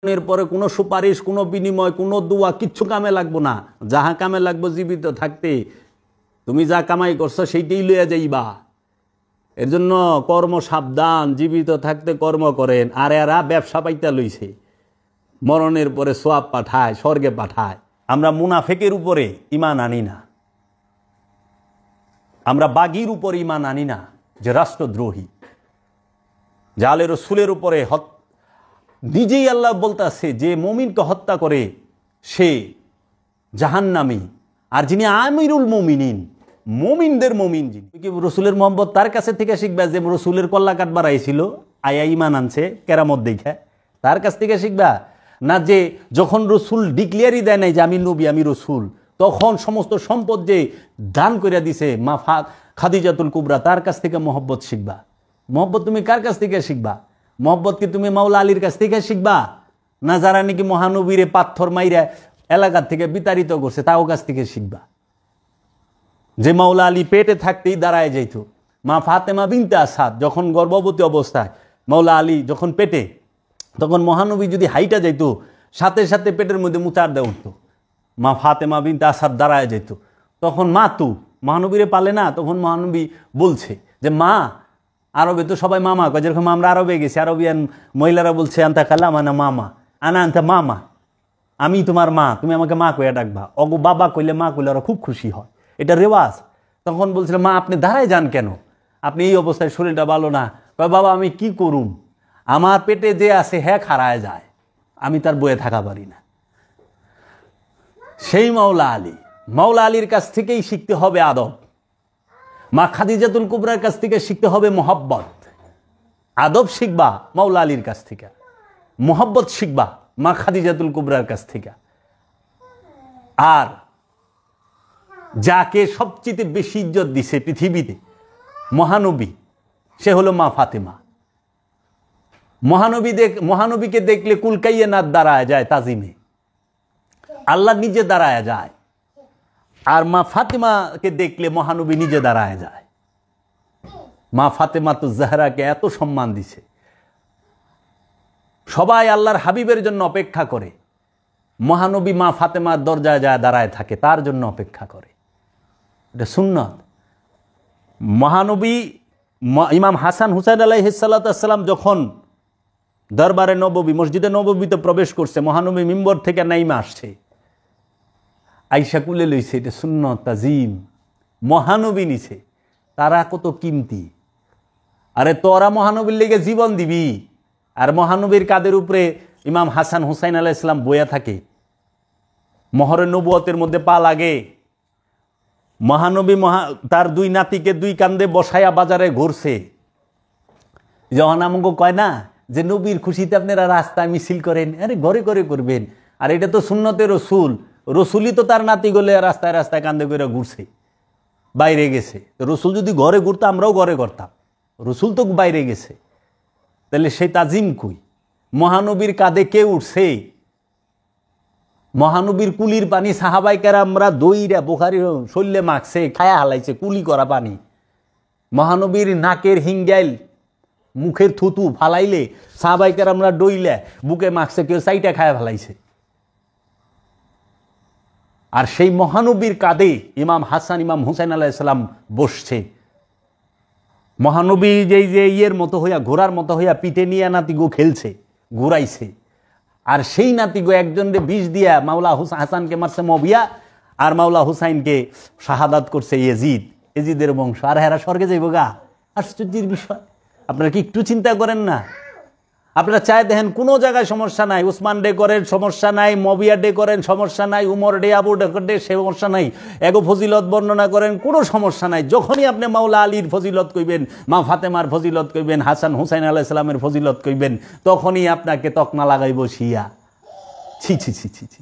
এর পরে কোনো সুপারিশ, কোনো বিনিময়, কোনো দোয়া কিচ্ছু কামে লাগবো না। যাহা কামে লাগবো জীবিত থাকতে তুমি যা কামাই করছো সেইটাই লইয়া যাইবা। এর জন্য কর্ম সাবধান, জীবিত থাকতে কর্ম করেন। আর এরা ব্যবসা পাইতে লইছে, মরণের পরে সোয়াব পাঠায়, স্বর্গে পাঠায়। আমরা মুনাফেকের উপরে ঈমান আনি না, আমরা বাগীর উপরে ঈমান আনি না যে রাষ্ট্রদ্রোহী, যে আলে রসুলের উপরে নিজেই আল্লাহ বলতেছে যে মুমিনকে হত্যা করে সে জাহান্নামী। আর যিনি আমিরুল মুমিনিন, মুমিনদের মুমিন, যিনি কি রসুলের মোহাম্মদ, তার কাছে থেকে শিখবা যে রসুলের কল্লা কাঠ বাড়াইছিল, আয়া ইমান আনছে কেরামত দেখা, তার কাছ থেকে শিখবা না যে যখন রসুল ডিক্লিয়ারই দেয় নাই যে আমি নবী আমি রসুল, তখন সমস্ত সম্পদ যে দান করে দিছে মা খাদিজাতুল কুবরা, তার কাছ থেকে মহব্বত শিখবা। মহব্বত তুমি কার কাছ থেকে শিখবা? মহব্বত কি তুমি মাওলা আলীর কাছ থেকে শিখবা, না যারা নাকি মহানবীরে পাথর মাইরা এলাকার থেকে বিতাড়িত করছে তাও কাছ থেকে শিখবা? যে মাওলা আলী পেটে থাকতেই দাঁড়ায় যাইত, মা ফাতেমা বিনতে আসাদ যখন গর্ভবতী অবস্থায়, মাওলা আলী যখন পেটে, তখন মহানবী যদি হাইটা যাইত সাথে সাথে পেটের মধ্যে মুতার দেওয়া উঠত, মা ফাতেমা বিনতে আসাদ দাঁড়ায় যাইত। তখন মা তু মহানবীরে পালে না, তখন মহানবী বলছে যে মা, আরবে তো সবাই মামা কয়, যেরকম আমরা আরবে গেছি, আরবিয়ান মহিলারা বলছে আন্তা খালা মানে মামা, আনা আন্তা মামা, আমি তোমার মা, তুমি আমাকে মা কইয়া ডাকবা। অগো বাবা কইলে, মা কইলে ওরা খুব খুশি হয়, এটা রেওয়াজ। তখন বলছিল মা আপনি দাঁড়ায় যান কেন, আপনি এই অবস্থায়, শরীরটা ভালো না। কয় বাবা আমি কি করুম, আমার পেটে যে আছে হ্যাঁ খাড়ায় যায়, আমি তার বয়ে থাকা পারি না। সেই মাওলা আলী, মাওলা আলীর কাছ থেকেই শিখতে হবে আদব। মা খাদিজাতুল কুবরার কাছ থেকে শিখতে হবে মোহব্বত। আদব শিখবা মাওলা আলীর কাছ থেকে, মোহব্বত শিখবা মা খাদিজাতুল কুবরার কাছ থেকে। আর যাকে সবচেয়ে বেশি ইজ্জত দিছে পৃথিবীতে মহানবী, সে হলো মা ফাতেমা। মহানবীকে দেখলে কুলকাইয়ে নাথ দাঁড়ায় যায় তাজিমে, আল্লাহ নিজে দাঁড়ায় যায়। আর মা ফাতেমাকে দেখলে মহানবী নিজে দাঁড়ায় যায়। মা ফাতেমা তো জাহরাকে এত সম্মান দিছে, সবাই আল্লাহর হাবিবের জন্য অপেক্ষা করে, মহানবী মা ফাতেমার দরজায় যায় দাঁড়ায় থাকে, তার জন্য অপেক্ষা করে। এটা সুন্নত। মহানবী ইমাম হাসান হুসাইন আলাইহিস সালাম যখন দরবারে নববী, মসজিদে নববীতে প্রবেশ করছে, মহানবী মিম্বর থেকে নাইমা আসছে, আইসা কুলে লইছে, এটা সুন্নত তাজিম। মহানবী নিছে, তারা কত কিমতি। আরে তোরা মহানবীর লেগে জীবন দিবি, আর মহানবীর কাদের উপরে ইমাম হাসান হুসাইন আলাইহিস সালাম বইয়া থাকে, মহরে নবুয়তের মধ্যে পা লাগে। মহানবী তার দুই নাতিকে দুই কান্দে বসায়া বাজারে ঘুরছে। যখন আমাকে কয় না যে নবীর খুশিতে আপনারা রাস্তায় মিছিল করেন, আরে ঘরে ঘরে করবেন, আর এটা তো সুন্নতে রসুল। রসুলই তো তার নাতি গলে রাস্তায় রাস্তায় কান্দে করে ঘুরছে, বাইরে গেছে। তো রসুল যদি ঘরে ঘুরতো আমরাও ঘরে করতাম, রসুল তো বাইরে গেছে, তাহলে সেই তাজিম কই? মহানবীর কাঁধে কে উঠছে? মহানবীর কুলির পানি সাহাবাই কেরামরা দইরা বুখারী শরীরে মাখছে, খায়া হালাইছে, কুলি করা পানি। মহানবীর নাকের হিঙ্গাইল, মুখের থুতু ফালাইলে সাহাবাই কেরামরা ডইলে বুকে মাখছে, কেউ চাইটা খায়া ফেলাইছে। আর সেই মহানবীর কাঁধে ইমাম হাসান ইমাম হুসাইন আলাইহিস সালাম বসছে। মহানবী যে ইয়ের মতো হইয়া, ঘোড়ার মতো হইয়া পিঠে নিয়ে নাতিগো খেলছে, ঘুরাইছে। আর সেই নাতিগো একজনকে বিষ দিয়া মাওলা হাসানকে মারছে মবিয়া, আর মাওলা হুসাইনকে শাহাদাত করছে এজিদ, এজিদের বংশ। আর হেরা স্বর্গে যাইব গা, আশ্চর্যের বিষয়। আপনারা কি একটু চিন্তা করেন না? আপনারা চাই দেখেন কোনো জায়গায় সমস্যা নাই, উসমান ডে করেন সমস্যা নাই, মবিয়া ডে করেন সমস্যা নাই, উমর ডে আবু ডে সমস্যা নাই, এগো ফজিলত বর্ণনা করেন কোনো সমস্যা নাই। যখনই আপনি মাওলা আলীর ফজিলত কইবেন, মা ফাতেমার ফজিলত কইবেন, হাসান হুসাইন আলাইহিস সালামের ফজিলত কইবেন, তখনই আপনাকে তকমা লাগাইব শিয়া। ছি ছি ছি ছি ছি।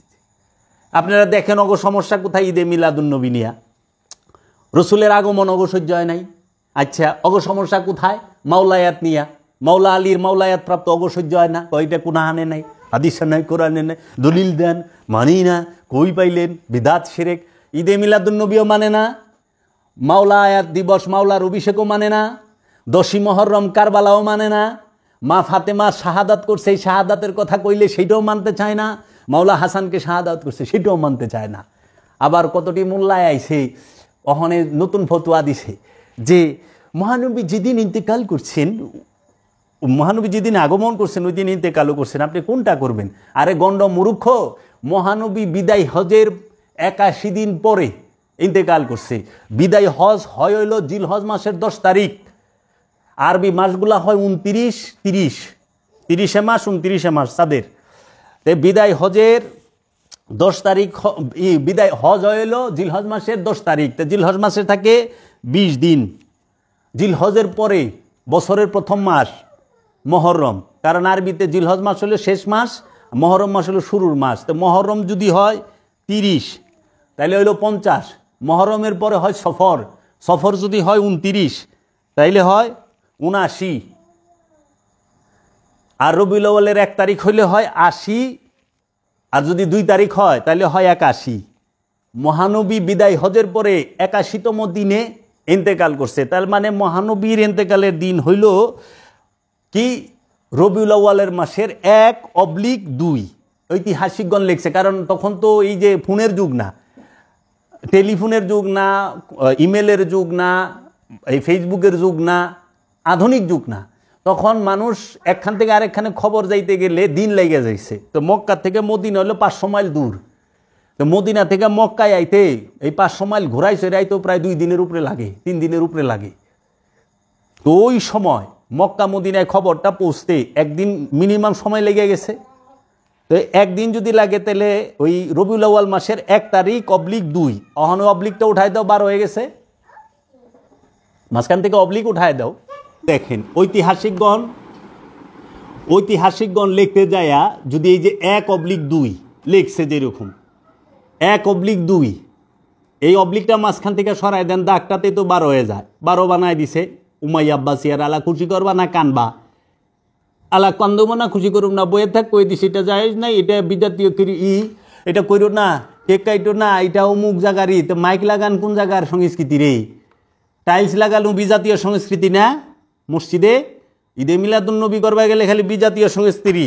আপনারা দেখেন অগো সমস্যা কোথায়? ঈদে মিলাদুন্নবী নিয়া রসুলের আগমন অগো সহ্য হয় নাই। আচ্ছা, অগো সমস্যা কোথায়? মাওলায়াত নিয়া, মাওলা আলীর মাওলায়াত প্রাপ্ত অগো সহ্য হয় না। কইটা কোন হানে নাই, হাদিস নাই, কোরআনে নাই, দলিল দেন, মানি না, কই পাইলেন? বিদাত শিরক। ঈদে মিলাদুন্নবীও মানে না, মাওলা আয়াত দিবস মাওলার অভিষেকও মানে না, 10ই মুহররম কারবালাও মানে না, মা ফাতেমা শাহাদাত করছে, এই শাহাদাতের কথা কইলে সেইটাও মানতে চায় না। মাওলা হাসানকে শাহাদাত করছে সেটাও মানতে চায় না। আবার কতটি মোল্লায় আইছে ওখানে নতুন ফতোয়া দিছে যে মহানবী যেদিন ইন্তেকাল করছেন, মহানবী যেদিন আগমন করছেন ওই দিন ইন্তেকালও করছেন, আপনি কোনটা করবেন? আরে গণ্ড মূর্খ, মহানবী বিদায় হজের 81 দিন পরে ইন্তেকাল করছে। বিদায় হজ হয় হইল জিলহজ মাসের 10 তারিখ। আরবি মাসগুলা হয় 29, 30, 30 মাস 29 মাস তাদের। বিদায় হজের 10 তারিখ, বিদায় হজ হইল জিলহজ মাসের 10 তারিখ। তো জিলহজ মাসে থাকে 20 দিন। জিলহজের পরে বছরের প্রথম মাস মহরম, কারণ আরবিতে জিলহজ মাস হলো শেষ মাস, মহরম মাস হলো শুরুর মাস। তো মহরম যদি হয় 30 তাইলে হইল 50, মহরমের পরে হয় সফর, সফর যদি হয় 29 তাইলে হয় 79, আর রবিউল আউয়ালের 1 তারিখ হইলে হয় 80, আর যদি 2 তারিখ হয় তাহলে হয় 81। মহানবী বিদায় হজের পরে 81তম দিনে ইন্তেকাল করছে। তার মানে মহানবীর ইন্তেকালের দিন হইল কি রবিউল আউয়ালের মাসের 1/2। ঐতিহাসিকগণ লিখছে, কারণ তখন তো এই যে ফোনের যুগ না, টেলিফোনের যুগ না, ইমেলের যুগ না, এই ফেসবুকের যুগ না, আধুনিক যুগ না। তখন মানুষ একখান থেকে আরেকখানে খবর যাইতে গেলে দিন লেগে যাইছে। তো মক্কা থেকে মদিনা হলো 500 মাইল দূর। তো মদিনা থেকে মক্কায় আইতে এই 500 মাইল ঘোরাই চড়ে আইতেও প্রায় 2 দিনের উপরে লাগে, 3 দিনের উপরে লাগে। তো ওই সময় মক্কা মদিনায় খবরটা পৌঁছতে একদিন মিনিমাম সময় লেগে গেছে। তো একদিন যদি লাগে তাহলে ওই রবিউল আউয়াল মাসের 1 তারিখ/2, অহন অবলিকটা উঠায় দাও, 12 হয়ে গেছে, মাঝখান থেকে অবলিক উঠায় দাও। দেখেন ঐতিহাসিকগণ লিখতে যায়া যদি এই যে 1/2 লিখছে, যেরকম 1/2, এই অবলিকটা মাঝখান থেকে সরাই দেন, দাগটাতে তো 12 হয়ে যায়। 12 বানায় দিছে। উমাইয়া আব্বাসিয়ার আলা খুশি করবা না কানবা? আলা কান্দব না, খুশি করুম না, বইয়ে থাক, কই দিছি এটা যায় নাই, এটা বিজাতীয় এটা কইরো না, কেক কাইটো না, এটা অমুক জায়গারই। তো মাইক লাগান কোন জায়গার সংস্কৃতি রে? টাইলস লাগানো বিজাতীয় সংস্কৃতি না? মসজিদে ঈদে মিলাদুন নবী করবা গেলে খালি বিজাতীয় সংস্কৃতি।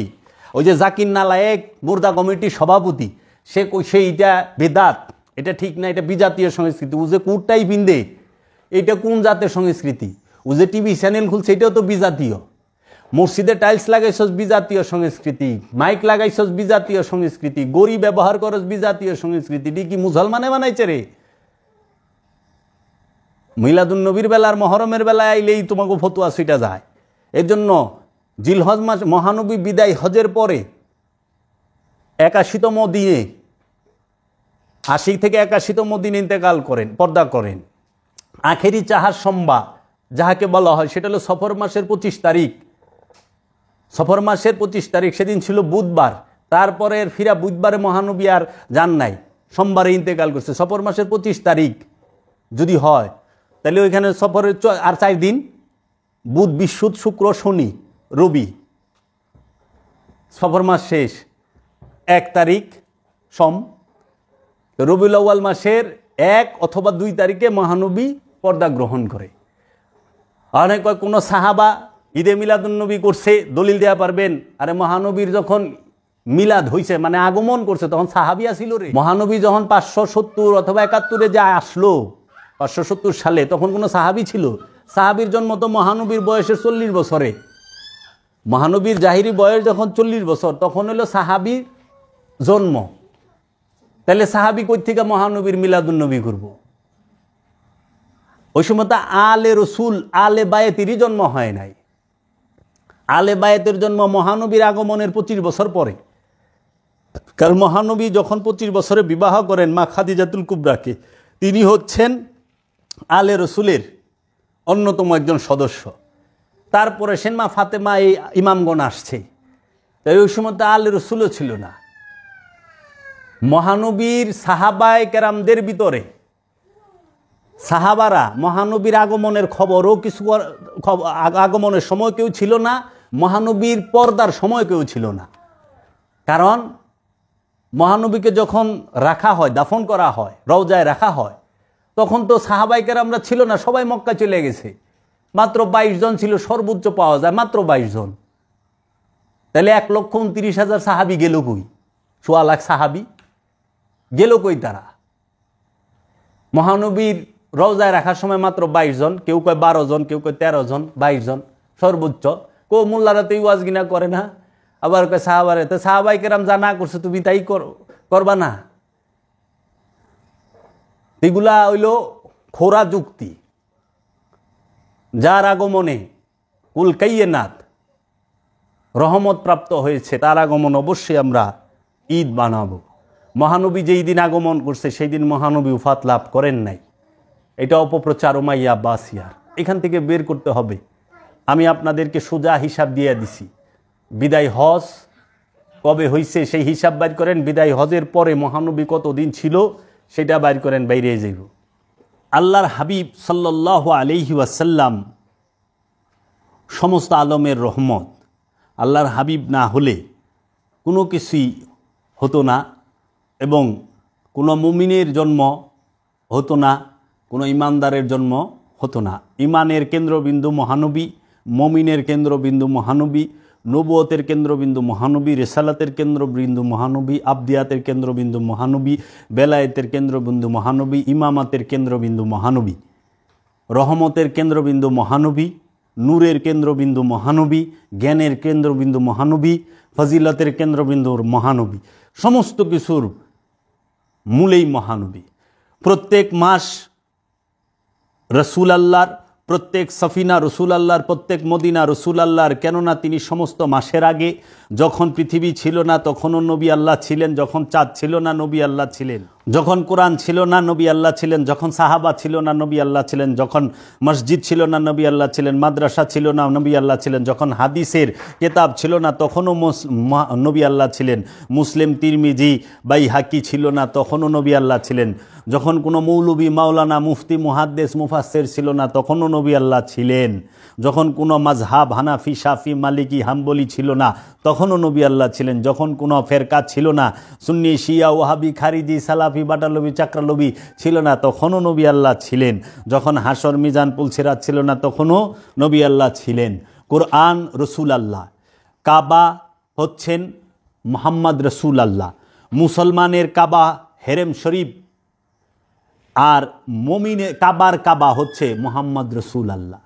ওই যে জাকির নালায়েক মুর্দা কমিটির সভাপতি, সে কইছে এটা বেদাত, এটা ঠিক না, এটা বিজাতীয় সংস্কৃতি। ও যে কুর্তাই পিন্দে, এটা কোন জাতের সংস্কৃতি? ও যে টিভি চ্যানেল খুলছে, এটাও তো বিজাতীয়। মসজিদে টাইলস লাগাইছস বিজাতীয় সংস্কৃতি, মাইক লাগাইছস বিজাতীয় সংস্কৃতি, গড়ি ব্যবহার করস বিজাতীয় সংস্কৃতি। কি মুসলমানে বানাইছে রে? মিলাদুন নবীর বেলার মহরমের বেলায় আইলেই তোমাকে ফতোয়া ছিটা যায়। এর জন্য জিলহজ মাস মহানবী বিদায় হজের পরে 81তম দিনে, 80 থেকে 81তম দিনে ইন্তেকাল করেন, পর্দা করেন। আখেরি চাহার সম্বা যাহাকে বলা হয়, সেটা হলো সফর মাসের 25 তারিখ। সফর মাসের 25 তারিখ, সেদিন ছিল বুধবার। তারপরে ফিরা বুধবারে মহানবী আর যান নাই, সোমবারে ইন্তেকাল করছে। সফর মাসের 25 তারিখ যদি হয় তাহলে ওইখানে সফরের আর 4 দিন, বুধ বৃহস্পতি শুক্র শনি রবি, সফর মাস শেষ। 1 তারিখ সোম। রবিউল আউয়াল মাসের 1 অথবা 2 তারিখে মহানবী পর্দা গ্রহণ করে। অনেক কোনো সাহাবা ঈদে মিলাদুন নবী করছে, দলিল দেওয়া পারবেন? আরে মহানবীর যখন মিলাদ হইছে, মানে আগমন করছে, তখন সাহাবি আসিল রে। মহানবী যখন 570 অথবা 71-এ যা আসলো, 570 সালে, তখন কোনো সাহাবি ছিল? সাহাবির জন্ম তো মহানবীর বয়সের 40 বছরে। মহানবীর জাহিরি বয়স যখন 40 বছর, তখন হলো সাহাবির জন্ম। তাহলে সাহাবি কই থেকে মহানবীর মিলাদুন নবী করব? ওই সময় তো আলে রসুল, আলে বায়েতেরই জন্ম হয় নাই। আলে বায়েতের জন্ম মহানবীর আগমনের 25 বছর পরে। কারণ মহানবী যখন 25 বছরে বিবাহ করেন মা খাদিজাতুল কুবরাকে, তিনি হচ্ছেন আলে রসুলের অন্যতম একজন সদস্য। তারপরে সেন মা ফাতেমা, এই ইমামগণ আসছে। তাই ওই সময় তো আলে রসুলও ছিল না। মহানবীর সাহাবায়ে কেরামদের ভিতরে সাহাবারা মহানবীর আগমনের খবরও কিছু, আগমনের সময় কেউ ছিল না, মহানবীর পর্দার সময় কেউ ছিল না। কারণ মহানবীকে যখন রাখা হয়, দাফন করা হয়, রওজায় রাখা হয়, তখন তো সাহাবায়ে কেরামরা ছিল না, সবাই মক্কা চলে গেছে। মাত্র 22 জন ছিল, সর্বোচ্চ পাওয়া যায় মাত্র 22 জন। তাহলে 1,29,000 সাহাবি গেল কই? 1.25 লাখ সাহাবি গেল কই তারা? মহানবীর রওজায় রাখার সময় মাত্র 22 জন, কেউ কয় 12 জন, কেউ কয় 13 জন, 22 জন সর্বোচ্চ। মোল্লারা তো ওয়াজ গিনা করে না, আবার কয় সাহাবারে, তো সাহাবাই কেরাম যা না করছে তুমি তাই করবা না? এগুলা হইল খোরা যুক্তি। যার আগমনে কুল কাইয়েনাত রহমত প্রাপ্ত হয়েছে তার আগমন অবশ্যই আমরা ঈদ বানাবো। মহানবী যেই দিন আগমন করছে সেই দিন মহানবী উফাত লাভ করেন নাই, এটা অপপ্রচার উমাইয়া বাসিয়ার। এখান থেকে বের করতে হবে। আমি আপনাদেরকে সোজা হিসাব দিয়ে দিছি। বিদায় হজ কবে হইছে সেই হিসাব বাইর করেন, বিদায় হজের পরে মহানবী কতদিন ছিল সেটা বাইর করেন, বাইরে যাইব। আল্লাহর হাবিব সাল্লাল্লাহু আলাইহি ওয়াসাল্লাম সমস্ত আলমের রহমত। আল্লাহর হাবিব না হলে কোনো কিছুই হতো না, এবং কোনো মুমিনের জন্ম হতো না, কোনো ইমানদারের জন্ম হতো না। ইমানের কেন্দ্রবিন্দু মহানবী, মুমিনের কেন্দ্রবিন্দু মহানবী, নবুয়তের কেন্দ্রবিন্দু মহানবী, রিসালাতের কেন্দ্রবিন্দু মহানবী, আবদিয়াতের কেন্দ্রবিন্দু মহানবী, বেলায়েতের কেন্দ্রবিন্দু মহানবী, ইমামাতের কেন্দ্রবিন্দু মহানবী, রহমতের কেন্দ্রবিন্দু মহানবী, নূরের কেন্দ্রবিন্দু মহানবী, জ্ঞানের কেন্দ্রবিন্দু মহানবী, ফজিলতের কেন্দ্রবিন্দু মহানবী, সমস্ত কিছুর মূলেই মহানবী। প্রত্যেক মাস রসুল আল্লাহর, প্রত্যেক সফিনা রসুল আল্লাহর, প্রত্যেক মদিনা রসুল আল্লাহর। কেননা তিনি সমস্ত মাসের আগে, যখন পৃথিবী ছিল না তখনও নবী আল্লাহ ছিলেন, যখন চাঁদ ছিল না নবী আল্লাহ ছিলেন, যখন কোরআন ছিল না নবী আল্লাহ ছিলেন, যখন সাহাবা ছিল না নবী আল্লাহ ছিলেন, যখন মসজিদ ছিল না নবী আল্লাহ ছিলেন, মাদ্রাসা ছিল না নবী আল্লাহ ছিলেন, যখন হাদিসের কেতাব ছিল না তখনও নবী আল্লাহ ছিলেন, মুসলিম তিরমিজি বাইহাকি ছিল না তখনও নবী আল্লাহ ছিলেন, যখন কোনো মৌলবী মাওলানা মুফতি মুহাদ্দিস মুফাসসির ছিল না তখনও নবী আল্লাহ ছিলেন, যখন কোনো মাযহাব হানাফি শাফি মালিকি হাম্বলি ছিল না তখনও নবী আল্লাহ ছিলেন, যখন কোনো ফেরকা ছিল না, সুন্নি শিয়া ওয়াহাবি খারিজি সালাফি বাটালবি চাকরালবি ছিল না তখনও নবী আল্লাহ ছিলেন, যখন হাসর মিজান পুলসিরাত ছিল না তখনও নবী আল্লাহ ছিলেন। কোরআন রসুল আল্লাহ, কাবা হচ্ছেন মুহাম্মদ রসুল আল্লাহ, মুসলমানের কাবা হেরেম শরীফ, আর মুমিনের কাবার কাবা হচ্ছে মুহাম্মদ রসুল আল্লাহ।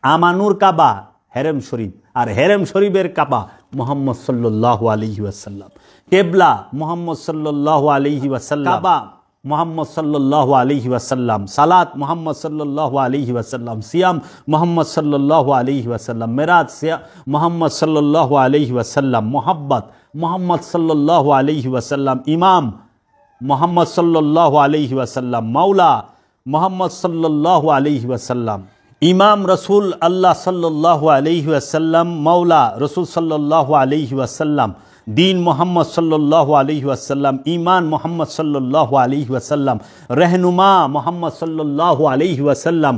আমানুর কাবা হেরেম শরীফ, আর হেরেম শরীফের কাবা মুহাম্মদ সাল্লাল্লাহু আলাইহি ওয়াসাল্লাম। কেবলা মুহাম্মদ সাল্লাল্লাহু আলাইহি ওয়াসাল্লাম, কাবা মুহাম্মদ সাল্লাল্লাহু আলাইহি ওয়াসাল্লাম, সালাত মুহাম্মদ সাল্লাল্লাহু আলাইহি ওয়াসাল্লাম, সিয়াম মুহাম্মদ সাল্লাল্লাহু আলাইহি ওয়াসাল্লাম, মেরাজ মুহাম্মদ সাল্লাল্লাহু আলাইহি ওয়াসাল্লাম, মোহাব্বত মুহাম্মদ সাল্লাল্লাহু আলাইহি ওয়াসাল্লাম, ইমাম মুহাম্মদ সাল্লাল্লাহু আলাইহি ওয়াসাল্লাম, মাওলা মুহাম্মদ সাল্লাল্লাহু আলাইহি ওয়াসাল্লাম, ইমাম রসুল আল্লাহ সাল্লাল্লাহু আলাইহি ওয়াসাল্লাম, মাওলা রসুল সাল্লাল্লাহু আলাইহি ওয়াসাল্লাম, দীন মুহাম্মদ সাল্লাল্লাহু আলাইহি ওয়াসাল্লাম, ঈমান মুহাম্মদ সাল্লাল্লাহু আলাইহি ওয়াসাল্লাম, रहनुमा মুহাম্মদ সাল্লাল্লাহু আলাইহি ওয়াসাল্লাম,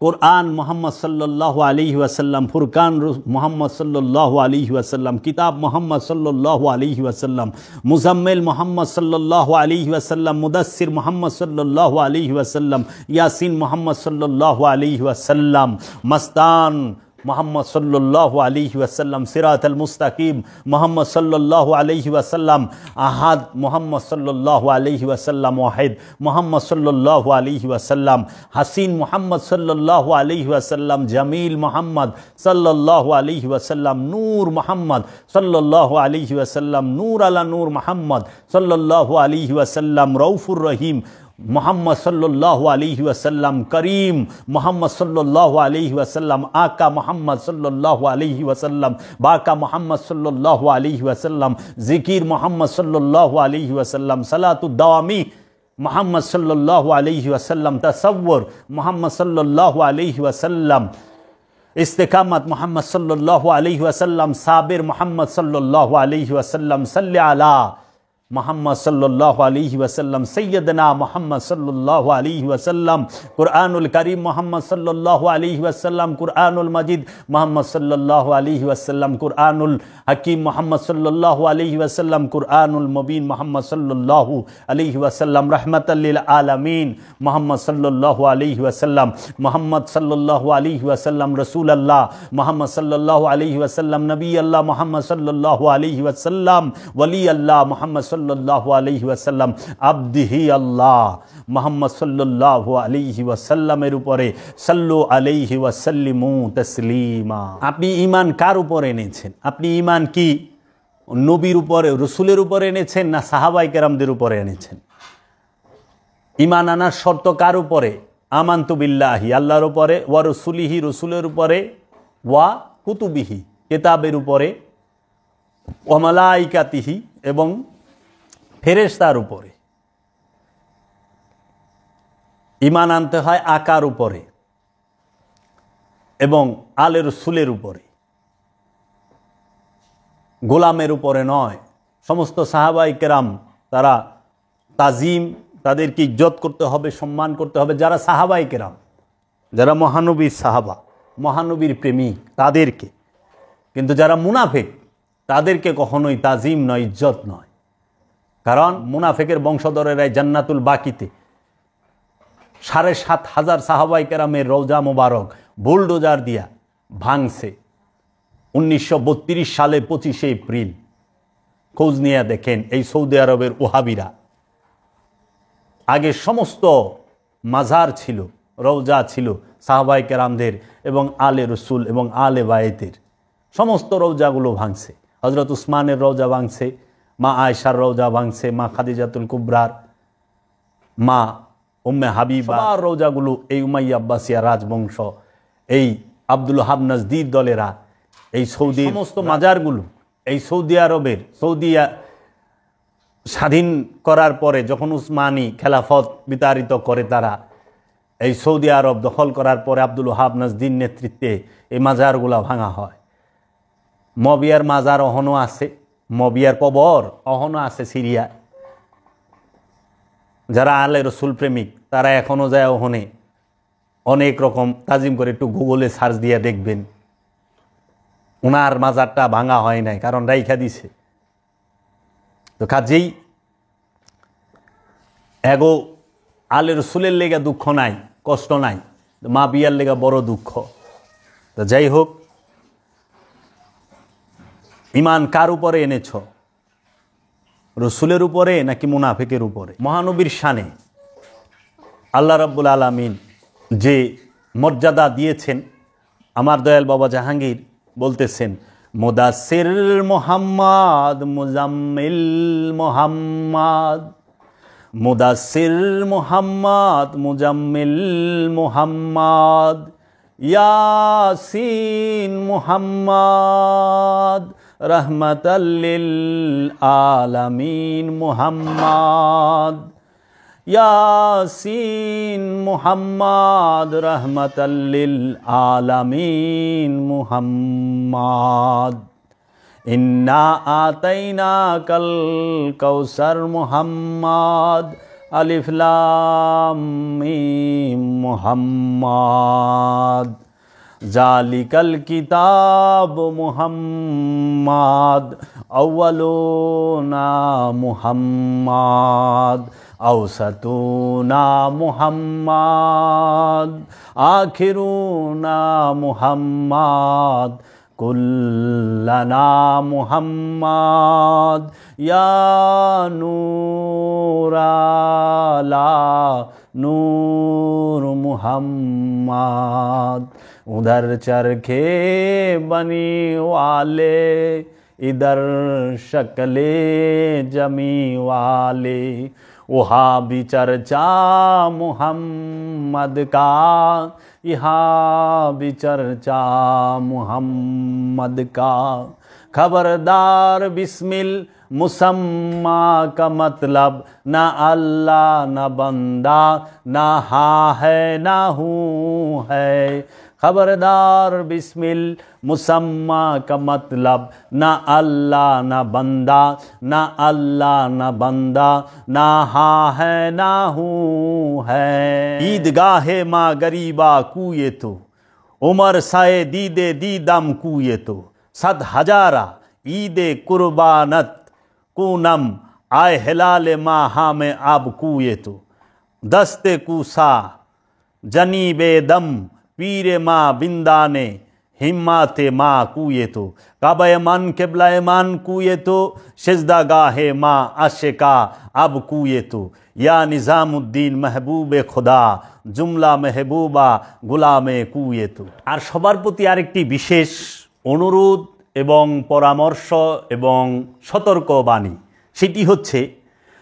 কোরআন মুহাম্মদ সাল্লাল্লাহু আলাইহি ওয়াসাল্লাম, ফুরকান মুহাম্মদ সাল্লাল্লাহু আলাইহি ওয়াসাল্লাম, কিতাব মুহাম্মদ সাল্লাল্লাহু আলাইহি ওয়াসাল্লাম, মুজাম্মিল মুহাম্মদ সাল্লাল্লাহু আলাইহি ওয়াসাল্লাম, মুদাসসির মুহাম্মদ সাল্লাল্লাহু আলাইহি ওয়াসাল্লাম, ইয়াসিন মুহাম্মদ সাল্লাল্লাহু আলাইহি ওয়াসাল্লাম, মাস্তান মুহাম্মদ সাল্লাল্লাহু আলাইহি ওয়াসাল্লাম, সিরাতাল মুস্তাকিম মুহাম্মদ সাল্লাল্লাহু আলাইহি ওয়াসাল্লাম, আহাদ মুহাম্মদ সাল্লাল্লাহু আলাইহি ওয়াসাল্লাম, ওয়াহিদ মুহাম্মদ সাল্লাল্লাহু আলাইহি ওয়াসাল্লাম, হাসিন মুহাম্মদ সাল্লাল্লাহু আলাইহি ওয়াসাল্লাম, জামিল মুহাম্মদ সাল্লাল্লাহু আলাইহি ওয়াসাল্লাম, নূর মুহাম্মদ সাল্লাল্লাহু আলাইহি ওয়াসাল্লাম, নূর আলা নূর মুহাম্মদ সাল্লাল্লাহু আলাইহি ওয়াসাল্লাম, রউফুর রহিম মুহাম্মদ সাল্লাল্লাহু আলাইহি ওয়াসাল্লাম, করিম মুহাম্মদ সাল্লাল্লাহু আলাইহি ওয়াসাল্লাম, আকা মুহাম্মদ সাল্লাল্লাহু আলাইহি ওয়াসাল্লাম, বাকা মুহাম্মদ সাল্লাল্লাহু আলাইহি ওয়াসাল্লাম, জিকির মুহাম্মদ সাল্লাল্লাহু আলাইহি ওয়াসাল্লাম, সালাতুদ দাওয়ামি মুহাম্মদ সাল্লাল্লাহু আলাইহি ওয়াসাল্লাম, তাসাব্বুর মুহাম্মদ সাল্লাল্লাহু আলাইহি ওয়াসাল্লাম, ইস্তেকামত মুহাম্মদ সাল্লাল্লাহু আলাইহি ওয়াসাল্লাম, সাবির মুহাম্মদ সাল্লাল্লাহু আলাইহি ওয়াসাল্লাম, সাল্লি আলা মোহাম্মদ সাল্লাল্লাহু আলাইহি ওয়াসাল্লাম, সৈয়দনা মোহাম্মদ সাল্লাল্লাহু আলাইহি ওয়াসাল্লাম, কুরআনুল কারীম মোহাম্মদ সাল্লাল্লাহু আলাইহি ওয়াসাল্লাম, কুরআনুল মাজিদ মোহাম্মদ সাল্লাল্লাহু আলাইহি ওয়াসাল্লাম, কুরআনুল হাকিম মোহাম্মদ সাল্লাল্লাহু আলাইহি ওয়াসাল্লাম, কুরআনুল মুবিন মোহাম্মদ সাল্লাল্লাহু আলাইহি ওয়াসাল্লাম, রাহমাতাল লিল আলামিন মোহাম্মদ সাল্লাল্লাহু আলাইহি ওয়াসাল্লাম, মোহাম্মদ সাল্লাল্লাহু আলাইহি ওয়াসাল্লাম রাসূলুল্লাহ মোহাম্মদ সাল্লাল্লাহু আলাইহি ওয়াসাল্লাম, নবী আল্লাহ মোহাম্মদ সাল্লাল্লাহু আলাইহি ওয়াসাল্লাম, ওয়ালি আল্লাহ মোহাম্মদ সাল্লাল্লাহু আলাইহি ওয়াসাল্লাম, আবদিহি আল্লাহ মোহাম্মদ সাল্লাল্লাহু আলাইহি ওয়াসাল্লামের উপরে সাল্লু আলাইহি ওয়াসাল্লিমু তাসলিমা। আপনি ঈমান কার উপর এনেছেন? আপনি ঈমান কি নবীর উপরে, রসুলের উপরে এনেছেন, না সাহাবায়ে কেরামদের উপরে এনেছেন? ঈমান আনার শর্ত কার উপরে? আমানতু বিল্লাহি, আল্লাহর উপরে, ওয়া রসুলিহি, রসুলের উপরে, ওয়া কুতুবিহি, কিতাবের উপরে, ওয়া মালাইকাতিহি, এবং ফেরেশতার উপরে। ঈমান আনতে হয় আকার উপরে এবং আলে রসুলের উপরে, গোলামের উপরে নয়। সমস্ত সাহাবায়ে কেরাম তারা তাজিম, তাদেরকে ইজ্জত করতে হবে, সম্মান করতে হবে, যারা সাহাবায়ে কেরাম, যারা মহানবীর সাহাবা, মহানবীর প্রেমিক, তাদেরকে। কিন্তু যারা মুনাফিক তাদেরকে কখনোই তাজিম নয়, ইজ্জত নয়। কারণ মুনাফিকের বংশধরেরাই জান্নাতুল বাকিতে ৭,৫০০ সাহাবায়ে কেরামের রওজা মোবারক বুলডোজার দিয়া ভাঙছে ১৯৩২ সালে ২৫শে এপ্রিল। খোঁজ নিয়ে দেখেন এই সৌদি আরবের ওহাবিরা। আগে সমস্ত মাজার ছিল, রওজা ছিল সাহাবায়ে কেরামদের এবং আলে রসুল এবং আলে বায়েতের। সমস্ত রওজাগুলো ভাঙছে। হযরত উসমানের রওজা ভাঙছে, মা আয়েশার রওজা ভাঙছে, মা খাদিজাতুল কুবরার, মা উম্মে হাবিবা রওজাগুলো এই উমাইয়া আব্বাসিয়া রাজবংশ, এই আব্দুল ওহাব নাজদীর দলেরা, এই সৌদি সমস্ত মাজারগুলো এই সৌদি আরবের, সৌদিয়া স্বাধীন করার পরে যখন উসমানী খেলাফত বিতাড়িত করে তারা, এই সৌদি আরব দখল করার পরে আব্দুল ওহাব নাজদীর নেতৃত্বে এই মাজারগুলা ভাঙা হয়। মবিয়ার মাজার অহনো আছে, মবিয়ার কবর অহনো আছে সিরিয়া। যারা আলে রসুল প্রেমিক তারা এখনও যায় ওহনে, অনেক রকম তাজিম করে। একটু গুগলে সার্চ দিয়ে দেখবেন, ওনার মাজারটা ভাঙা হয় নাই, কারণ রাইখা দিছে। তো কাজেই এগো আলে রসুলের লেগা দুঃখ নাই, কষ্ট নাই, মা বিয়ার লেগা বড় দুঃখ। তো যাই হোক, ঈমান কার উপরে এনেছ? রসুলের উপরে নাকি মুনাফিকের উপরে? মহানবীর শানে আল্লাহ রাব্বুল আলামিন যে মর্যাদা দিয়েছেন, আমার দয়াল বাবা জাহাঙ্গীর বলতেছেন, মুদাসসির মুহাম্মদ, মুজাম্মিল মুহাম্মদ, মুদাসসির মুহাম্মদ, মুজাম্মিল মুহাম্মদ, ইয়াসিন মুহাম্মদ, রহমাতাল লিল আলামিন মুহাম্মদ, ইয়াসিন মুহাম্মদ, রহমাতাল লিল আলামিন মুহাম্মদ, ইন্না আতাইনাকাল কাউসার মুহাম্মদ, আলিফ লাম মিম মুহাম্মদ, জালিকাল কিতাব মুহাম্মদ, আউয়ালুনা মুহাম্মদ, আওসাতুনা মুহাম্মদ, আখিরুনা মুহাম্মদ, কুল্লানা মুহাম্মদ, ইয়া নূরালা নূর মুহাম্মদ, उधर चरखे बनी वाले, इधर शक्ले जमी वाले, वहाँ भी चर्चा मुहम्मद का, यहाँ भी चर्चा मुहम्मद का, खबरदार बिस्मिल मुसम्मा का मतलब ना अल्लाह ना बंदा, ना हाँ है ना हूँ है, खबरदार बिस्मिल मुसम्मा का मतलब ना अल्लाह ना बंदा, ना अल्लाह ना बंदा, ना हाँ है ना हूँ है। ईदगाहे माँ गरीबा कुए तो, उमर साए दीदे दीदम कुए तो, 100,000 ईदे कुर्बानत कूनम आए हिलाल माँ हाँ में आब कुए तो, दस्ते कूसा जनी बेदम पीरे माँ बिंदा ने हिम्माते माँ कुए तो, काबा मान किबला मान कुए तो, सिजदा गाहे माँ आशिका अब कुए तो, या निजामुद्दीन महबूब खुदा जुमला महबूबा गुलामे कुए तो। আর সবার প্রতি আরেকটি বিশেষ অনুরোধ এবং পরামর্শ এবং সতর্কবাণী, সেটি হচ্ছে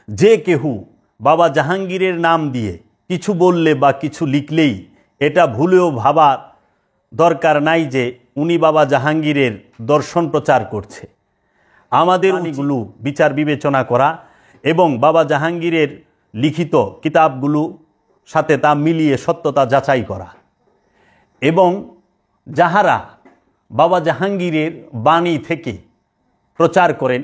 যে কেহু বাবা জাহাঙ্গীরের নাম দিয়ে কিছু বললে বা কিছু লিখলেই এটা ভুলেও ভাবার দরকার নাই যে উনি বাবা জাহাঙ্গীরের দর্শন প্রচার করছে। আমাদের এগুলো বিচার বিবেচনা করা এবং বাবা জাহাঙ্গীরের লিখিত কিতাবগুলো সাথে তা মিলিয়ে সত্যতা যাচাই করা, এবং যাহারা বাবা জাহাঙ্গীরের বাণী থেকে প্রচার করেন,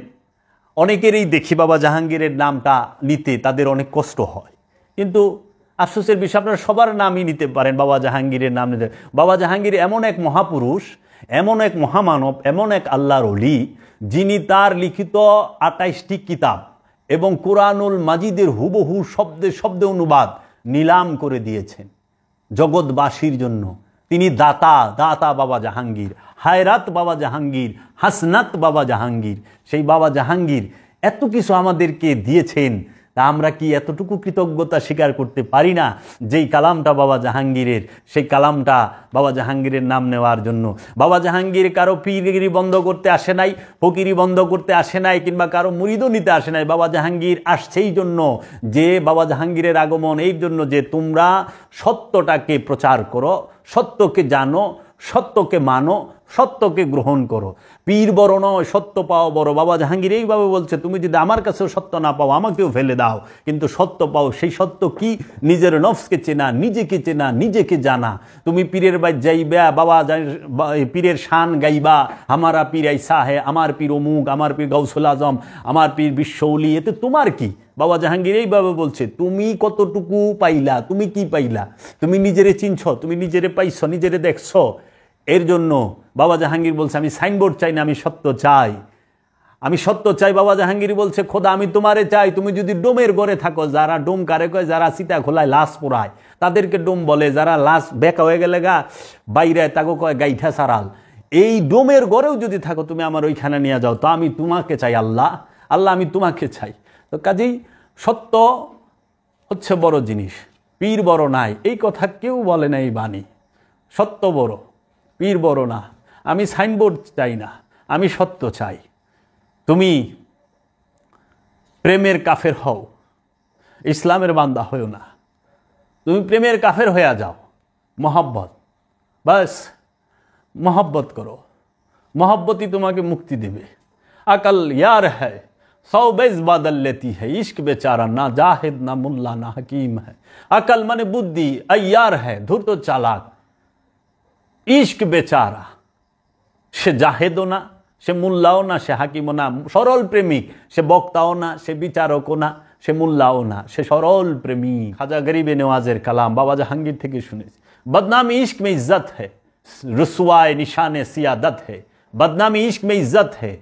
অনেকেরই দেখি বাবা জাহাঙ্গীরের নামটা নিতে তাদের অনেক কষ্ট হয়, কিন্তু আফসোসের বিষয় আপনারা সবার নামই নিতে পারেন, বাবা জাহাঙ্গীরের নাম নিতে। বাবা জাহাঙ্গীর এমন এক মহাপুরুষ, এমন এক মহামানব, এমন এক আল্লাহর ওলি, যিনি তার লিখিত 28টি কিতাব এবং কোরআনুল মাজিদের হুবহু শব্দে শব্দে অনুবাদ নিলাম করে দিয়েছেন জগৎবাসীর জন্য। তিনি দাতা, দাতা বাবা জাহাঙ্গীর, হায়রাত বাবা জাহাঙ্গীর, হাসনাত বাবা জাহাঙ্গীর। সেই বাবা জাহাঙ্গীর এত কিছু আমাদেরকে দিয়েছেন, তা আমরা কি এতটুকু কৃতজ্ঞতা স্বীকার করতে পারি না? যেই কালামটা বাবা জাহাঙ্গীরের, সেই কালামটা বাবা জাহাঙ্গীরের নাম নেওয়ার জন্য। বাবা জাহাঙ্গীর কারো পীরগিরি বন্ধ করতে আসে নাই, ফকিরি বন্ধ করতে আসে নাই, কিংবা কারো মুরিদও নিতে আসে নাই। বাবা জাহাঙ্গীর আসছে এই জন্য যে, বাবা জাহাঙ্গীরের আগমন এই জন্য যে তোমরা সত্যটাকে প্রচার করো, সত্যকে জানো, সত্যকে মানো, সত্যকে গ্রহণ করো। পীর বড় নয়, সত্য পাও বড়। বাবা জাহাঙ্গীর এইভাবে বলছে, তুমি যদি আমার কাছেও সত্য না পাও আমাকেও ফেলে দাও, কিন্তু সত্য পাও। সেই সত্য কি? নিজের নফসকে চেনা, নিজেকে চেনা, নিজেকে জানা। তুমি পীরের বাই যাইবা, বাবা পীরের শান গাইবা, আমারা পীর আইসা হে, আমার পীর অমুক, আমার পীর গাউসুল আজম, আমার পীর বিশ্বউলি, এতে তোমার কি? বাবা জাহাঙ্গীর এইভাবে বলছে, তুমি কতটুকু পাইলা, তুমি কি পাইলা? তুমি নিজেরে চিনছ, তুমি নিজেরে পাইছ, নিজেরে দেখছ? এর জন্য বাবা জাহাঙ্গীর বলছে, আমি সাইনবোর্ড চাই না, আমি সত্য চাই, আমি সত্য চাই। বাবা জাহাঙ্গীর বলছে, খোদা আমি তোমারে চাই। তুমি যদি ডোমের ঘরে থাকো, যারা ডোম কারে কয়, যারা সীতা খোলায় লাশ পোড়ায় তাদেরকে ডোম বলে, যারা লাশ বেকা হয়ে গেলে গা বাইরে তাকে কয় গাইঠা সারাল। এই ডোমের ঘরেও যদি থাকো, তুমি আমার ওইখানে নিয়ে যাও, তো আমি তোমাকে চাই আল্লাহ, আল্লাহ আমি তোমাকে চাই। তো কাজেই সত্য হচ্ছে বড় জিনিস, পীর বড় নাই, এই কথা কেউ বলে না। এই বাণী সত্য বড়, পীর বড় না। আমি সাইনবোর্ড চাই না, আমি সত্য চাই। তুমি প্রেমের কাফের হও, ইসলামের বান্দা হও না। তুমি প্রেমের কাফের হয়ে যাও, মহব্বত, বাস মহব্বত করো, মহব্বতই তোমাকে মুক্তি দেবে। আকল ইয়ার হ্যায় सौ बेज बादल लेती है, इश्क बेचारा ना जाहिद ना मुल्ला ना हकीम है। अकल माने बुद्धि, अय्यार है धूर्त चालाक। इश्क बेचारा, সে জাহেদও না, সে মুল্লাও না, সে হাকিমও না। সরল প্রেমিক, সে বক্তাও না, সে বিচারকও না, সে মুল্লাও না, সে সরল প্রেমিক। খাজা গরিবে নেওয়াজের কালাম বাবা জাহাঙ্গীর থেকে শুনেছি। বদনামি ইश्क में इज्जत है, रुसवाए निशाने सियादत है। बदनामी इश्क में इज्जत है,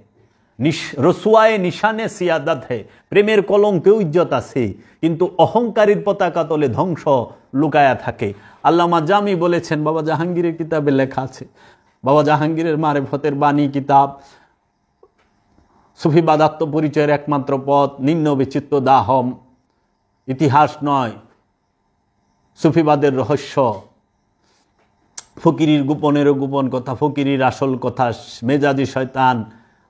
রসুয়ায়ে নিশানে সিয়াদাত হে। প্রেমের কলঙ্কেও ইজ্জত আছে, কিন্তু অহংকারীর পতাকা তলে ধ্বংস লুকায়া থাকে। আল্লামা জামি বলেছেন, বাবা জাহাঙ্গীরের কিতাবে লেখা আছে, বাবা জাহাঙ্গীরের মারেফতের বাণী কিতাব, সুফিবাদ আত্মপরিচয়ের একমাত্র পথ, নিম্ন বিচিত্র দাহম, ইতিহাস নয়, সুফিবাদের রহস্য, ফকিরির গোপনেরও গোপন কথা, ফকিরির আসল কথা, মেজাজি শয়তান,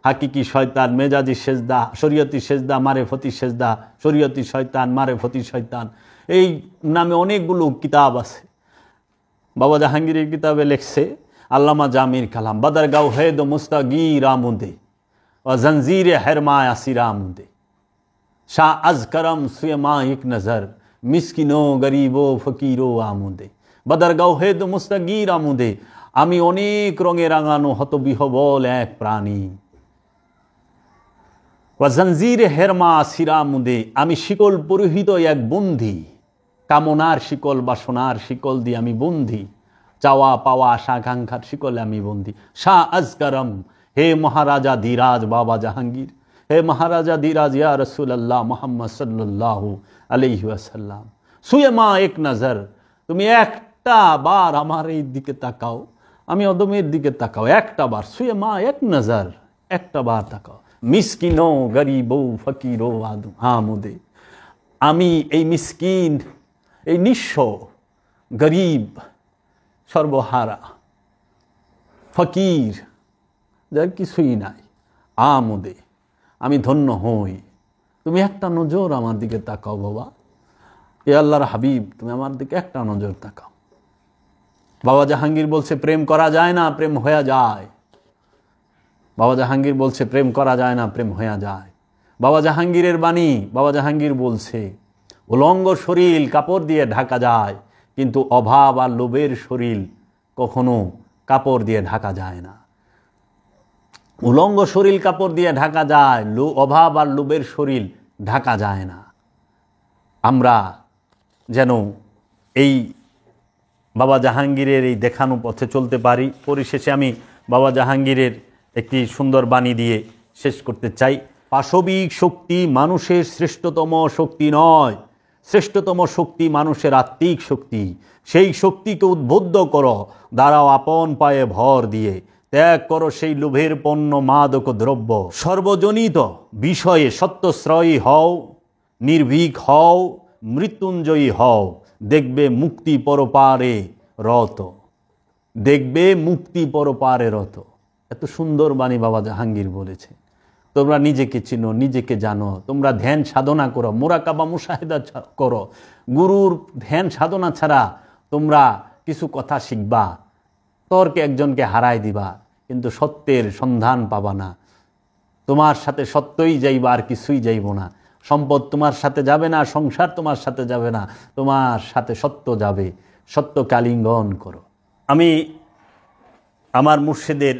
হাকিকি শয়তান, মেজাজি সেজদা, শরীয়তি সেজদা, মারেফতি সেজদা, শরীয়তি শয়তান, মারেফতি শয়তান, এই নামে অনেকগুলো কিতাব আছে। বাবা জাহাঙ্গীরের কিতাবে লেখছে আল্লামা জামির কালাম, বদরগাঁও হেদ মুস্তাগির আমুদে ও জঞ্জির হেরমায় আসির আমুদে, শাহ আজ করম সুয়ে মা এক নজর, মিসকিনো গরিবো ফকিরো আমুদে। বদরগাঁও হেদ মুস্তাগির আমুদে, আমি অনেক রঙে রাঙানো হতবিহবল এক প্রাণী। ওয়াজঞ্জির হেরমা সিরামুদে, আমি শিকল পরিহিত এক বন্দী, কামনার শিকল বাসনার শিকল দিয়ে আমি বন্দী, চাওয়া পাওয়া আশা আকাঙ্ক্ষার শিকলে আমি বন্দী। শাহ আজগরম, হে মহারাজা ধীরাজ বাবা জাহাঙ্গীর, হে মহারাজা ধীরাজ ইয়া রাসূলুল্লাহ মুহাম্মদ সাল্লাল্লাহু আলাইহি ওয়াসাল্লাম, সুয়ে মা এক নজর, তুমি একটা বার আমার এই দিকে তাকাও, আমি অদমের দিকে তাকাও, একটা বার, সুয়ে মা এক নজর, একটা বার তাকাও। মিসকিনো গরিবো ফকিরো আদু আমুদে, আমি এই মিসকিন, এই নিঃস্ব, গরিব, সর্বহারা, ফকির, যার কিছুই নাই, আমুদে, আমি ধন্য হই, তুমি একটা নজর আমার দিকে তাকাও বাবা, এ আল্লাহর হাবিব, তুমি আমার দিকে একটা নজর তাকাও। বাবা জাহাঙ্গীর বলছে প্রেম করা যায় না, প্রেম হয়ে যায়। বাবা জাহাঙ্গীর বলছে প্রেম করা যায় না, প্রেম হয়ে যায়। বাবা জাহাঙ্গীরের বাণী, বাবা জাহাঙ্গীর বলছে উলঙ্গ শরীর কাপড় দিয়ে ঢাকা যায়, কিন্তু অভাব আর লোভের শরীর কখনো কাপড় দিয়ে ঢাকা যায় না। উলঙ্গ শরীর কাপড় দিয়ে ঢাকা যায়, অভাব আর লোভের শরীর ঢাকা যায় না। আমরা যেন এই বাবা জাহাঙ্গীরের এই দেখানো পথে চলতে পারি। পরিশেষে আমি বাবা জাহাঙ্গীরের একটি সুন্দর বাণী দিয়ে শেষ করতে চাই। পাশবিক শক্তি মানুষের শ্রেষ্ঠতম শক্তি নয়, শ্রেষ্ঠতম শক্তি মানুষের আত্মিক শক্তি। সেই শক্তিকে উদ্বুদ্ধ করো, দাঁড়াও আপন পায়ে ভর দিয়ে, ত্যাগ করো সেই লোভের পণ্য মাদক দ্রব্য, সর্বজনিত বিষয়ে সত্যশ্রয়ী হও, নির্ভীক হও, মৃত্যুঞ্জয়ী হও, দেখবে মুক্তি পরপারে রত, দেখবে মুক্তি পরপারে রত। এত সুন্দর বাণী বাবা জাহাঙ্গীর বলেছে। তোমরা নিজেকে চিনো, নিজেকে জানো, তোমরা ধ্যান সাধনা করো, মোরাকাবা মুশাহিদা করো। গুরুর ধ্যান সাধনা ছাড়া তোমরা কিছু কথা শিখবা, তর্কে একজনকে হারাই দিবা, কিন্তু সত্যের সন্ধান পাবা না। তোমার সাথে সত্যই যাইবা, আর কিছুই যাইব না। সম্পদ তোমার সাথে যাবে না, সংসার তোমার সাথে যাবে না, তোমার সাথে সত্য যাবে। সত্যকে আলিঙ্গন করো। আমি আমার মুর্শিদের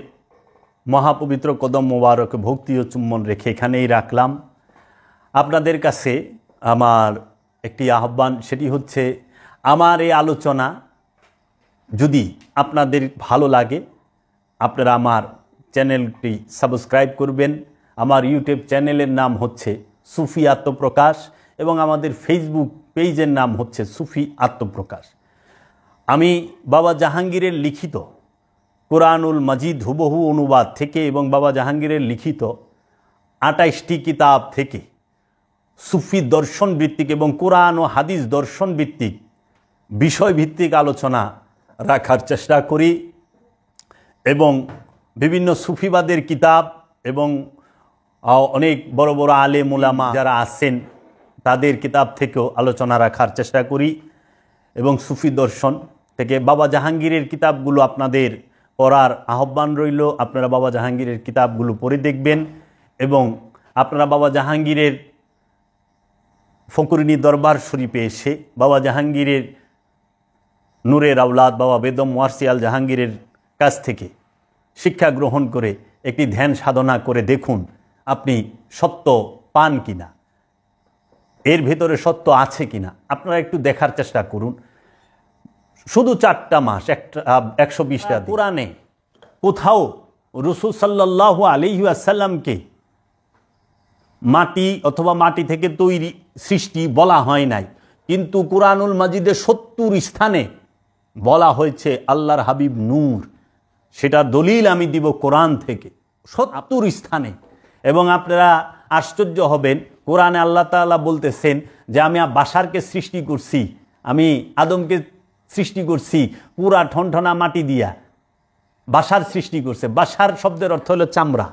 মহাপবিত্র কদম মোবারক ভক্তি ও চুম্বন রেখে এখানেই রাখলাম। আপনাদের কাছে আমার একটি আহ্বান, সেটি হচ্ছে আমার এই আলোচনা যদি আপনাদের ভালো লাগে, আপনারা আমার চ্যানেলটি সাবস্ক্রাইব করবেন। আমার ইউটিউব চ্যানেলের নাম হচ্ছে সুফি আত্মপ্রকাশ এবং আমাদের ফেসবুক পেজের নাম হচ্ছে সুফি আত্মপ্রকাশ। আমি বাবা জাহাঙ্গীরের লিখিত কোরআনুল মাজিদ হুবহু অনুবাদ থেকে এবং বাবা জাহাঙ্গীরের লিখিত 28টি কিতাব থেকে সুফি দর্শন ভিত্তিক এবং কোরআন ও হাদিস দর্শন ভিত্তিক বিষয়ভিত্তিক আলোচনা রাখার চেষ্টা করি এবং বিভিন্ন সুফিবাদের কিতাব এবং অনেক বড় বড় আলেম উলামা যারা আছেন তাদের কিতাব থেকেও আলোচনা রাখার চেষ্টা করি এবং সুফি দর্শন থেকে বাবা জাহাঙ্গীরের কিতাবগুলো আপনাদের পড়ার আহ্বান রইল। আপনারা বাবা জাহাঙ্গীরের কিতাবগুলো পড়ে দেখবেন এবং আপনারা বাবা জাহাঙ্গীরের ফকরুনি দরবার শরীফে এসে বাবা জাহাঙ্গীরের নূরের আওলাদ বাবা বেদম ওয়ারসিয়াল জাহাঙ্গীরের কাছ থেকে শিক্ষা গ্রহণ করে একটি ধ্যান সাধনা করে দেখুন আপনি সত্য পান কিনা, এর ভেতরে সত্য আছে কিনা। আপনারা একটু দেখার চেষ্টা করুন। শুধু 4টা মাস, 120টা কোরআনে কোথাও রাসূল সাল্লাল্লাহু আলাইহি ওয়াসাল্লামকে মাটি অথবা মাটি থেকে তৈরি সৃষ্টি বলা হয় নাই, কিন্তু কোরআনুল মাজিদে 70 স্থানে বলা হয়েছে আল্লাহর হাবিব নূর। সেটার দলিল আমি দিব কোরআন থেকে 70 স্থানে। এবং আপনারা আশ্চর্য হবেন, কোরআনে আল্লাহ তাআলা বলতেছেন যে আমি বাশারকে সৃষ্টি করছি, আমি আদমকে সৃষ্টি করছি পুরা ঠনঠনা মাটি দিয়া। বাশার সৃষ্টি করছে, বাশার শব্দের অর্থ হলো চামড়া,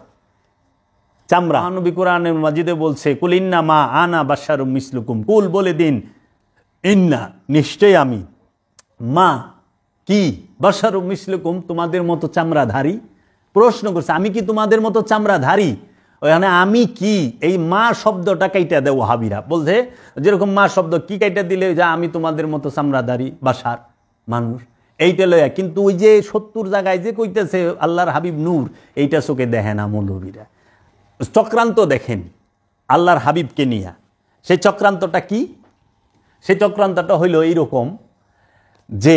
চামড়া। নবী কোরআনের মাজিদে বলছে কুল ইন্না মা আনা বাশারুম মিসলুকুম, কুল বলে দিন ইন্না নিশ্চয় আমি, মা কি, বাশারুম মিসলুকুম তোমাদের মতো চামড়াধারী। প্রশ্ন করছে আমি কি তোমাদের মতো চামড়াধারী? ওখানে আমি কি, এই মা শব্দটা কাইটা দেয় ওয়াহাবিরা, বলছে যেরকম মা শব্দ কি কাইটা দিলে যা আমি তোমাদের মতো চামড়াধারী বাশার মানুষ, এইটা লইয়া, কিন্তু ওই যে 70 জায়গায় যে কইতেছে আল্লাহর হাবিব নূর, এইটা চোখে দেখে না মৌলবীরা। চক্রান্ত দেখেন আল্লাহর হাবিবকে নিয়ে। সেই চক্রান্তটা কি? সেই চক্রান্তটা হইল এইরকম যে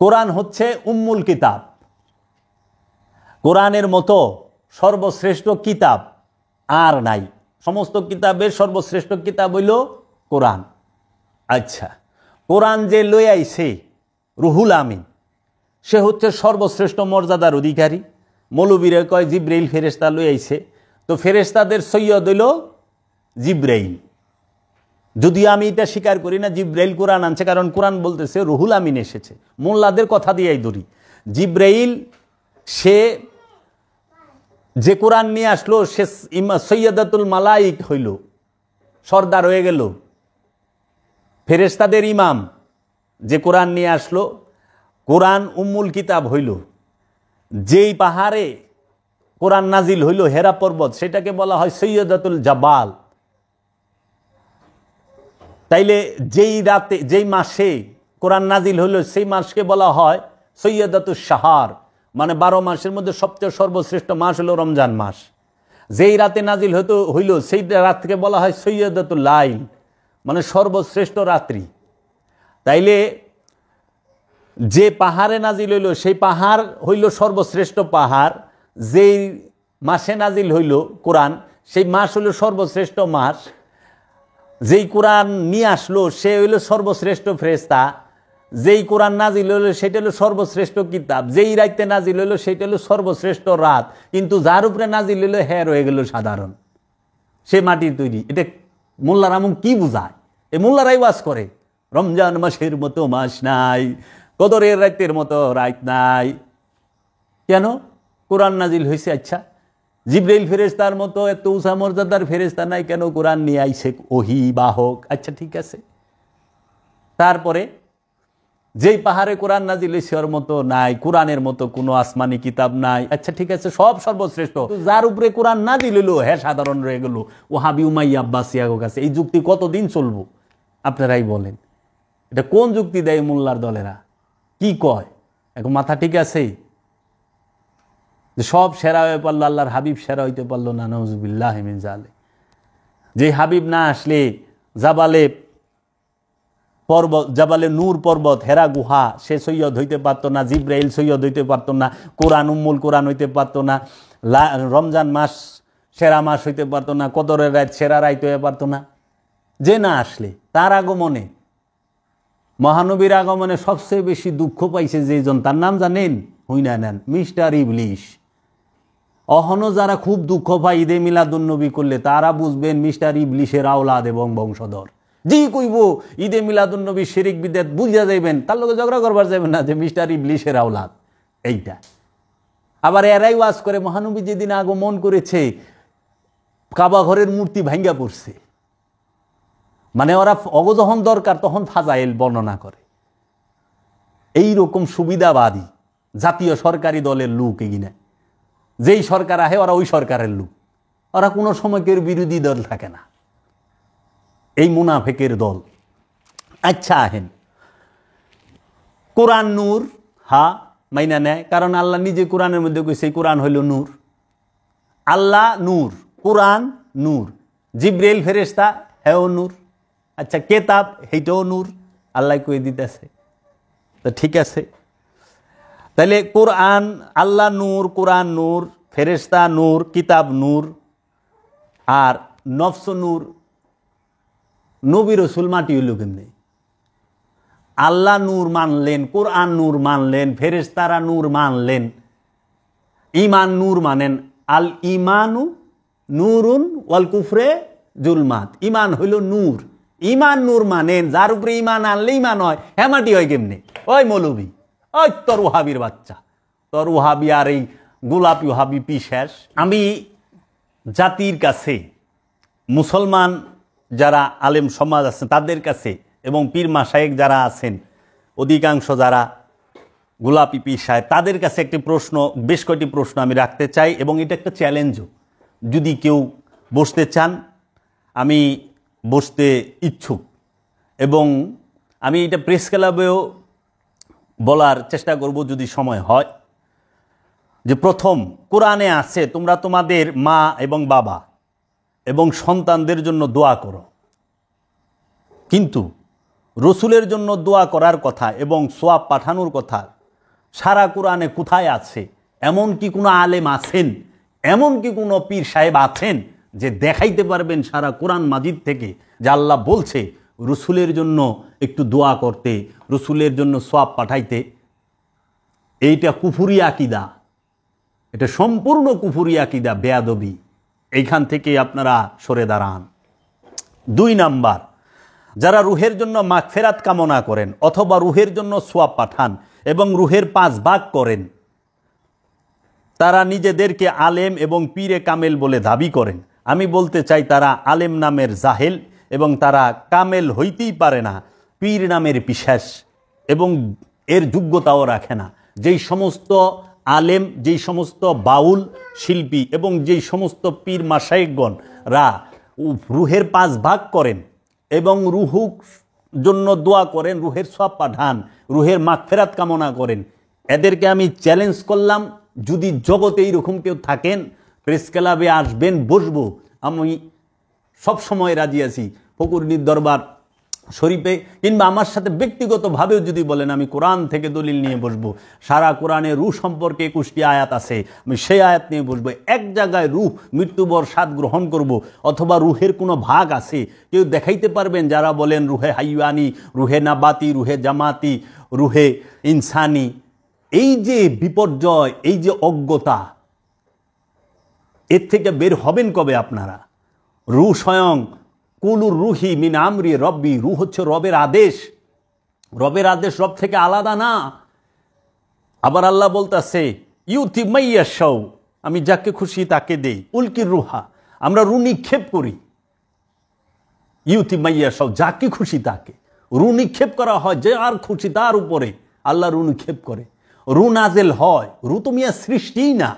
কোরআন হচ্ছে উম্মুল কিতাব, কোরআনের মতো সর্বশ্রেষ্ঠ কিতাব আর নাই। সমস্ত কিতাবের সর্বশ্রেষ্ঠ কিতাব হইল কোরআন। আচ্ছা, কোরআন যে লই আইছে রুহুল আমিন, সে হচ্ছে সর্বশ্রেষ্ঠ মর্যাদার অধিকারী। মৌলবীরা কয় জিব্রাইল ফেরেশতা লই আইছে, তো ফেরেশতাদের সৈয়দ হইল জিব্রাইল। যদিও আমি এটা স্বীকার করি না জিব্রাইল কোরআন আনছে, কারণ কোরআন বলতেছে রুহুল আমিন এসেছে। মোল্লাদের কথা দিয়েই ধরি, জিব্রাইল সে যে কোরআন নিয়ে আসলো সে সৈয়দাতুল মালাইক হইল, সর্দার হয়ে গেল, ফেরেশতাদের ইমাম। যে কোরআন নিয়ে আসলো, কোরআন উম্মুল কিতাব হইল। যেই পাহাড়ে কোরআন নাজিল হইল হেরা পর্বত, সেটাকে বলা হয় সৈয়দাতুল জাবাল। তাইলে যেই রাতে যেই মাসে কোরআন নাজিল হইল সেই মাসকে বলা হয় সৈয়দাতুল শাহর, মানে 12 মাসের মধ্যে সবচেয়ে সর্বশ্রেষ্ঠ মাস হলো রমজান মাস। যেই রাতে নাজিল হইল সেই রাতকে বলা হয় সৈয়দাতুল লাইল, মানে সর্বশ্রেষ্ঠ রাত্রি। তাইলে যে পাহাড়ে নাজিল হইল সেই পাহাড় হইল সর্বশ্রেষ্ঠ পাহাড়। যেই মাসে নাজিল হইল কোরআন সেই মাস হইল সর্বশ্রেষ্ঠ মাস। যেই কোরআন নিয়ে আসলো সে হইল সর্বশ্রেষ্ঠ ফেরেশতা। যেই কোরআন নাজিল হইল সেটা হলো সর্বশ্রেষ্ঠ কিতাব। যেই রাইতে নাজিল হইল সেটা হলো সর্বশ্রেষ্ঠ রাত। কিন্তু যার উপরে নাজিল হইল হ্যাঁ রয়ে গেল সাধারণ, সে মাটির তৈরি। এটা মোল্লার আমুক কি বুঝায়? এই মোল্লারাই ওয়াজ করে রমজান মাসের মতো মাস নাই, কদরের রাতের মতো রাত নাই। কেন? কোরআন নাজিল হয়েছে। আচ্ছা, জিব্রাইল ফেরেশতার মতো এত উঁচা মর্যাদার ফেরেশতা নাই, কেন কোরআন নিয়ে আইছে ওহী বাহক? আচ্ছা ঠিক আছে। তারপরে যেই পাহাড়ে কোরআন নাজিল হয়েছে ওর মতো নাই, কোরআনের মতো কোনো আসমানি কিতাব নাই। আচ্ছা ঠিক আছে, সব সর্বশ্রেষ্ঠ। যার উপরে কোরআন নাজিল হইল হ্যাঁ সাধারণ রয়ে গেল ওহাবি উমাইয়া আব্বাসিয়ার কাছে। এই যুক্তি কতদিন চলবো আপনারাই বলেন? এটা কোন যুক্তি দেয় মোল্লার দলেরা? কি কয় এখন মাথা ঠিক আছে? যে সব সেরা হয়ে পারলো, আল্লাহর হাবিব সেরা হইতে পারলো না, নাউজুবিল্লাহ মিন যালিক। যে হাবিব না আসলে জাবালে নূর পর্বত, হেরা গুহা, সে সৈয়দ হইতে পারতো না, জিব্রাইল সৈয়দ হইতে পারতো না, কোরআন উম্মুল কোরআন হইতে পারতো না, রমজান মাস সেরা মাস হইতে পারতো না, কদরের রাত সেরা রাত হইতে পারতো না। যে না আসলে, তার আগমনে, মহানবীর আগমনে সবচেয়ে বেশি দুঃখ পাইছে যেজন, তার নাম জানেন? হুইনা নেন, মিস্টার ইবলিশ। অহনো যারা খুব দুঃখ পায় ঈদে মিলাদুন্নবী করলে, তারা বুঝবেন মিস্টার ইবলিশের আওলাদ এবং বংশধর। জি কইব ঈদে মিলাদুন্নবী শিরিক বিদআত বুঝা যাইবেন, তার লগে ঝগড়া করবার যাবেন না যে মিস্টার ইবলিশের আওলাদ এইটা। আবার এরাই ওয়াজ করে মহানবী যেদিন আগমন করেছে কাবা ঘরের মূর্তি ভাঙ্গা পড়ছে। মানে ওরা যখন দরকার তখন ফাজাইল বর্ণনা করে। এই রকম সুবিধাবাদী জাতীয় সরকারি দলের লোক এগিনা, যেই সরকার আহে ওরা ওই সরকারের লোক, ওরা কোনো সময় কেউ বিরোধী দল থাকে না, এই মুনাফেকের দল। আচ্ছা আহেন, কোরআন নূর, হা মাইনা নেয়, কারণ আল্লাহ নিজে কোরআনের মধ্যে কইছে কোরআন হইল নূর। আল্লাহ নূর, কোরআন নূর, জিব্রাইল ফেরেশতা হেও নূর। আচ্ছা, কেতাব হেইটাও নূর, আল্লাহ কই দিতেছে। তো ঠিক আছে, তাহলে কোরআন, আল্লাহ নূর, কোরআন নূর, ফেরেশতা নূর, কিতাব নূর, আর নফস নূর। নবী রসুল মাটি হইল কেমনে? আল্লাহ নূর মানলেন, কোরআন নূর মানলেন, ফেরেশতারা নূর মানলেন, ইমান নূর মানেন। আল ইমানু নূরুন ওয়াল কুফরে জুলমাত। ইমান হইল নূর, ইমান নূর মানেন। যার উপরে ইমান আনলে ইমান হয়, হ্যাঁ মাটি হয় কেমনে? ওই মৌলবী, ওই তোর ওহাবির বাচ্চা, তোর ওহাবি আর এই গোলাপি ওহাবি পিশেষ। আমি জাতির কাছে, মুসলমান যারা আলেম সমাজ আছেন তাদের কাছে, এবং পীর মাশায়েখ যারা আছেন, অধিকাংশ যারা গোলাপি পিসায়, তাদের কাছে একটি প্রশ্ন, বেশ কয়েকটি প্রশ্ন আমি রাখতে চাই, এবং এটা একটা চ্যালেঞ্জও। যদি কেউ বসতে চান, আমি বসতে ইচ্ছুক, এবং আমি এটা প্রেস ক্লাবেও বলার চেষ্টা করব যদি সময় হয়। যে প্রথম, কোরআনে আছে তোমরা তোমাদের মা এবং বাবা এবং সন্তানদের জন্য দোয়া করো, কিন্তু রসুলের জন্য দোয়া করার কথা এবং সোয়াব পাঠানোর কথা সারা কোরআনে কোথায় আছে? এমন কি কোনো আলেম আছেন, এমন কি কোনো পীর সাহেব আছেন যে দেখাইতে পারবেন সারা কোরআন মাজিদ থেকে যে আল্লাহ বলছে রসুলের জন্য একটু দোয়া করতে, রসুলের জন্য সোয়াব পাঠাইতে? এইটা কুফুরি আকিদা, এটা সম্পূর্ণ কুফুরি আকিদা, বেয়াদবি। এইখান থেকে আপনারা সরে দাঁড়ান। 2 নাম্বার, যারা রুহের জন্য মাগফিরাত কামনা করেন অথবা রুহের জন্য সোয়াব পাঠান এবং রুহের 5 ভাগ করেন, তারা নিজেদেরকে আলেম এবং পীরে কামেল বলে দাবি করেন। আমি বলতে চাই তারা আলেম নামের জাহেল এবং তারা কামেল হইতেই পারে না, পীর নামের পিশাচ এবং এর যোগ্যতাও রাখে না। যেই সমস্ত আলেম, যেই সমস্ত বাউল শিল্পী এবং যেই সমস্ত পীর মাশায়েখগণরা রুহের 5 ভাগ করেন এবং রুহুর জন্য দোয়া করেন, রুহের সওয়াব পাঠান, রুহের মাগফিরাত কামনা করেন, এদেরকে আমি চ্যালেঞ্জ করলাম, যদি জগতে এইরকম কেউ থাকেন প্রেস ক্লাবে আসবেন, বসবো। আমি সব সময় রাজি আছি ফকুরনির দরবার শরীফে, কিংবা আমার সাথে ব্যক্তিগতভাবেও যদি বলেন আমি কোরআন থেকে দলিল নিয়ে বসবো। সারা কোরআনে রূহ সম্পর্কে 21টি আয়াত আছে, আমি সেই আয়াত নিয়ে বসবো। এক জায়গায় রূহ মৃত্যুবর স্বাদ গ্রহণ করব, অথবা রুহের কোনো ভাগ আছে কেউ দেখাইতে পারবেন? যারা বলেন রুহে হাইওয়ানি, রুহে নাবাতি, রুহে জামাতি, রুহে ইনসানি, এই যে বিপর্যয়, এই যে অজ্ঞতা, এর থেকে বের হবেন কবে আপনারা? রূহ স্বয়ং কুলুর রুহি মিন আমরি রব্বি, রূহ হচ্ছে রবের আদেশ, রবের আদেশ রব থেকে আলাদা না। আবার আল্লাহ বলতেছে ইউতি মাইয়াশাউ, আমি যাকে খুশি তাকে দেই, উলকির রুহা, আমরা রু নিক্ষেপ করি। ইউতি মাইয়াশাউ, যাকে খুশি তাকে রু নিক্ষেপ করা হয়, যে আর খুশি তার উপরে আল্লাহ রু নিক্ষেপ করে। রু নাজেল হয়, রু তো মিয়া সৃষ্টিই না।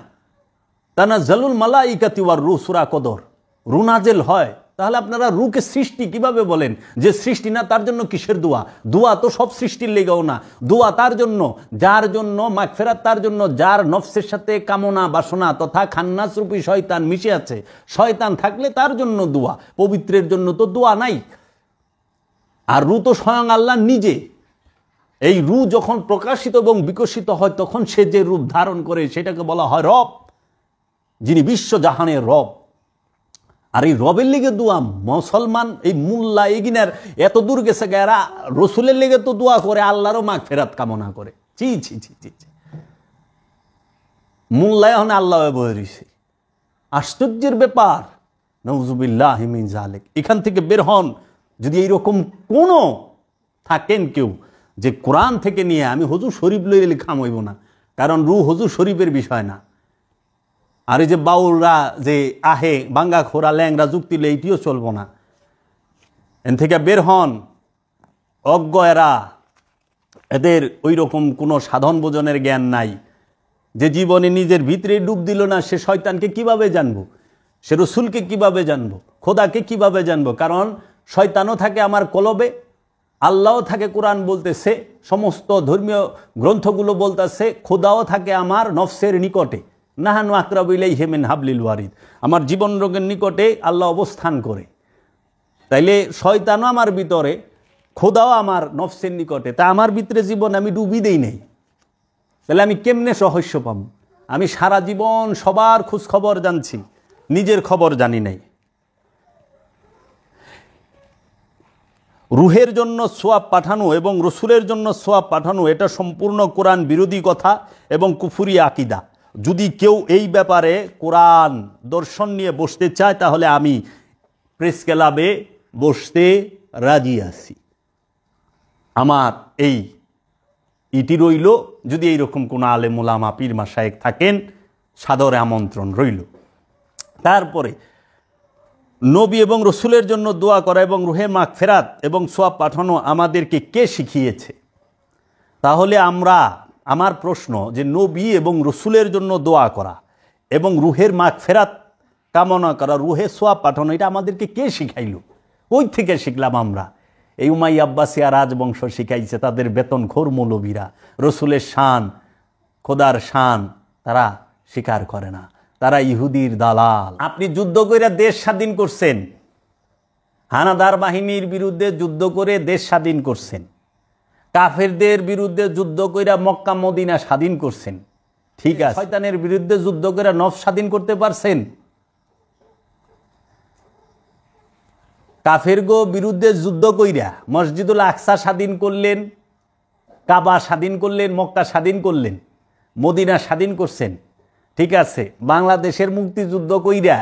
তানাজ্জালুল মালাইকাতি ওয়ার রূহ, সূরা কদর। রু নাজেল হয়, তাহলে আপনারা রুকে সৃষ্টি কিভাবে বলেন? যে সৃষ্টি না তার জন্য কিসের দোয়া? দোয়া তো সব সৃষ্টির লেগেও না, দোয়া তার জন্য যার জন্য মাগফিরাত, তার জন্য যার নফসের সাথে কামনা বাসনা তথা খান্নাস রূপী শয়তান মিশে আছে। শয়তান থাকলে তার জন্য দোয়া, পবিত্রের জন্য তো দোয়া নাই। আর রু তো স্বয়ং আল্লাহ নিজে। এই রু যখন প্রকাশিত এবং বিকশিত হয় তখন সে যে রূপ ধারণ করে সেটাকে বলা হয় রব, যিনি বিশ্বজাহানের রব। আর এই রবের লেগে দোয়া, মুসলমান এই মুল্লা এগিনার এত দূর গেছে এরা রসুলের লেগে তো দোয়া করে, আল্লাহরও মাগফিরাত কামনা করে। ছি ছি ছি ছি ছি, মুল্লা এখন আল্লাহ বয়ে রয়েছে, আশ্চর্যের ব্যাপার। নাউযুবিল্লাহ মিন যালিক। এখান থেকে বের হন। যদি এইরকম কোনো থাকেন কেউ যে কোরআন থেকে নিয়ে আমি হুজুর শরীফ লইলে লিখাম হইব না, কারণ রু হুজুর শরীফের বিষয় না। আর এই যে বাউলরা যে আহে বাঙ্গা খোরা ল্যাংরা যুক্তি লে, এইটিও চলবো না। এন থেকে বের হন। অজ্ঞ এরা, এদের ওই রকম কোনো সাধন বোঝনের জ্ঞান নাই। যে জীবনে নিজের ভিতরে ডুব দিল না, সে শয়তানকে কিভাবে জানবো? সে রসুলকে কিভাবে জানবো? খোদাকে কিভাবে জানবো? কারণ শয়তানও থাকে আমার কলবে, আল্লাহও থাকে কোরআন বলতেছে, সমস্ত ধর্মীয় গ্রন্থগুলো বলতেছে, খোদাও থাকে আমার নফসের নিকটে। নাহানু আকরাবু ইলাইহি মিন হাবলিল ওয়ারিদ, আমার জীবন রোগের নিকটে আল্লাহ অবস্থান করে। তাইলে শয়তানও আমার ভিতরে, খোদাও আমার নফসের নিকটে, তা আমার ভিতরে জীবন আমি ডুবি দেই নাই, তাহলে আমি কেমনে রহস্য পাব? আমি সারা জীবন সবার খোঁজ খবর জানছি, নিজের খবর জানি নাই। রুহের জন্য সোয়াব পাঠানো এবং রসুলের জন্য সোয়াব পাঠানো এটা সম্পূর্ণ কোরআন বিরোধী কথা এবং কুফুরি আকিদা। যদি কেউ এই ব্যাপারে কোরআন দর্শন নিয়ে বসতে চায় তাহলে আমি প্রেস ক্লাবে বসতে রাজি আছি। আমার এই ইটি রইল, যদি এইরকম কোনো আলেম ওলামা পীর মাশায়েখ থাকেন সাদরে আমন্ত্রণ রইল। তারপরে নবী এবং রসুলের জন্য দোয়া করা এবং রুহে মাগফিরাত এবং সোয়াব পাঠানো আমাদেরকে কে শিখিয়েছে? তাহলে আমার প্রশ্ন যে নবী এবং রসুলের জন্য দোয়া করা এবং রুহের মাগফিরাত কামনা করা, রুহে সোয়াব পাঠানো, এটা আমাদেরকে কে শিখাইল? ওই থেকে শিখলাম আমরা। এই উমাইয়া আব্বাসিয়া রাজবংশ শিখাইছে, তাদের বেতন ঘোর মৌলবীরা। রসুলের শান, খোদার শান তারা স্বীকার করে না, তারা ইহুদির দালাল। আপনি যুদ্ধ করে দেশ স্বাধীন করছেন, হানাদার বাহিনীর বিরুদ্ধে যুদ্ধ করে দেশ স্বাধীন করছেন, কাফেরদের বিরুদ্ধে যুদ্ধ করে মক্কা মদিনা স্বাধীন করছেন, ঠিক আছে। শয়তানের বিরুদ্ধে যুদ্ধ করে নফস স্বাধীন করতে পারছেন? কাফেরগো বিরুদ্ধে যুদ্ধ কইরা মসজিদুল আকসা স্বাধীন করলেন, কাবা স্বাধীন করলেন, মক্কা স্বাধীন করলেন, মদিনা স্বাধীন করছেন, ঠিক আছে। বাংলাদেশের মুক্তিযুদ্ধ কইরা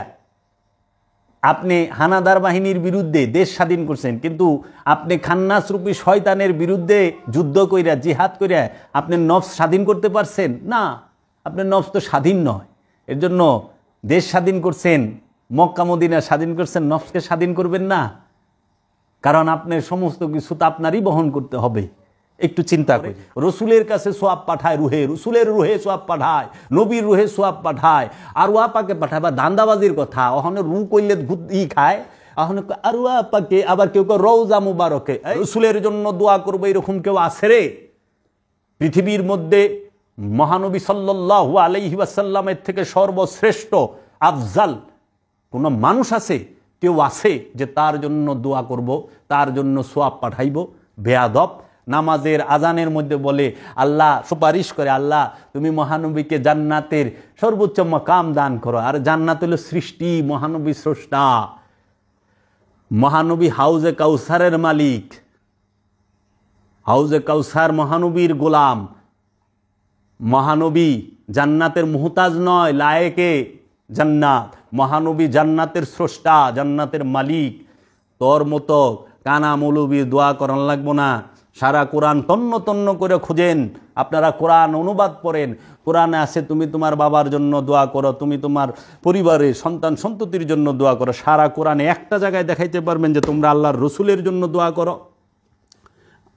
আপনি হানাদার বাহিনীর বিরুদ্ধে দেশ স্বাধীন করছেন, কিন্তু আপনি খান্নাসরূপী শয়তানের বিরুদ্ধে যুদ্ধ কইরা জিহাদ কইরা আপনি নফস স্বাধীন করতে পারছেন না। আপনার নফস তো স্বাধীন নয়। এর জন্য দেশ স্বাধীন করছেন, মক্কা মদিনা স্বাধীন করছেন, নফসকে স্বাধীন করবেন না। কারণ আপনার সমস্ত কিছু তো আপনারই বহন করতে হবে। একটু চিন্তা করি, রসুলের কাছে সোয়াব পাঠায় রুহে, রসুলের রুহে সোয়াব পাঠায়, নবীর রুহে সোয়াব পাঠায়, আর ওয়াপাকে পাঠায়। বা দান্দাবাজির কথা, ওখানে রু কইলে খায়, ওখানে আর ওয়াপাকে, আবার কেউ কেউ রওজা মুবারকে রসুলের জন্য দোয়া করবো, এরকম কেউ আছে রে? পৃথিবীর মধ্যে মহানবী সাল্লাল্লাহু আলাইহি ওয়াসাল্লামের থেকে সর্বশ্রেষ্ঠ আফজাল কোন মানুষ আছে? কেউ আছে যে তার জন্য দোয়া করব, তার জন্য সোয়াব পাঠাইব? বেয়াদব। নামাজের আজানের মধ্যে বলে, আল্লাহ সুপারিশ করে, আল্লাহ তুমি মহানবীকে জান্নাতের সর্বোচ্চ মাকাম দান করো। আর জান্নাত হলো সৃষ্টি, মহানবী স্রষ্টা, মহানবী হাউজে কাউসারের মালিক, হাউজে কাউসার মহানবীর গোলাম। মহানবী জান্নাতের মুহতাজ নয়, লায়েকে জান্নাত। মহানবী জান্নাতের স্রষ্টা, জান্নাতের মালিক। তোর মতো কানা মৌলবীর দোয়া করান লাগবো না। সারা কোরআন তন্ন তন্ন করে খুঁজেন, আপনারা কোরআন অনুবাদ পড়েন। কোরআনে আছে তুমি তোমার বাবার জন্য দোয়া করো, তুমি তোমার পরিবারের সন্তান সন্ততির জন্য দোয়া করো। সারা কোরআনে একটা জায়গায় দেখাইতে পারবেন যে তোমরা আল্লাহর রসুলের জন্য দোয়া করো,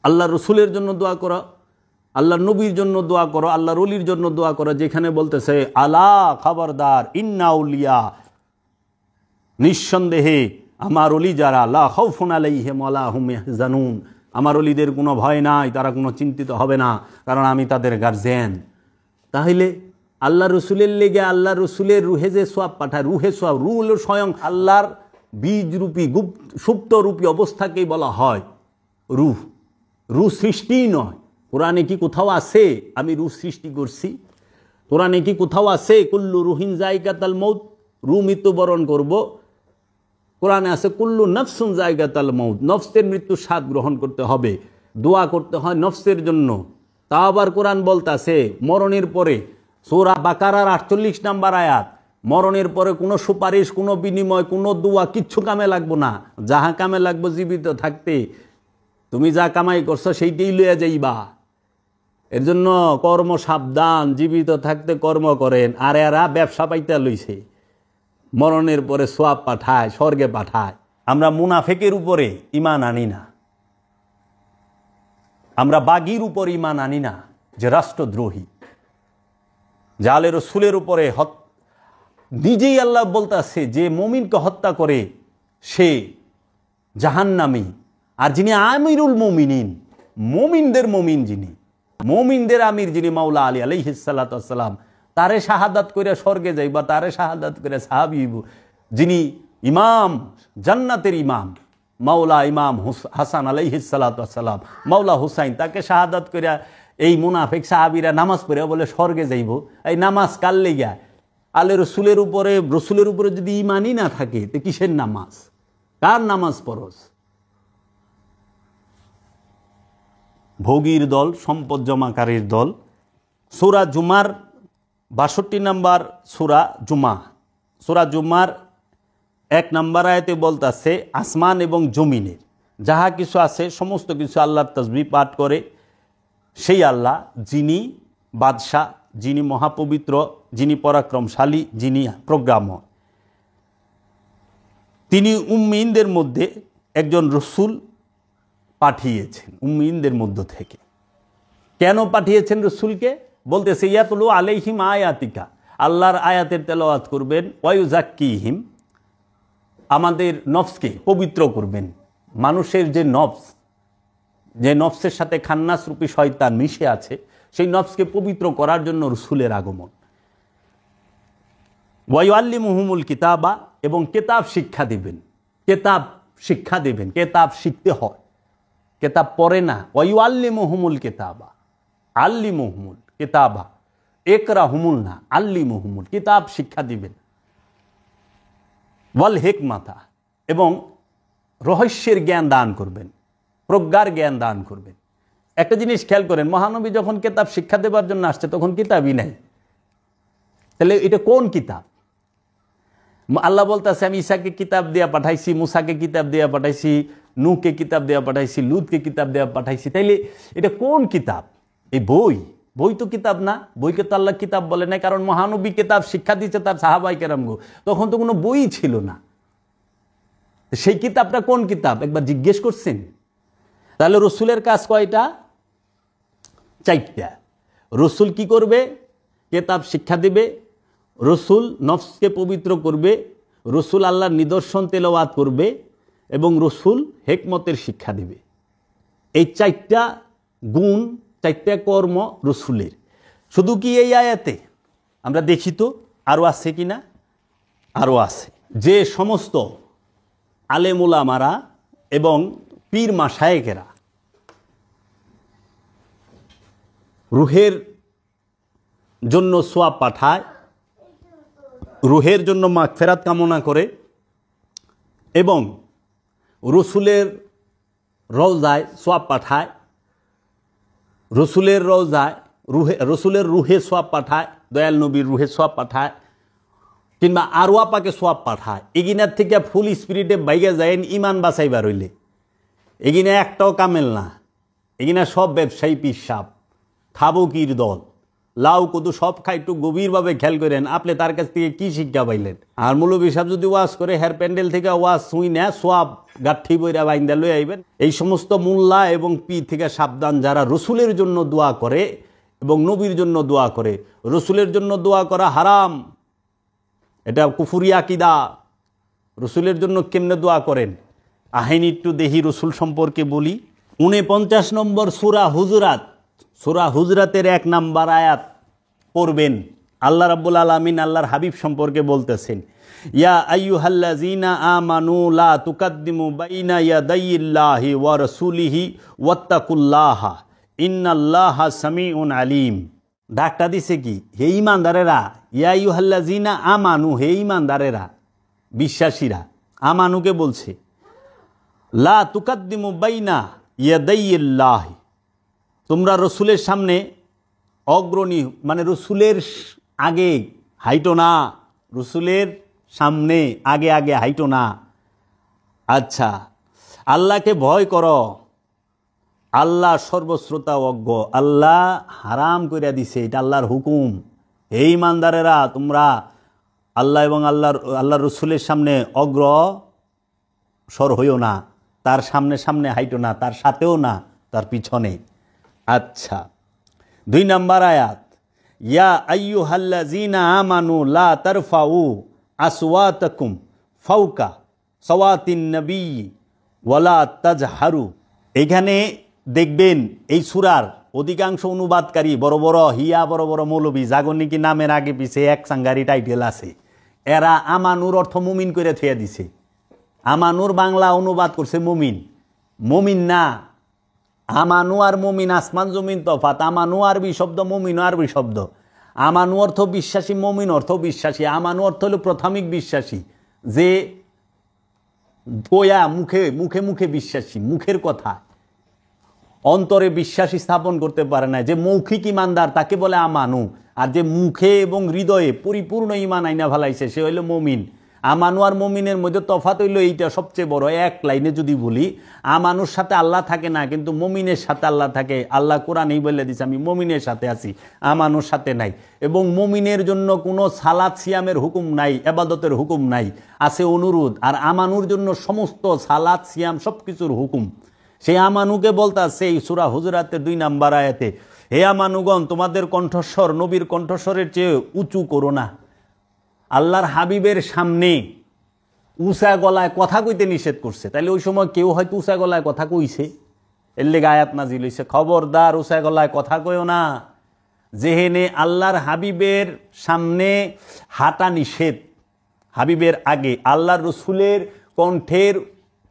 আল্লাহর রসুলের জন্য দোয়া করো, আল্লাহর নবীর জন্য দোয়া করো, আল্লাহর অলির জন্য দোয়া করো। যেখানে বলতেছে আলা খবরদার, ইন্না উলিয়া, নিঃসন্দেহে আমার অলি যারা, লা খাউফুন আলাইহিম ওয়া লা হুম ইয়াহজানুন, আমার অলিদের কোনো ভয় নাই, তারা কোনো চিন্তিত হবে না, কারণ আমি তাদের গার্জিয়ান। তাহলে আল্লাহ রসুলের লেগে আল্লাহ রসুলের রুহে যে সোয়াব পাঠায়, রুহে সোয়াব, রু হল স্বয়ং আল্লাহর বীজরূপী সুপ্তরূপী অবস্থাকেই বলা হয় রুহ। রু সৃষ্টি নয়। কোরআনে কি কোথাও আছে আমি রু সৃষ্টি করছি? কোরআনে কি কোথাও আছে কুল্লু রুহিন জায়গাতাল মৌত, রু মৃত্যুবরণ করব? কোরআনে আছে কুল্লু নফসুন জায়গাতাল মৌত, নফসের মৃত্যু স্বাদ গ্রহণ করতে হবে, দোয়া করতে হয় নফসের জন্য। তা আবার কোরআন বলতাছে মরণের পরে, সূরা বাকারার 48 নম্বর আয়াত, মরণের পরে কোনো সুপারিশ, কোনো বিনিময়, কোনো দোয়া কিচ্ছু কামে লাগবো না। যাহা কামে লাগবো জীবিত থাকতে, তুমি যা কামাই করছো সেইটাই লইয়া যাইবা। এর জন্য কর্ম সাবধান, জীবিত থাকতে কর্ম করেন। আর এরা ব্যবসা পাইতে লইছে, মরণের পরে সোয়াব পাঠায়, স্বর্গে পাঠায়। আমরা মুনাফেকের উপরে ঈমান আনি না, আমরা বাগীর উপর ঈমান আনি না যে রাষ্ট্রদ্রোহী, জালে রসুলের উপরে নিজেই আল্লাহ বলতেছে যে মুমিনকে হত্যা করে সে জাহান্নামী। আর যিনি আমিরুল মুমিনিন, মুমিনদের মুমিন যিনি, মুমিনদের আমির যিনি মাওলা আলী আলাইহিস সালাতু ওয়াস সালাম, তারে শাহাদাত করে স্বর্গে যাইবা, তারে শাহাদাত করে সাহাবী, যিনি ইমাম, জান্নাতের ইমাম, মাওলা ইমাম হাসান আলাইহিস সালাতু ওয়াস সালাম, মাওলা হুসাইন, তাকে শাহাদাত করে এই মুনাফিক সাহাবীরা নামাজ পড়ে বলে স্বর্গে যাইব। এই নামাজ কার লেগা? আলে রসুলের উপরে যদি ইমানই না থাকে তো কিসের নামাজ? কার নামাজ পড়স? ভোগীর দল, সম্পদ জমাকারীর দল। সূরা জুমার 62 নম্বর সূরা জুমা, সূরা জুমার 1 নম্বর আয়াতে বলতাছে আসমান এবং জমিনের যাহা কিছু আছে সমস্ত কিছু আল্লাহর তাসবিহ পাঠ করে সেই আল্লাহ, যিনি বাদশাহ, যিনি মহাপবিত্র, যিনি পরাক্রমশালী, যিনি প্রজ্ঞাময়। তিনি উম্মিনদের মধ্যে একজন রসুল পাঠিয়েছেন, উম্মিনদের মধ্য থেকে। কেন পাঠিয়েছেন রসুলকে? বলতেছে ইয়াতলু আলাইহিম আয়াতিকা, আল্লাহর আয়াতের তেলাওয়াত করবেন, ওয়ায়ুজাক্কিহিম, আমাদের নফসকে পবিত্র করবেন। মানুষের যে নফস, যে নফসের সাথে খান্নাস রূপী শয়তান মিশে আছে, সেই নফসকে পবিত্র করার জন্য রসুলের আগমন। ওয়ায়ুআল্লিমুহুমুল কিতাবা, এবং কেতাব শিক্ষা দিবেন। কেতাব শিক্ষা দিবেন, কেতাব শিখতে হয়, কেতাব পড়ে না। ওয়ায়ুআল্লিমুহুমুল কিতাবা, আল্লিমুহুমুল কিতাবা, একরাহুমুল না, আল্লিমুহুমুল, কিতাব শিক্ষা দিবেন। ওয়াল হিকমাতা, এবং রহস্যের জ্ঞান দান করবেন, প্রজ্ঞার জ্ঞান দান করবেন। একটা জিনিস খেয়াল করেন, মহানবী যখন কিতাব শিক্ষা দেবার জন্য আসছে তখন কিতাবই নাই। তাহলে এটা কোন কিতাব? আল্লাহ বলতেছে আমি ঈসাকে কিতাব দেয়া পাঠাইছি, মুসাকে কিতাব দেয়া পাঠাইছি, নূহকে কিতাব দেয়া পাঠাইছি, লুতকে কিতাব দেয়া পাঠাইছি। তাইলে এটা কোন কিতাব? এই বই, বই তো কিতাব না, বইকে তো আল্লাহ কিতাব বলে নাই, কারণ মহানবী কিতাব শিক্ষা দিচ্ছে তার সাহাবাই কেরামগো, তখন তো কোনো বই ছিল না। সেই কিতাবটা কোন কিতাব একবার জিজ্ঞেস করছেন? তাহলে রসুলের কাজ কয়টা? 4টা। রসুল কি করবে? কিতাব শিক্ষা দিবে, রসুল নফসকে পবিত্র করবে, রসুল আল্লাহর নিদর্শন তেলাওয়াত করবে, এবং রসুল হিকমতের শিক্ষা দিবে। এই 4টা গুণ, 4টা কর্ম রসুলের। শুধু কি এই আয়াতে? আমরা দেখি তো আরও আছে কি না। আরও আছে। যে সমস্ত আলেম উলামারা এবং পীর মাশায়েখেরা রুহের জন্য সোয়াব পাঠায়, রুহের জন্য মাগফিরাত কামনা করে, এবং রসুলের রওজায় সোয়াব পাঠায়, রসুলের রওজায় রসুলের রুহে সোয়াব পাঠায়, দয়াল নবীর রুহে সোয়াব পাঠায়, কিংবা আরওয়া পাকে সোয়াব পাঠায়, এগিনার থেকে ফুল স্পিরিটে বাইকে যায় ইমান বাঁচাইবার হইলে। এগিনা একটাও কামেল না, এগিনা সব ব্যবসায়ী পিসাব, থাবকির দল, লাউ কদু সব খাই। একটু গভীরভাবে খেয়াল করেন আপনি তার কাছ থেকে কি শিক্ষা পাইলেন। আর মৌলবী সাহেব যদি ওয়াজ করে হেয়ার প্যান্ডেল থেকে ওয়াজ শুই না, সোয়াব গাঠি বইরা বাইন্দা লই আইবেন। এই সমস্ত মোল্লা এবং পীর থেকে সাবধান, যারা রসুলের জন্য দোয়া করে এবং নবীর জন্য দোয়া করে। রসুলের জন্য দোয়া করা হারাম, এটা কুফুরি আকিদা। রসুলের জন্য কেমনে দোয়া করেন আহেন একটু দেখি, রসুল সম্পর্কে বলি। 49 নম্বর সূরা হুজুরাত, সূরা হুজরাতের 1 নম্বর আয়াত পড়বেন। আল্লাহ রাব্বুল আলামিন আল্লাহর হাবিব সম্পর্কে বলতেছেন, ইয়া আইয়ুহাল্লাযীনা আমানু লা তুকাদ্দিমু বাইনা ইয়াদাইল্লাহি ওয়া রাসূলিহি ওয়াত্তাকুল্লাহা ইন্নাল্লাহা সামিউন আলিম। ডাকটা দিছে কি? হে ঈমানদারেরা, ইয়া আইয়ুহাল্লাযীনা আমানু, হে ঈমানদারেরা, বিশ্বাসীরা। আমানুকে বলছে, লা তুকাদ্দিমু বাইনা ইয়াদাইল্লাহি, তোমরা রসুলের সামনে অগ্রণী, মানে রসুলের আগে হাইটো না, রসুলের সামনে আগে আগে হাইটো না। আচ্ছা, আল্লাহকে ভয় করো, আল্লাহ সর্বশ্রোতা অজ্ঞ, আল্লাহ হারাম কইরা দিছে, এটা আল্লাহর হুকুম। এই ইমানদারেরা তোমরা আল্লাহ এবং আল্লাহ রসুলের সামনে অগ্রসর হইও না, তার সামনে সামনে হাইটো না, তার সাথেও না, তার পিছনে। আচ্ছা, 2 নম্বর আয়াত, ইয়া আইয়ুহাল্লাযীনা আমানু লা তারফাউ আসওয়াতাকুম ফাওকা সাওয়াতিন নবী ওয়ালা তাজহারু। এখানে দেখবেন এই সূরার অধিকাংশ অনুবাদকারী বড় বড় হিয়া, বড় বড় মৌলবী, জাগরনিকি নামের আগে পিছে এক সাঙ্গারি টাইটেল আছে, এরা আমানুর অর্থ মুমিন করে থুয়া দিছে। আমানুর বাংলা অনুবাদ করছে মুমিন, মুমিন না। আমানু আর মুমিন আসমান জমিন তফাত। আমানু আরবি শব্দ, মুমিন আরবি শব্দ। আমানু অর্থ বিশ্বাসী, মুমিন অর্থ বিশ্বাসী। আমানু অর্থ হলো প্রাথমিক বিশ্বাসী, যে কোয়া মুখে মুখে মুখে বিশ্বাসী, মুখের কথা, অন্তরে বিশ্বাসী স্থাপন করতে পারে না। যে মৌখিক ইমানদার তাকে বলে আমানু, আর যে মুখে এবং হৃদয়ে পরিপূর্ণ ইমান আইনা ফেলাইছে সে হইল মুমিন। আমানু আর মুমিনের মধ্যে তফাৎ হইল এইটা সবচেয়ে বড়। এক লাইনে যদি বলি, আমানুর সাথে আল্লাহ থাকে না, কিন্তু মুমিনের সাথে আল্লাহ থাকে। আল্লাহ কোরআনেই বলে দিছে আমি মুমিনের সাথে আছি, আমানুর সাথে নাই। এবং মুমিনের জন্য কোনো সালাত সিয়ামের হুকুম নাই, ইবাদতের হুকুম নাই, আছে অনুরোধ। আর আমানুর জন্য সমস্ত সালাত সিয়াম সব কিছুর হুকুম। সেই আমানুকে বলতাছে এই সূরা হুজুরাতের 2 নম্বর আয়াতে, হে আমানুগণ, তোমাদের কণ্ঠস্বর নবীর কণ্ঠস্বরের চেয়ে উঁচু করো না। আল্লাহর হাবিবের সামনে উঁচা গলায় কথা কইতে নিষেধ করছে। তাইলে ওই সময় কেউ হয়তো উঁচা গলায় কথা কইছে, এর লেগে আয়াত নাজিল হইছে, খবরদার উঁচা গলায় কথা কইও না, যেহেনে আল্লাহর হাবিবের সামনে হাঁটা নিষেধ, হাবিবের আগে আল্লাহর রসুলের কণ্ঠের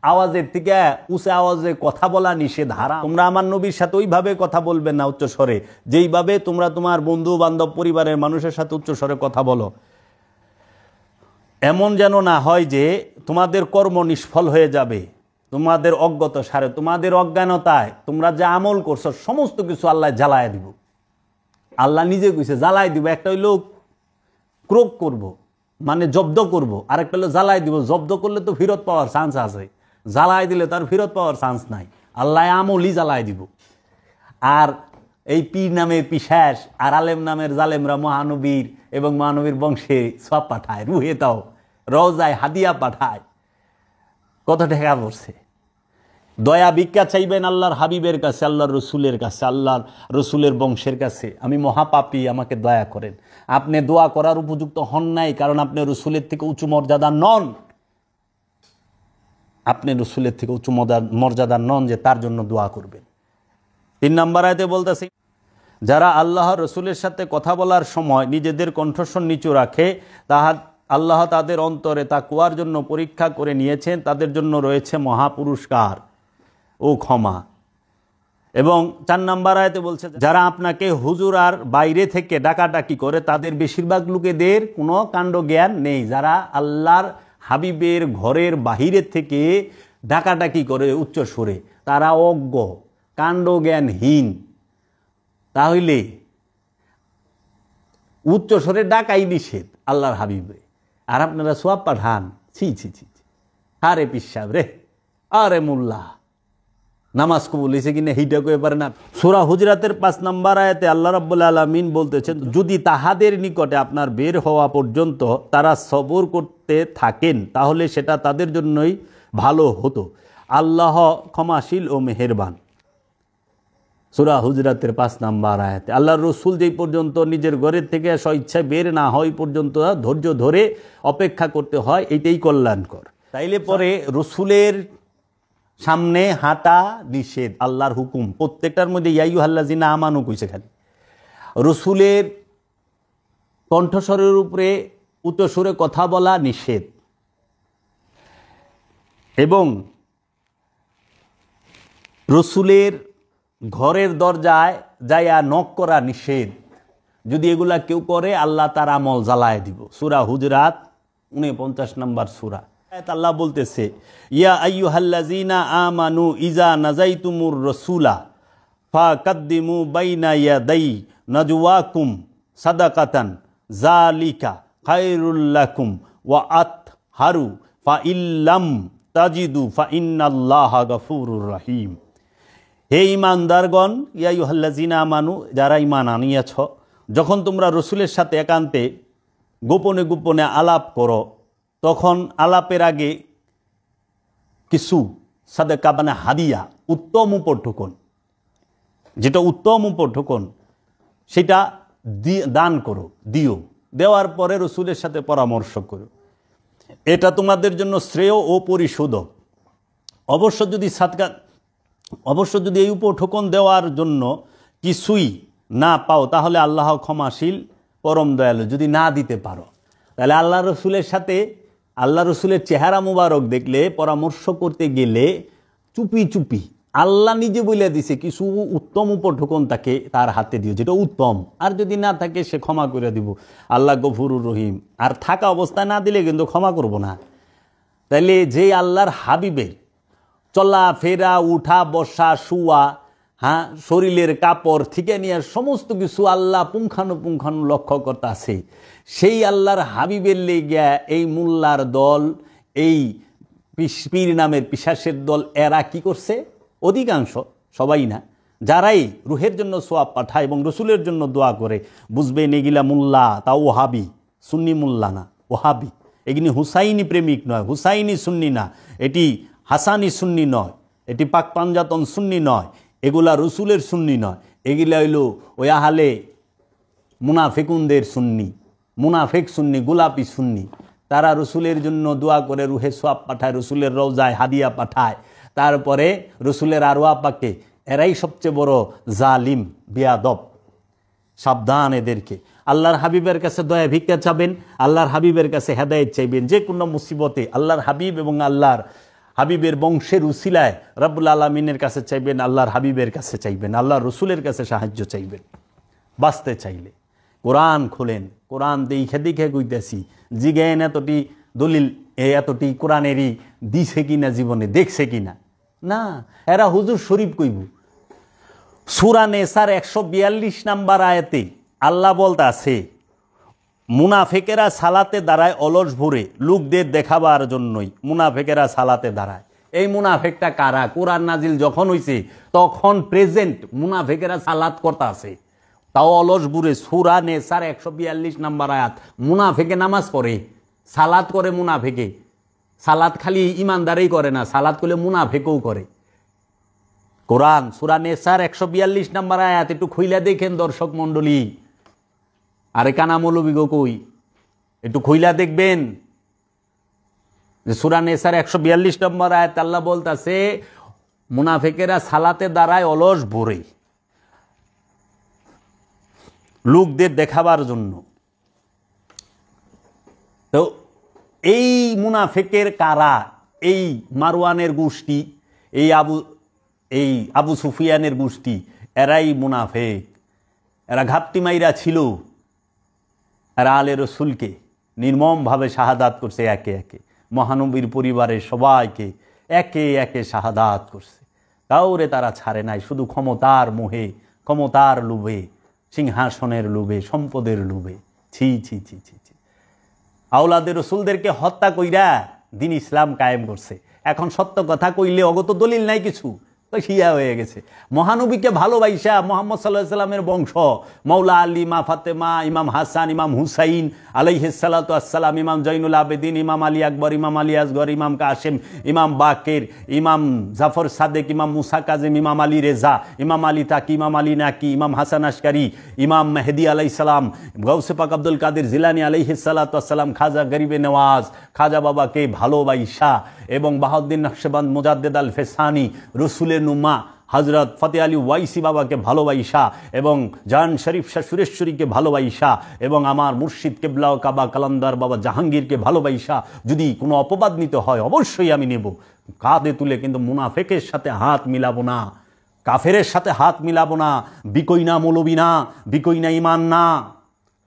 আওয়াজের থেকে উঁচা আওয়াজে কথা বলা নিষেধ, হারাম। তোমরা আমার নবীর সাথে ওইভাবে কথা বলবে না উচ্চ স্বরে, যেইভাবে তোমরা তোমার বন্ধু বান্ধব পরিবারের মানুষের সাথে উচ্চ স্বরে কথা বলো। এমন যেন না হয় যে তোমাদের কর্ম নিষ্ফল হয়ে যাবে, তোমাদের অজ্ঞতা সারে, তোমাদের অজ্ঞানতায় তোমরা যা আমল করছো সমস্ত কিছু আল্লাহ জ্বালায় দিব। আল্লাহ নিজে কইছে জ্বালায় দিব। একটা হইল ক্রোক করব, মানে জব্দ করব, আরেকটা হলো জ্বালাই দিব। জব্দ করলে তো ফেরত পাওয়ার চান্স আছে, জ্বালাই দিলে তার ফেরত পাওয়ার চান্স নাই। আল্লাহ আমলই জ্বালাই দিব। আর এই পীর নামের পিশাচ আর আলেম নামের জালেমরা মহানবীর এবং মহানবীর বংশে সব পাঠায়, রুহে তাও রওজায় হাদিয়া পাঠায়। কত টাকা পড়ছে? দয়া ভিক্ষা চাইবেন আল্লাহর হাবিবের কাছে, আল্লাহর রসুলের কাছে, আল্লাহর রসুলের বংশের কাছে, আমি মহাপাপী, আমাকে দয়া করেন। আপনি দোয়া করার উপযুক্ত হন নাই, কারণ আপনি রসুলের থেকে উঁচু মর্যাদা নন। আপনি রসুলের থেকে উঁচু মর্যাদার নন যে তার জন্য দোয়া করবেন। 3 নম্বর আয়াতে বলতেছি, যারা আল্লাহর রসুলের সাথে কথা বলার সময় নিজেদের কণ্ঠস্বর নিচু রাখে, আল্লাহ তাদের অন্তরে তাকওয়ার জন্য পরীক্ষা করে নিয়েছেন, তাদের জন্য রয়েছে মহাপুরস্কার ও ক্ষমা। এবং 4 নম্বর আয়াতে বলছে, যারা আপনাকে হুজুর আর বাইরে থেকে ডাকাডাকি করে তাদের বেশিরভাগ লোকেদের কোনো কাণ্ড জ্ঞান নেই। যারা আল্লাহর হাবিবের ঘরের বাহিরে থেকে ডাকাডাকি করে উচ্চ সুরে, তারা অজ্ঞ, কাণ্ড জ্ঞানহীন। তাহলে উচ্চ স্বরে ডাকাই নিষেধ আল্লাহর হাবিবে, আর আপনারা সোয়াব পাঠান। ছি ছি ছি, আরে পিসাব রে, আরে মোল্লা, নামাজ কবুল হয়েছে কিনা হিটা কয়ে পারে না। সূরা হুজরাতের 5 নম্বর আয়াতে আল্লাহ রাব্বুল আলামিন বলতেছেন, যদি তাহাদের নিকটে আপনার বের হওয়া পর্যন্ত তারা সবর করতে থাকেন তাহলে সেটা তাদের জন্যই ভালো হতো। আল্লাহ ক্ষমাশীল ও মেহেরবান। সূরা হুজরাতের 5 নম্বর আয়াতে আল্লাহর রসুল যেই পর্যন্ত নিজের ঘরের থেকে স্বইচ্ছায় বের না হয় পর্যন্ত ধৈর্য ধরে অপেক্ষা করতে হয়, এটাই কল্যাণকর। তাইলে পরে রসুলের সামনে হাঁটা নিষেধ, আল্লাহর হুকুম। প্রত্যেকটার মধ্যে ইয়া আইয়ুহাল্লাযিনা আমানু কইছে খালি। রসুলের কণ্ঠস্বরের উপরে উচ্চস্বরে কথা বলা নিষেধ, এবং রসুলের ঘরের দরজায় যাইয়া নক করা নিষেধ। যদি এগুলা কেউ করে আল্লাহ তার আমল জ্বালায় দিব। সূরা হুজরাত 49 নম্বর সূরা। আল্লাহ বলতেছে, ইয়া আইয়ুহাল্লাযিনা আমানু ইজা নাজাইতুমুর রাসূলা ফাকাদ্দিমু বাইনা ইয়াদাই নাজওয়াকুম সাদাকাতান যালিকা খায়রুল লাকুম ওয়া আতহারু ফাইল্লাম তাজিদু ফাইন্নাল্লাহা গফুরুর রহিম। হে ঈমানদারগণ, ইয়া আইয়ুহাল্লাযিনা আমানু, যারা ঈমান আনিয়াছ, যখন তোমরা রসুলের সাথে একান্তে গোপনে গোপনে আলাপ করো, তখন আলাপের আগে কিছু সাদাকা মানে হাদিয়া, উত্তম উপঢৌকন, যেটা উত্তম উপঢৌকন সেটা দান করো, দিও। দেওয়ার পরে রসুলের সাথে পরামর্শ করো, এটা তোমাদের জন্য শ্রেয় ও পরিশোধক। অবশ্য যদি এই উপঢৌকন দেওয়ার জন্য কিছুই না পাও তাহলে আল্লাহ ক্ষমাশীল পরম দয়ালু। যদি না দিতে পারো তাহলে আল্লাহ রসুলের সাথে, আল্লাহ রসুলের চেহারা মুবারক দেখলে পরামর্শ করতে গেলে চুপি চুপি, আল্লাহ নিজে বলে দিছে কিছু উত্তম উপঢৌকন তাকে তার হাতে দিও, যেটা উত্তম। আর যদি না থাকে সে ক্ষমা করে দিব, আল্লাহ গফুরুর রহিম। আর থাকা অবস্থায় না দিলে কিন্তু ক্ষমা করব না। তাইলে যে আল্লাহর হাবিবের চলা ফেরা, উঠা বসা, শুয়া, শরীরের কাপড় থেকে নিয়ে সমস্ত কিছু আল্লাহ পুঙ্খানুপুঙ্খানু লক্ষ্য করতেছে, সেই আল্লাহর হাবিবের লেগিয়া এই মোল্লার দল, এই পীর নামের পিশাচের দল, এরা কি করছে? অধিকাংশ, সবাই না, যারাই রুহের জন্য সোয়াব পাঠায় এবং রসুলের জন্য দোয়া করে, বুঝবেন এগুলা মোল্লা, তা ওহাবি, সুন্নি মোল্লা না, ওহাবি। এগুলি হুসাইনি প্রেমিক নয়, হুসাইনি সুন্নি না, এটি হাসানি সুন্নি নয়, এটি পাক পাঞ্জাতন সুন্নি নয়, এগুলা রসুলের সুন্নি নয়। এগুলা হইল ওই আহালে মুনাফিকুনদের সুন্নি, মুনাফিক সুন্নি, গোলাপি সুন্নি। তারা রসুলের জন্য দোয়া করে, রুহে সোয়াব পাঠায়, রসুলের রওজায় হাদিয়া পাঠায়, তারপরে রসুলের আরওয়া পাকে এরাই সবচেয়ে বড় জালিম, বেয়াদব। সাবধান এদেরকে। আল্লাহর হাবিবের কাছে দয়া ভিক্ষা চাবেন, আল্লাহর হাবিবের কাছে হেদায়েত চাইবেন। যে কোনো মুসিবতে আল্লাহর হাবিব এবং আল্লাহর হাবিবের বংশের উসিলায় রব্বুল আলামিনের কাছে চাইবেন, আল্লাহর হাবিবের কাছে চাইবেন, আল্লাহর রসুলের কাছে সাহায্য চাইবেন। বাঁচতে চাইলে কোরআন খোলেন, কোরআন দেখে দেখে কইতেছি, জিজ্ঞেন এতটি দলিল এতটি কোরআনেরই দিছে কিনা, জীবনে দেখছে কিনা। না, এরা হুজুর শরীফ কইব। সূরা নেসার 142 নম্বর আয়াতে আল্লাহ বলতে আছে, মুনাফেকেরা সালাতে দাঁড়ায় অলস ভরে, লোকদের দেখাবার জন্যই মুনাফেকেরা সালাতে দাঁড়ায়। এই মুনাফেকটা কারা? কোরআন নাজিল যখন হইছে তখন প্রেজেন্ট মুনাফেকেরা সালাত করতে আছে, তাও অলস ভরে। সূরা নেসার 142 নম্বর আয়াত। মুনাফেকে নামাজ পড়ে, সালাত করে মুনাফেকে। সালাত খালি ইমানদারেই করে না, সালাত করলে মুনাফেকেও করে। কোরআন সূরা নেসার 142 নম্বর আয়াত একটু খুইলা দেখেন দর্শক মণ্ডলী। আরে কানা মৌলবী গো কই, একটু খুইলা দেখবেন যে সূরা নেসার 142 নম্বর আয়াত আল্লাহ বলতাছে, মুনাফেকেরা সালাতে দাঁড়ায় অলস ভরে, লোকদের দেখাবার জন্য। তো এই মুনাফেকের কারা? এই মারওয়ানের গোষ্ঠী, এই আবু সুফিয়ানের গোষ্ঠী, এরাই মুনাফেক। এরা ঘাপটি মাইরা ছিল, এরা আলে রসুলকে নির্মমভাবে শাহাদাত করছে। একে একে মহানবীর পরিবারের সবাইকে একে একে শাহাদাত করছে। কাউরে তারা ছাড়ে নাই, শুধু ক্ষমতার মোহে, ক্ষমতার লোভে, সিংহাসনের লোভে, সম্পদের লোভে। ছি ছি ছি ছি ছি। আওলাদে রসুলদেরকে হত্যা কইরা দিন ইসলাম কায়েম করছে। এখন সত্য কথা কইলে অগত দলিল নাই কিছু, শিয়া হয়ে গেছে। মহানবীকে ভালোবাসা, মুহাম্মদ সাল্লাল্লাহু আলাইহি সাল্লামের বংশ, মৌলা আলী, মা ফাতেমা, ইমাম হাসান, ইমাম হুসাইন আলাইহিস সালাতু আসসালাম, ইমাম জৈনুল আবেদিন, ইমাম আলী আকবর, ইমাম আলী আসগর, ইমাম কাসেম, ইমাম বাকের, ইমাম জাফর সাদেক, ইমাম মুসা কাজেম, ইমাম আলী রেজা, ইমাম আলী তাকি, ইমাম আলী নাকি, ইমাম হাসান আশকারি, ইমাম মেহেদি আলাইহিস সালাম, গাউসে পাক আব্দুল কাদের জিলানী আলাইহিস সালাতু আসসালাম, খাজা গরিবে নওয়াজ, খাজা বাবাকে ভালোবাসা এবং বাহাউদ্দিন নকশবন্দ মুজাদ্দেদ আল ফেসানি, রসুলের নুমা হজরত ফতে আলী ওয়াইসি বাবাকে ভালোবাসা এবং জাহান শরীফ শাহ সুরেশ্বরীকে ভালোবাসা এবং আমার মুর্শিদ কেবলা ও কাবা কালান্দার বাবা জাহাঙ্গীরকে ভালোবাসা যদি কোনো অপবাদ নিতে হয় অবশ্যই আমি নেব কাঁধে তুলে, কিন্তু মুনাফেকের সাথে হাত মিলাবো না, কাফেরের সাথে হাত মিলাবো না। বিকই না মৌলবি না, বিকই না ইমান না।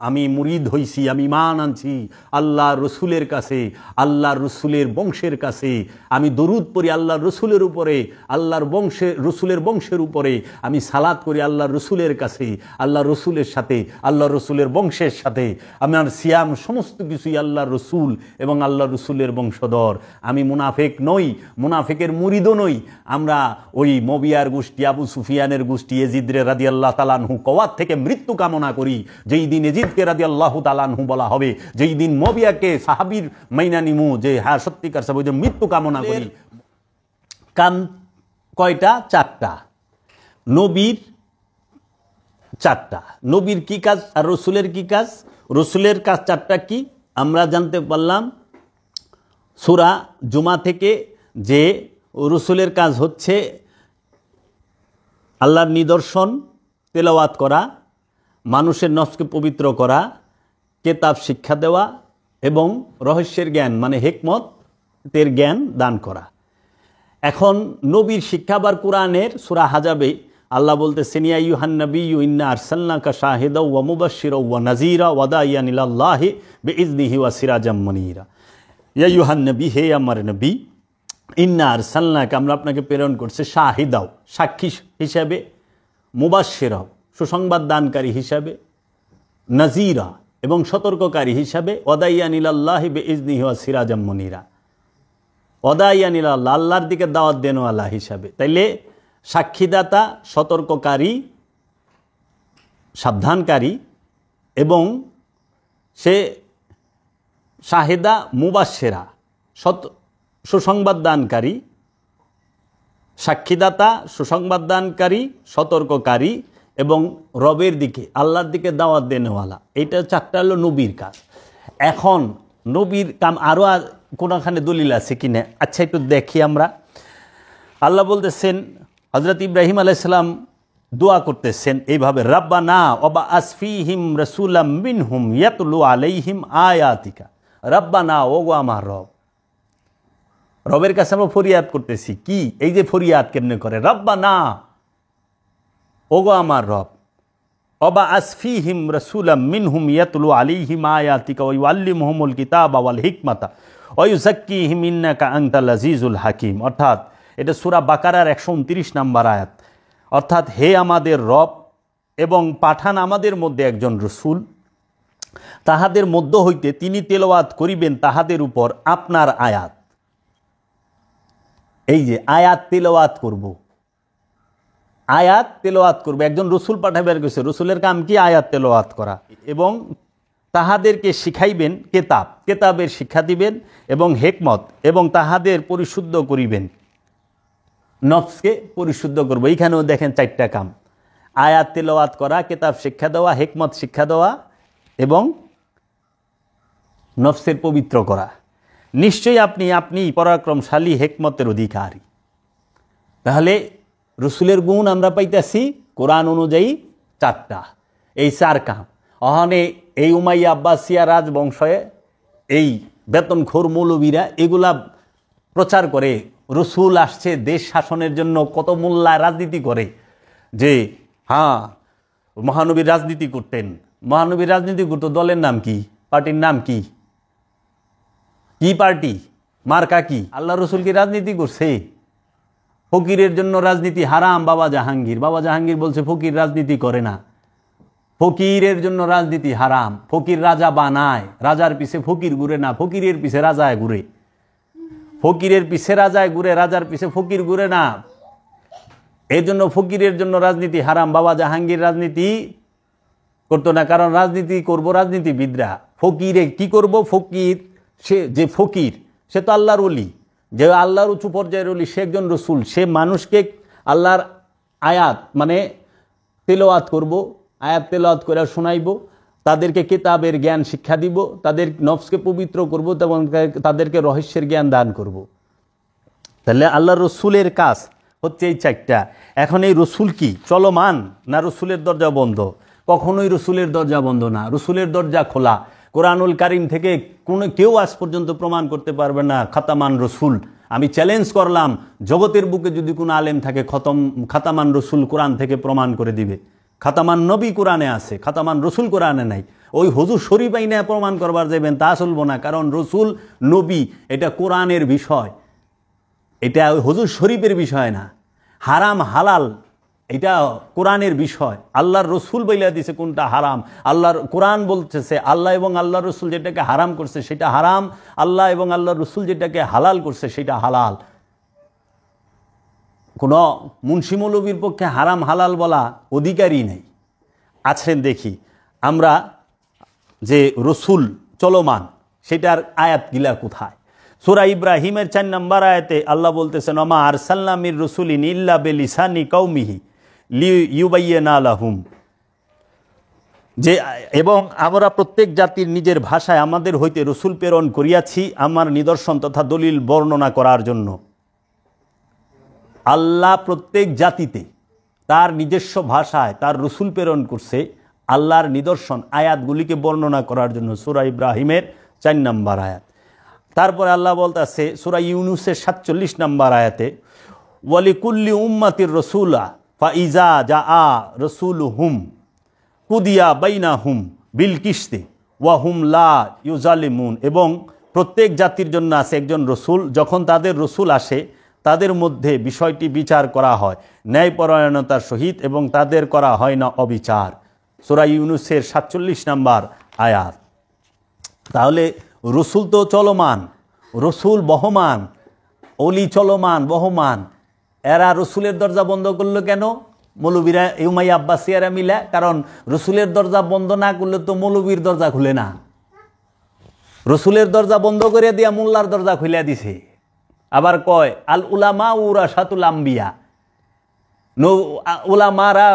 আমি মুরিদ হইছি, আমি ইমান আনছি আল্লাহর রসুলের কাছে, আল্লাহর রসুলের বংশের কাছে। আমি দরুদ পড়ি আল্লাহর রসুলের উপরে, আল্লাহর রসুলের বংশের উপরে। আমি সালাত করি আল্লাহর রসুলের কাছে, আল্লাহর রসুলের সাথে, আল্লাহর রসুলের বংশের সাথে। আমার সিয়াম সমস্ত কিছুই আল্লাহর রসুল এবং আল্লাহর রসুলের বংশধর। আমি মুনাফেক নই, মুনাফেকের মুরিদও নই। আমরা ওই মবিয়ার গোষ্ঠী, আবু সুফিয়ানের গোষ্ঠী, এজিদরে রাদিয়াল্লাহু তাআলা আনহু কওয়াত থেকে মৃত্যু কামনা করি। যেই দিন এজিদকে রাদিয়াল্লাহু তাআলা আনহু বলা হবে, যেই দিন মবিয়াকে সাহাবীর মাইনা নিমু, যে হ্যাঁ সত্যিকার সাহাবী, যে মৃত্যু কামনা করি। কান কয়টা? চারটা। নবীর চারটা। নবীর কি কাজ আর রসুলের কি কাজ? রসুলের কাজ চারটা কি আমরা জানতে পারলাম সূরা জুমা থেকে, যে রসুলের কাজ হচ্ছে আল্লাহর নিদর্শন তেলাওয়াত করা, মানুষের নফসকে পবিত্র করা, কেতাব শিক্ষা দেওয়া এবং রহস্যের জ্ঞান মানে হিকমতের জ্ঞান দান করা। এখন নবীর শিক্ষা আবার কোরআনের সূরা হাজাবে আল্লাহ বলতেছেন, ইয়া আইয়ুহান নাবিয়্যু ইন্না আরসালনাকা শাহিদাও ওয়া মুবাশশিরাও ওয়া নাযীরা ওয়া দাইয়ান ইলাল্লাহি বিইজনিহি ওয়া সিরাজাম মুনীরা। ইয়া আইয়ুহান নবী, হে আমার নবী, ইন্না আরসালনাকা, আমরা আপনাকে প্রেরণ করছি, শাহিদাও সাক্ষী হিসাবে, মুবাশশিরাও সুসংবাদ দানকারী হিসাবে, নাযীরা এবং সতর্ককারী হিসাবে, ওয়াদাইয়ান ইলাল্লাহি বিইজনিহি ওয়া সিরাজাম মুনীরা। ওয়াদাইয়ান ইলাল্লাহ, আল্লাহর দিকে দাওয়াত দেনওয়ালা হিসাবে। তাইলে সাক্ষীদাতা, সতর্ককারী, সাবধানকারী এবং সে শাহেদা, মুবাশশিরা সুসংবাদ দানকারী, সাক্ষীদাতা, সুসংবাদ দানকারী, সতর্ককারী এবং রবের দিকে, আল্লাহর দিকে দাওয়াত দেনওয়ালা। এইটা চারটা হলো নবীর কাজ। এখন নবীর কাম আরও কোনোখানে দলিল আছে কিনা? আচ্ছা একটু দেখি আমরা। আল্লাহ বলতেছেন হযরত ইব্রাহিম আলাইহিস সালাম দোয়া করতেছেন এইভাবে, রাব্বানা ওয়া আসফিহিম রাসূলাম মিনহুম ইয়াতলু আলাইহিম আয়াতিকা। রাব্বানা, ওগো আমার রব। রবের কাছে আমরা ফরিয়াদ করতেছি। কি এই যে ফরিয়াদ কেমনে করে? রাব্বানা, ওগো আমার রব, ওয়া আসফিহিম রাসূলাম মিনহুম ইয়াতলু আলাইহিম আয়াতিকা ওয়া ইউআল্লিমুহুমুল কিতাবা ওয়াল হিকমাতা ওয়া ইউযাক্কিহিম ইন্নাকা আনতাল আজিজুল হাকিম। অর্থাৎ এটা সূরা বাকারার 129 নম্বর আয়াত। অর্থাৎ হে আমাদের রব, এবং পাঠান আমাদের মধ্যে একজন রসুল, তাহাদের মধ্য হইতে তিনি তেলাওয়াত করিবেন তাহাদের উপর আপনার আয়াত। এই যে আয়াত তেলাওয়াত করব, আয়াত তেলাওয়াত করবে, একজন রসুল পাঠাবেন কইছে। রসুলের কাম কি? আয়াত তেলাওয়াত করা। এবং তাহাদেরকে শিখাইবেন কেতাব, কেতাবের শিক্ষা দিবেন, এবং হেকমত, এবং তাহাদের পরিশুদ্ধ করিবেন, নফসকে পরিশুদ্ধ করবো। এইখানেও দেখেন 4টা কাম: আয়াত তেলাওয়াত করা, কেতাব শিক্ষা দেওয়া, হেকমত শিক্ষা দেওয়া, এবং নফসের পবিত্র করা। নিশ্চয়ই আপনি পরাক্রমশালী, হেকমতের অধিকারী। তাহলে রসুলের গুণ আমরা পাইতেছি কোরআন অনুযায়ী 4টা, এই 4 কাম। অহনে এই উমাইয়া আব্বাসিয়া রাজবংশে এই বেতনখোর মৌলবীরা এগুলা প্রচার করে, রসুল আসছে দেশ শাসনের জন্য, কত মোল্লায় রাজনীতি করে যে হ্যাঁ মহানবীর রাজনীতি করতেন। মহানবীর রাজনীতি করতো, দলের নাম কি? পার্টির নাম কি? কি পার্টি? মার্কা কি? আল্লাহ রসুল কি রাজনীতি করছে? ফকিরের জন্য রাজনীতি হারাম। বাবা জাহাঙ্গীর বলছে ফকির রাজনীতি করে না, ফকিরের জন্য রাজনীতি হারাম। ফকির রাজা বানায়, রাজার পিছে ফকির ঘুরে না, ফকিরের পিছে রাজায় ঘুরে। ফকিরের পিছে রাজায় ঘুরে, রাজার পিছে ফকির ঘুরে না। এর জন্য ফকিরের জন্য রাজনীতি হারাম। বাবা জাহাঙ্গীর রাজনীতি করতো না, কারণ রাজনীতি করবো রাজনীতিবিদরা। ফকিরে কি করব? ফকির, সে যে ফকির সে তো আল্লাহর ওলি, যে আল্লাহর উঁচু পর্যায়ের ওলি, সে একজন রসুল। সে মানুষকে আল্লাহর আয়াত মানে তেলাওয়াত করব, আয়াত তেলাওয়াত করে শোনাইব, তাদেরকে কিতাবের জ্ঞান শিক্ষা দিব, তাদের নফসকে পবিত্র করব, এবং তাদেরকে রহস্যের জ্ঞান দান করব। তাহলে আল্লাহর রসুলের কাজ হচ্ছে এই 4টা। এখন এই রসুল কি চলমান না রসুলের দরজা বন্ধ? কখনোই রসুলের দরজা বন্ধ না, রসুলের দরজা খোলা। কোরআনুল কারিম থেকে কেউ আজ পর্যন্ত প্রমাণ করতে পারবে না খাতামান রসুল। আমি চ্যালেঞ্জ করলাম, জগতের বুকে যদি কোনো আলেম থাকে খাতামান রসুল কোরআন থেকে প্রমাণ করে দিবে। খাতামান নবী কোরআনে আছে, খাতামান রসুল কোরআনে নাই। ওই হুজুর শরীফ আইনে প্রমাণ করবার যাবেন, তা চলবো না। কারণ রসুল নবী এটা কোরআনের বিষয়, এটা ওই হুজুর শরীফের বিষয় না। হারাম হালাল এটা কোরআনের বিষয়। আল্লাহর রসুল বইলা দিছে কোনটা হারাম। আল্লাহর কোরআন বলতেছে আল্লাহ এবং আল্লাহর রসুল যেটাকে হারাম করছে সেটা হারাম, আল্লাহ এবং আল্লাহর রসুল যেটাকে হালাল করছে সেটা হালাল। কোনো মুন্সি মৌলবীর পক্ষে হারাম হালাল বলা অধিকারই নেই। আছেন দেখি আমরা যে রসুল চলমান সেটার আয়াতগুলা কোথায়? সূরা ইব্রাহিমের 4 নম্বর আয়াতে আল্লাহ বলতেছেন, ওমা আরসালনা মির রাসূলিন ইল্লা বিলিসানি কওমিহি লিইউবাইয়িনা লাহুম, যে এবং আমরা প্রত্যেক জাতির নিজের ভাষায় আমাদের হইতে রসুল প্রেরণ করিয়াছি আমার নিদর্শন তথা দলিল বর্ণনা করার জন্য। আল্লাহ প্রত্যেক জাতিতে তার নিজস্ব ভাষায় তার রসুল প্রেরণ করছে আল্লাহর নিদর্শন আয়াতগুলিকে বর্ণনা করার জন্য। সূরা ইব্রাহিমের 4 নম্বর আয়াত। তারপরে আল্লাহ বলতেছে সূরা ইউনূসের 47 নম্বর আয়াতে, ওয়ালিকুল্লি উম্মাতির রাসূলা ফাইজা জাআ রাসূলুহুম কুদিয়া বাইনাহুম বিল কিসতি ওয়া হুম লা ইউজালিমুন, এবং প্রত্যেক জাতির জন্য আছে একজন রসুল, যখন তাদের রসুল আসে তাদের মধ্যে বিষয়টি বিচার করা হয় ন্যায়পরায়ণতার সহিত, এবং তাদের করা হয় না অবিচার। সূরা ইউনূসের 47 নম্বর আয়াত। তাহলে রসুল তো চলমান, রসুল বহমান, অলি চলমান বহমান। এরা রসুলের দরজা বন্ধ করলো কেন? মৌলবীরা উমাইয়া আব্বাসিয়ারা মিলে। কারণ রসুলের দরজা বন্ধ না করলে তো মৌলবীর দরজা খুলে না। রসুলের দরজা বন্ধ করে দিয়া মোল্লার দরজা খুলে দিছে। আবার কয় আল উলামা ওয়ারাসাতুল আম্বিয়া, উলামারা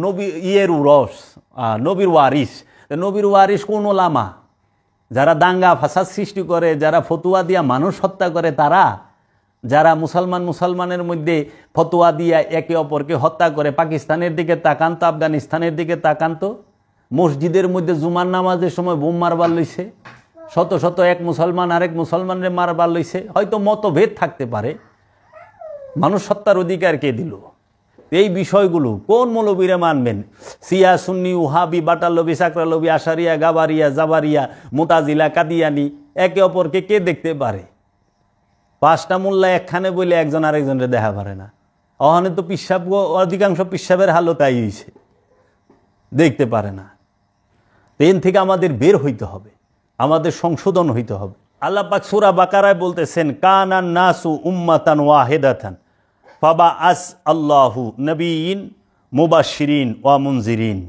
নবী নবীর ওয়ারিস। নবীর ওয়ারিস কোন ওলামা? যারা দাঙ্গা ফাসাদ সৃষ্টি করে, যারা ফতুয়া দিয়া মানুষ হত্যা করে তারা? যারা মুসলমানের মধ্যে ফতোয়া দিয়া একে অপরকে হত্যা করে, পাকিস্তানের দিকে তাকান তো, আফগানিস্তানের দিকে তাকান তো, মসজিদের মধ্যে জুমার নামাজের সময় বোম মারবার লইছে, শত শত এক মুসলমান আরেক মুসলমানের মারবার লইছে। হয়তো মতভেদ থাকতে পারে, মানুষ হত্যার অধিকার কে দিল? এই বিষয়গুলো কোন মৌলবীরা মানবেন? সিয়া, সুন্নি, উহাবি, বাটালবি, সাকরালবি, আশারিয়া, গাবারিয়া, জাবারিয়া, মুতাজিলা, কাদিয়ানি, একে অপরকে কে দেখতে পারে? 5টা মোল্লা একখানে বলে একজন আরেকজনের দেখা পারে না। ওখানে তো পিসাব, অধিকাংশ পিসাবের হালও তাই হয়েছে, দেখতে পারে না। এন থেকে আমাদের বের হইতে হবে, আমাদের সংশোধন হইতে হবে। আল্লাহ পাক সূরা বাকারায় বলতেছেন, কানান নাসু উম্মাতান ওয়াহিদাতান ফাবা আস আল্লাহু নবীন মুবাশশিরিন ওয়া মুনজিরিন।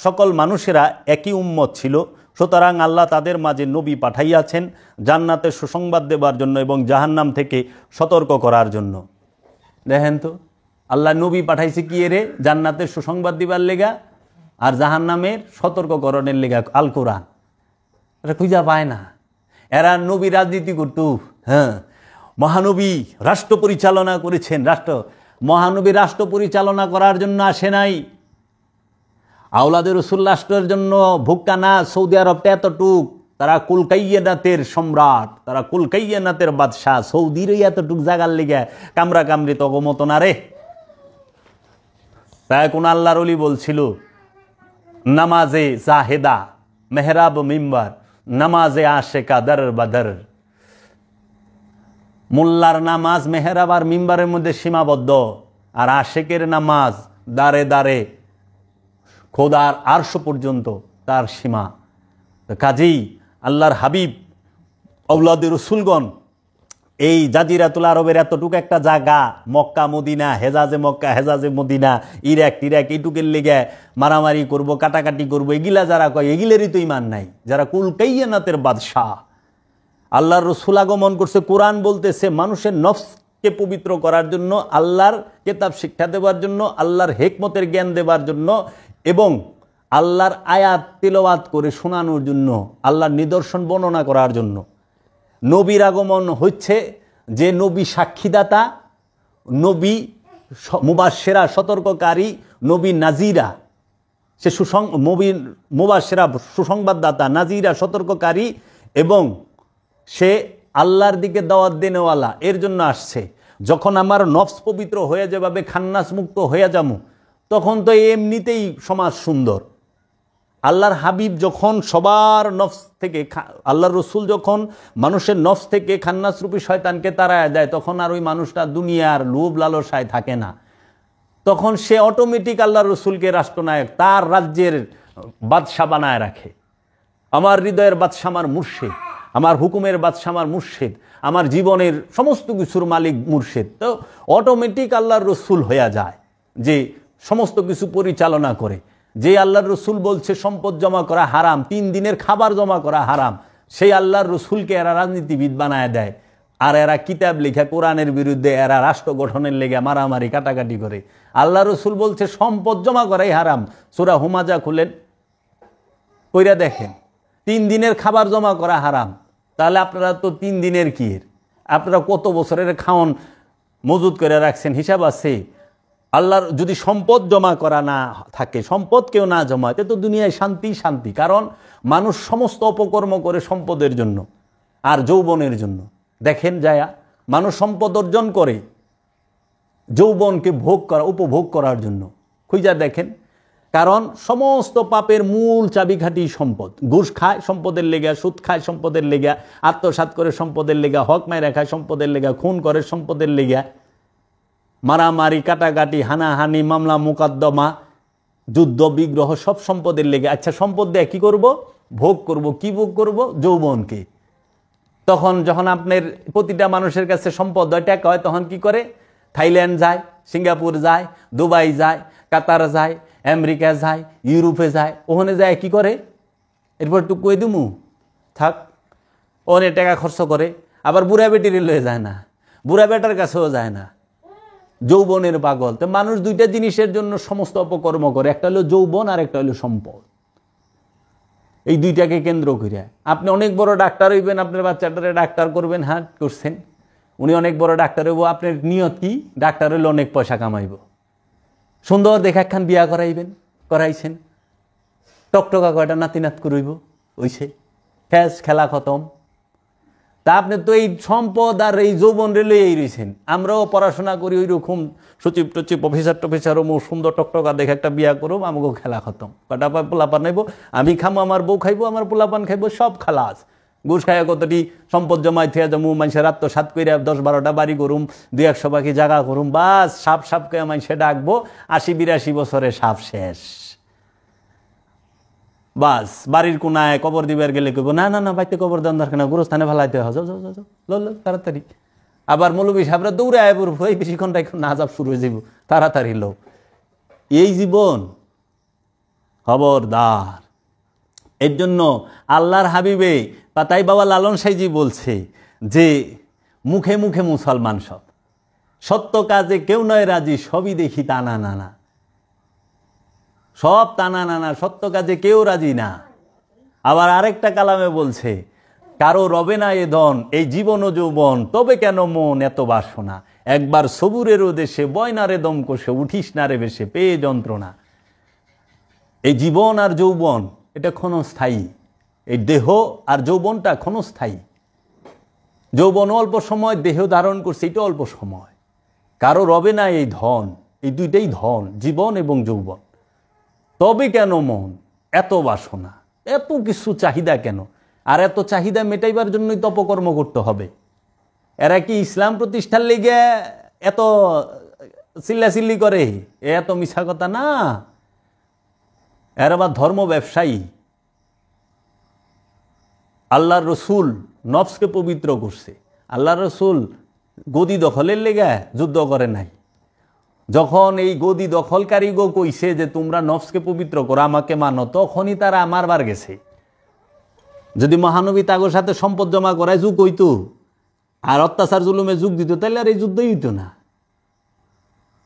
সকল মানুষেরা একই উম্মত ছিল, সুতরাং আল্লাহ তাদের মাঝে নবী পাঠাইয়াছেন জান্নাতের সুসংবাদ দেবার জন্য এবং জাহান্নাম থেকে সতর্ক করার জন্য। দেখেন তো, আল্লাহ নবী পাঠাইছে কি রে? জান্নাতের সুসংবাদ দিবার লেগা আর জাহান্নামের সতর্ককরণের লেগা। আল কোরআন এটা খুঁজা পায় না। এরা নবী রাজনীতি করত। হ্যাঁ, মহানবী রাষ্ট্র পরিচালনা করেছেন। মহানবী রাষ্ট্র পরিচালনা করার জন্য আসে নাই। আওলাদের রসুল রাষ্ট্রের জন্য ভুক্কা না। সৌদি আরবটা এতটুক, তারা কুলকাইয়ানাতের সম্রাট, তারা কুলকাইয়ানাতের বাদশাহ। সৌদির এতটুক জাগার লেগে কামরা কামড়ি তগমত না রে। তাই কোন আল্লাহর ওলি বলছিল, নামাজে জাহেদা মেহরাব মিম্বার, নামাজে আশেকা দর বাদর। মোল্লার নামাজ মেহরাব আর মিম্বারের মধ্যে সীমাবদ্ধ, আর আশেকের নামাজ দারে দারে খোদার আরশ পর্যন্ত তার সীমা। কাজেই আল্লাহর হাবিব আওলাদে রসুলগণ এই জাজিরাতুল আরবের এতটুকু একটা জায়গা, মক্কা মদিনা, হেজাজে মক্কা হেজাজে মদিনা, ইরাক টিরাক, এইটুকের লেগে মারামারি করব, কাটাকাটি করব, এগুলা যারা কয় এগুলেরই তো ইমান নাই। যারা কুলকাইয়ানাতের বাদশাহ, আল্লাহর রসুল আগমন করছে, কোরআন বলতেছে মানুষের নফসকে পবিত্র করার জন্য, আল্লাহর কিতাব শিক্ষা দেওয়ার জন্য, আল্লাহর হেকমতের জ্ঞান দেওয়ার জন্য এবং আল্লাহর আয়াত তিলাওয়াত করে শোনানোর জন্য, আল্লাহর নিদর্শন বর্ণনা করার জন্য। নবীর আগমন হচ্ছে যে নবী সাক্ষীদাতা, নবী মুবাশশিরা সতর্ককারী, নবী নাজিরা সে মুবাশশিরা সুসংবাদদাতা, নাজিরা সতর্ককারী, এবং সে আল্লাহর দিকে দাওয়াত দেনেওয়ালা। এর জন্য আসছে। যখন আমার নফস পবিত্র হয়ে যাবে, খান্নাস মুক্ত হয়ে যাবো, তখন তো এমনিতেই সমাজ সুন্দর। আল্লাহর হাবিব যখন সবার নফস থেকে, আল্লাহর রসুল যখন মানুষের নফস থেকে খান্নাসরূপী শয়তানকে তাড়ায় দেয়, তখন আর ওই মানুষটা দুনিয়ার লোভ লালসায় থাকে না। তখন সে অটোমেটিক আল্লাহর রসুলকে রাষ্ট্রনায়ক, তার রাজ্যের বাদশা বানায় রাখে। আমার হৃদয়ের বাদশা আমার মুর্শিদ, আমার হুকুমের বাদশা আমার মুর্শিদ, আমার জীবনের সমস্ত কিছুর মালিক মুর্শিদ। তো অটোমেটিক আল্লাহর রসুল হয়ে যায় যে সমস্ত কিছু পরিচালনা করে। যে আল্লাহর রসুল বলছে সম্পদ জমা করা হারাম, 3 দিনের খাবার জমা করা হারাম, সেই আল্লাহর রসুলকে এরা রাজনীতিবিদ বানায় দেয়। আর এরা কিতাব লেখা কোরআনের বিরুদ্ধে, এরা রাষ্ট্র গঠনের লেগে মারামারি কাটাকাটি করে। আল্লাহ রসুল বলছে সম্পদ জমা করাই হারাম। সূরা হুমাজা খুলেন, কইরা দেখেন, 3 দিনের খাবার জমা করা হারাম। তাহলে আপনারা তো 3 দিনের কি, আপনারা কত বছরের খাওন মজুদ করে রাখছেন, হিসাব আছে। আল্লাহর যদি সম্পদ জমা করা না থাকে, সম্পদ কেউ না জমায়, তো দুনিয়ায় শান্তি শান্তি। কারণ মানুষ সমস্ত অপকর্ম করে সম্পদের জন্য আর যৌবনের জন্য। দেখেন যায়া মানুষ সম্পদ অর্জন করে যৌবনকে উপভোগ করার জন্য। খুঁজা দেখেন, কারণ সমস্ত পাপের মূল চাবিকাঠি সম্পদ। ঘুষ খায় সম্পদের লেগা, সুদ খায় সম্পদের লেগা, আত্মসাৎ করে সম্পদের লেগা, হক মাইরা খায় সম্পদের লেগা, খুন করে সম্পদের লেগা, মারামারি কাটাকাটি, হানাহানি, মামলা মোকদ্দমা, যুদ্ধ বিগ্রহ, সব সম্পদের লেগে। আচ্ছা, সম্পদ দিয়ে কী করব? ভোগ করব। কি ভোগ করব? যৌবনকে। তখন যখন আপনার প্রতিটা মানুষের কাছে সম্পদ হয়, টাকা হয়, তখন কি করে? থাইল্যান্ড যায়, সিঙ্গাপুর যায়, দুবাই যায়, কাতার যায়, আমেরিকা যায়, ইউরোপে যায়। ওখানে যায় কি করে? এরপর একটু কই দিমু থাক, ওখানে টাকা খরচ করে। আবার বুড়া বেটির লয়ে যায় না, বুড়া বেটার কাছেও যায় না, যৌবনের পাগল। তো মানুষ 2টা জিনিসের জন্য সমস্ত অপকর্ম করে, একটা হলো যৌবন আর একটা হলো সম্পদ। এই দুইটাকে কেন্দ্র করে আপনি অনেক বড় ডাক্তার হইবেন, আপনার বাচ্চাটারে ডাক্তার করবেন, হ্যাঁ করছেন, উনি অনেক বড় ডাক্তার হইব, আপনার নিয়ত কি? ডাক্তার হইলে অনেক পয়সা কামাইব, সুন্দর দেখে একখান বিয়া করাইবেন, করাইছেন, টকটকা কয়টা নাতি নাত করইব, ওইছে ফ্যাস, খেলা খতম। তা আপনি তো এই সম্পদ আর এই যৌবন রেলে এই রয়েছেন। আমরাও পড়াশোনা করি ওই রকম সচিব টচিব অফিসার ও সুন্দর টকটকা দেখে একটা বিয়া করব, আমাকেও খেলা খতম, কটা পোলাপান নাইব, আমি খামো, আমার বউ খাইবো, আমার পোলাপান খাইবো, সব খালাস। ঘুষ খাইয়া কতটি সম্পদ জমাই থিয়া জমু, মানুষের আত্মসাৎ কইরা 10-12টা বাড়ি করুম, 200 পাখি জায়গা করুম, বাস সাপ সাপ কে মানুষে ডাকবো, 80-82 বছরে সাপ শেষ। বাস বাড়ির কোনায় কবর দিবার গেলে কইব না না না বাইতে কবর দেন দরকার না, গোরস্থানে ভালাইতে হয়, যাও যাও যাও যাও তাড়াতাড়ি। আবার মৌলবী সাহেবরা দৌড়ে আয় পড়ব, এই বেশিক্ষণ না যাব, শুরু হয়ে যাব, তাড়াতাড়ি লো। এই জীবন খবরদার। এর জন্য আল্লাহর হাবিবে পাতাই বাবা লালন সাইজি বলছে যে মুখে মুখে মুসলমান সব, সত্য কাজে কেউ নয় রাজি, সবই দেখি টানা নানা, সব টানা নানা, সত্য কাজে কেউ রাজি না। আবার আরেকটা কালামে বলছে কারো রবে না এ ধন, এই জীবন ও যৌবন, তবে কেন মন এত বাসনা, একবার সবুরেরও দেশে বয়নারে দম কষে, উঠিস না রে বেশে পেয়ে যন্ত্রণা। এই জীবন আর যৌবন এটা ক্ষণস্থায়ী, এই দেহ আর যৌবনটা ক্ষণস্থায়ী। যৌবন অল্প সময়, দেহ ধারণ করছে এটা অল্প সময়। কারো রবে না এই ধন, এই দুইটাই ধন, জীবন এবং যৌবন। তবে কেন মন এত বাসনা, এত কিছু চাহিদা কেন? আর এত চাহিদা মেটাইবার জন্যই তপকর্ম করতে হবে। এরা কি ইসলাম প্রতিষ্ঠার লেগে এত চিল্লাচিল্লি করে? এত মিছা কথা না, এরা আবার ধর্ম ব্যবসায়ী। আল্লাহর রসুল নফসকে পবিত্র করছে। আল্লাহর রসুল গদি দখলের লেগে যুদ্ধ করে নাই। যখন এই গদি দখলকারী গো কইছে যে তোমরা নফসকে পবিত্র করো, আমাকে মানো, তখনই তারা মারবার গেছে। যদি মহানবী তাগোর সাথে সম্পদ জমা করায় যুগ হইতো আর অত্যাচার জুলুমে যুগ দিত, তাহলে আর এই যুদ্ধই হইতো না।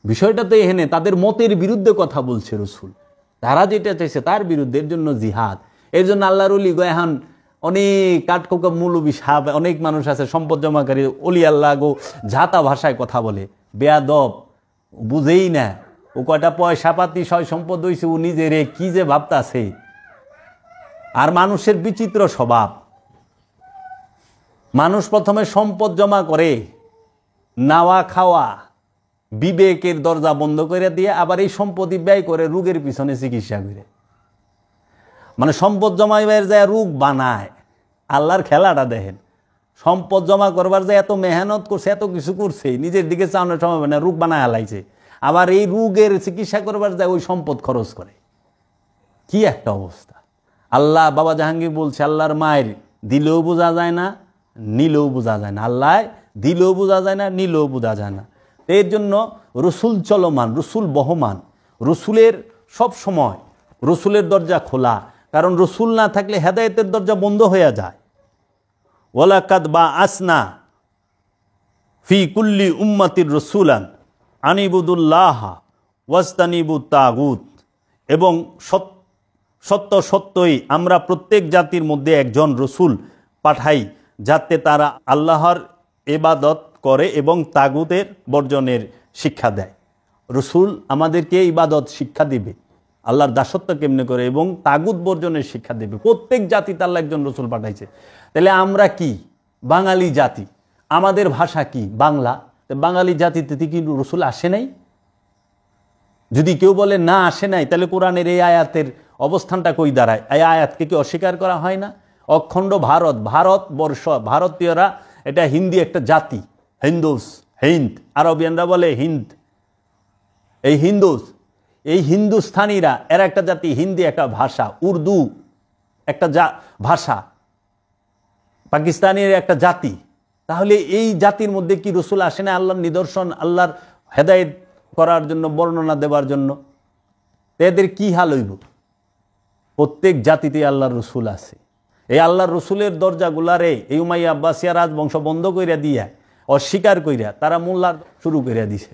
বিষয়টা তো এখানে তাদের মতের বিরুদ্ধে কথা বলছে রসুল, তারা যেটা চাইছে তার বিরুদ্ধে, এর জন্য জিহাদ। এর জন্য আল্লাহর অলি গো এখন অনেক কাঠকোকা মৌলবী সাহেব, অনেক মানুষ আছে সম্পদ জমাকারী অলি আল্লাহ গো ঝাতা ভাষায় কথা বলে, বেয়াদব, বুঝেই না ও কয়টা পয়সা পাতি সয় সম্পদ হইছে, ও নিজেরে কি যে ভাবতাছে। আর মানুষের বিচিত্র স্বভাব, মানুষ প্রথমে সম্পদ জমা করে, নাওয়া খাওয়া বিবেকের দরজা বন্ধ করে দিয়ে আবার এই সম্পত্তি ব্যয় করে রোগের পিছনে চিকিৎসা করে। মানে সম্পদ জমাইবার যায় রোগ বানায়। আল্লাহর খেলাটা দেখেন, সম্পদ জমা করবার যায় এত মেহনত করছে, এত কিছু করছে, নিজের দিকে চাওয়ানোর সময় না, রোগ বানায় হালাইছে। আবার এই রোগের চিকিৎসা করবার যায় ওই সম্পদ খরচ করে। কি একটা অবস্থা! আল্লাহ বাবা জাহাঙ্গীর বলছে আল্লাহর মায়ের দিলেও বোঝা যায় না, নিলেও বোঝা যায় না। আল্লাহ দিলেও বোঝা যায় না, নিলেও বোঝা যায় না। এর জন্য রসুল চলমান, রসুল বহমান, রসুলের সব সময় রসুলের দরজা খোলা। কারণ রসুল না থাকলে হেদায়েতের দরজা বন্ধ হয়ে যায়। ওয়ালাকাদ বা আসনা ফি কুল্লি উম্মাতির রসুলান আনিবুদুল্লাহ ওয়াস্তানিবু তাগুত। এবং সত্য সত্যই আমরা প্রত্যেক জাতির মধ্যে একজন রসুল পাঠাই, যাতে তারা আল্লাহর ইবাদত করে এবং তাগুতের বর্জনের শিক্ষা দেয়। রসুল আমাদেরকে ইবাদত শিক্ষা দিবে, আল্লাহর দাসত্ব কেমনে করে এবং তাগুত বর্জনের শিক্ষা দেবে। প্রত্যেক জাতিতে আল্লাহ একজন রসুল পাঠাইছে। তাহলে আমরা কি? বাঙালি জাতি, আমাদের ভাষা কি? বাংলা। বাঙালি জাতিতে কি রসুল আসে নাই? যদি কেউ বলে না আসে নাই, তাহলে কোরআনের এই আয়াতের অবস্থানটা কই দাঁড়ায়? এই আয়াতকে কি অস্বীকার করা হয় না? অখণ্ড ভারত, ভারতবর্ষ, ভারতীয়রা এটা হিন্দি একটা জাতি, হিন্দুস, হিন্দ, আরবিয়ানরা বলে হিন্দ। এই হিন্দুস, এই হিন্দুস্থানীরা এর একটা জাতি, হিন্দি একটা ভাষা, উর্দু একটা ভাষা, পাকিস্তানের একটা জাতি। তাহলে এই জাতির মধ্যে কি রসুল আসে না আল্লাহর নিদর্শন, আল্লাহর হেদায়েত করার জন্য, বর্ণনা দেওয়ার জন্য? এদের কি হাল হইব? প্রত্যেক জাতিতে আল্লাহর রসুল আছে। এই আল্লাহর রসুলের দরজাগুলারে এই উমাইয়া আব্বাসিয়া রাজবংশ বন্ধ কইরা দিয়া, অস্বীকার কইরা তারা মোল্লার শুরু কইরা দিছে।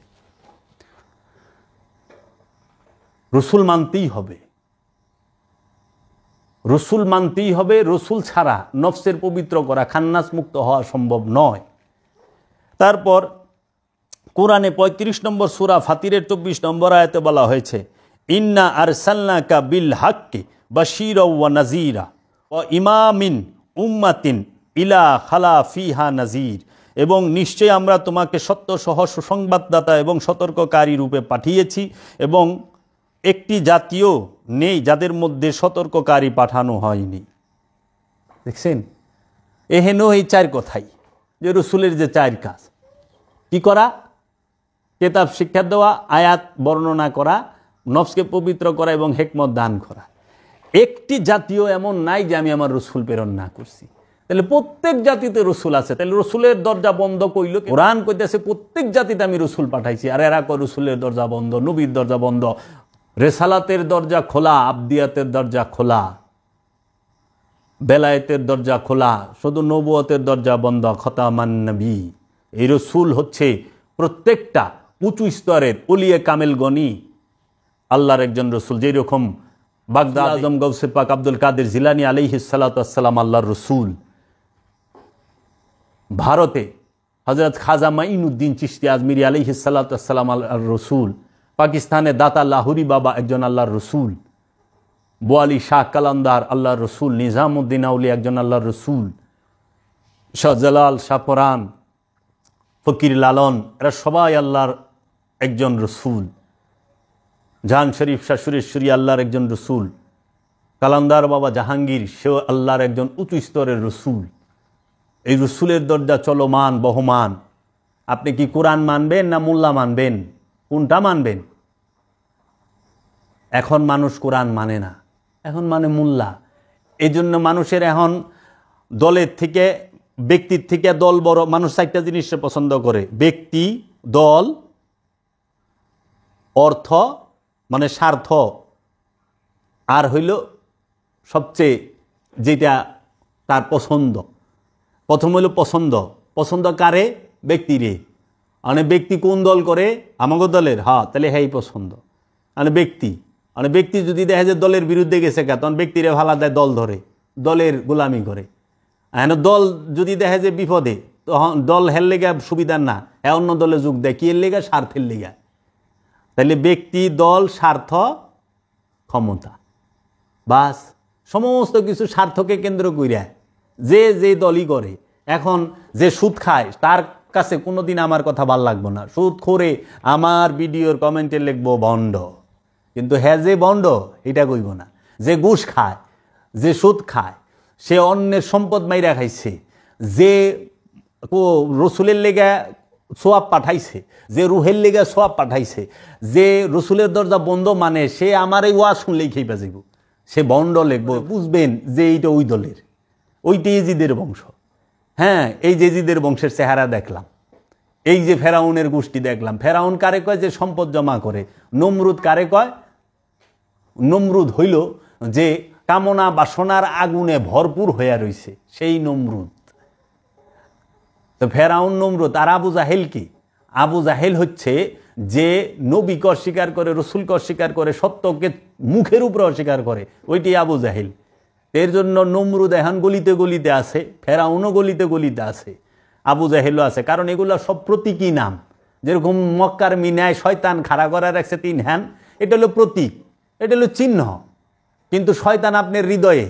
রসুল মানতেই হবে, রসুল মানতেই হবে, রসুল ছাড়া নফসের পবিত্র করা, খান্নাস মুক্ত হওয়া সম্ভব নয়। তারপর কোরআনে 35 নম্বর সূরা ফাতিরের 24 নম্বর আয়াতে বলা হয়েছে, ইন্না আরসালনাকা বিল হাক্কি বাশীরাও ওয়া নাযীরা ওয়া ইমামিন উম্মাতিন ইলা খালা ফিহা নাযীর, এবং নিশ্চয় আমরা তোমাকে সত্য সহ সুসংবাদদাতা এবং সতর্ককারী রূপে পাঠিয়েছি, এবং একটি জাতীয় নেই যাদের মধ্যে সতর্ককারী পাঠানো হয়নি। দেখছেন, এহেন এই চার কথাই যে রসুলের যে চার কাজ, কি করা? কেতাব শিক্ষা দেওয়া, আয়াত বর্ণনা করা, নফসকে পবিত্র করা এবং হিকমত দান করা। একটি জাতীয় এমন নাই যে আমি আমার রসুল প্রেরণ না করছি। তাহলে প্রত্যেক জাতিতে রসুল আছে, তাহলে রসুলের দরজা বন্ধ কইল? কোরআন কইতেছে প্রত্যেক জাতিতে আমি রসুল পাঠাইছি, আর এরা কয় রসুলের দরজা বন্ধ, নবীর দরজা বন্ধ। রেসালাতের দরজা খোলা, আবদিয়াতের দরজা খোলা, বেলায়েতের দরজা খোলা, শুধু নবুয়তের দরজা বন্ধ। খতামান নবী, এই রসুল হচ্ছে প্রত্যেকটা উঁচু স্তরের ওলিয়ে কামেল গনি আল্লাহর একজন রসুল। যেরকম বাগদাদ আজম গৌসে পাক আব্দুল কাদের জিলানী আলাইহিস সালাতু ওয়াস সালাম আল্লাহর রসুল, ভারতে হযরত খাজা মাইনুদ্দিন চিশতি আজমিরি আলাইহিস সালাতু ওয়াস সালাম আল্লাহর রসুল, পাকিস্তানে দাতা লাহুরি বাবা একজন আল্লাহর রসুল, বোয়ালি শাহ কালান্দার আল্লাহর রসুল, নিজামুদ্দিন আউলি একজন আল্লাহর রসুল, শাহজালাল, শাহপরান, ফকির লালন, এরা সবাই আল্লাহর একজন রসুল। জাহান শরীফ শাহ সুরেশ্বরী আল্লাহর একজন রসুল, কালান্দার বাবা জাহাঙ্গীর, সেও আল্লাহর একজন উঁচু স্তরের রসুল। এই রসুলের দরজা চলমান বহমান। আপনি কি কোরআন মানবেন না মোল্লা মানবেন? কোনটা মানবেন? এখন মানুষ কোরআন মানে না, এখন মানে মোল্লা। এই জন্য মানুষের এখন দলের থেকে, ব্যক্তির থেকে দল বড়। মানুষ চারটা জিনিসে পছন্দ করে: ব্যক্তি, দল, অর্থ মানে স্বার্থ, আর হইল সবচেয়ে যেটা তার পছন্দ। প্রথম হইল পছন্দ। পছন্দ কারে? ব্যক্তিরে। মানে ব্যক্তি কোন দল করে? আমাগো দলের, হ্যাঁ, তাহলে হ্যাঁ পছন্দ। মানে ব্যক্তি, মানে ব্যক্তি যদি দেখে যে দলের বিরুদ্ধে গেছে, তখন ব্যক্তিরে ভালা দেয়, দল ধরে, দলের গোলামি করে। এখন দল যদি দেখে যে বিপদে, তখন দল হের লেগা সুবিধার না, হ্যাঁ অন্য দলে যোগ দেয়। কি এর লেগা? স্বার্থের লেগা। তাহলে ব্যক্তি, দল, স্বার্থ, ক্ষমতা, বাস সমস্ত কিছু স্বার্থকে কেন্দ্র কইরা যে যে দলই করে। এখন যে সুদ খায় তার কাছে কোনোদিন আমার কথা ভাল লাগবো না। সুদ খোরে আমার ভিডিওর কমেন্টে লিখবো ভণ্ড, কিন্তু হ্যাঁ যে ভণ্ড এটা কইব না। যে ঘুষ খায়, যে সুদ খায়, সে অন্যের সম্পদ মাইরা খাইছে, যে রসুলের লেগা সোয়াব পাঠাইছে, যে রুহের লেগা সোয়াব পাঠাইছে, যে রসুলের দরজা বন্ধ মানে, সে আমার এই ওয়াজ শুনলেই খেয়ে যাইব, সে ভণ্ড লিখবো। বুঝবেন যে এইটা ওই দলের, ওইটা ইজিদের বংশ। হ্যাঁ, এই যে ইজিদের বংশের চেহারা দেখলাম, এই যে ফেরাউনের গোষ্ঠী দেখলাম। ফেরাউন কারে কয়? যে সম্পদ জমা করে। নমরুদ কারে কয়? নমরুদ হইল যে কামনা বাসনার আগুনে ভরপুর হইয়া রইছে, সেই নমরুদ। তো ফেরাউন, নমরুদ। আর আবু জাহেল কি? আবু জাহেল হচ্ছে যে নবীকে অস্বীকার করে, রসুলকে অস্বীকার করে, সত্যকে মুখের উপরে অস্বীকার করে, ওইটি আবু জাহেল। এর জন্য নমরুদ এখন গলিতে গলিতে আছে, ফেরাউনও গলিতে গলিতে আছে, আবু জাহেলও আছে। কারণ এগুলো সব প্রতীকী নাম। যেরকম মক্কার মিনায় শয়তান খাড়া করা রাখছে 3 হ্যান, এটা হলো প্রতীক, এটা হলো চিহ্ন। কিন্তু শয়তান আপনার হৃদয়ে,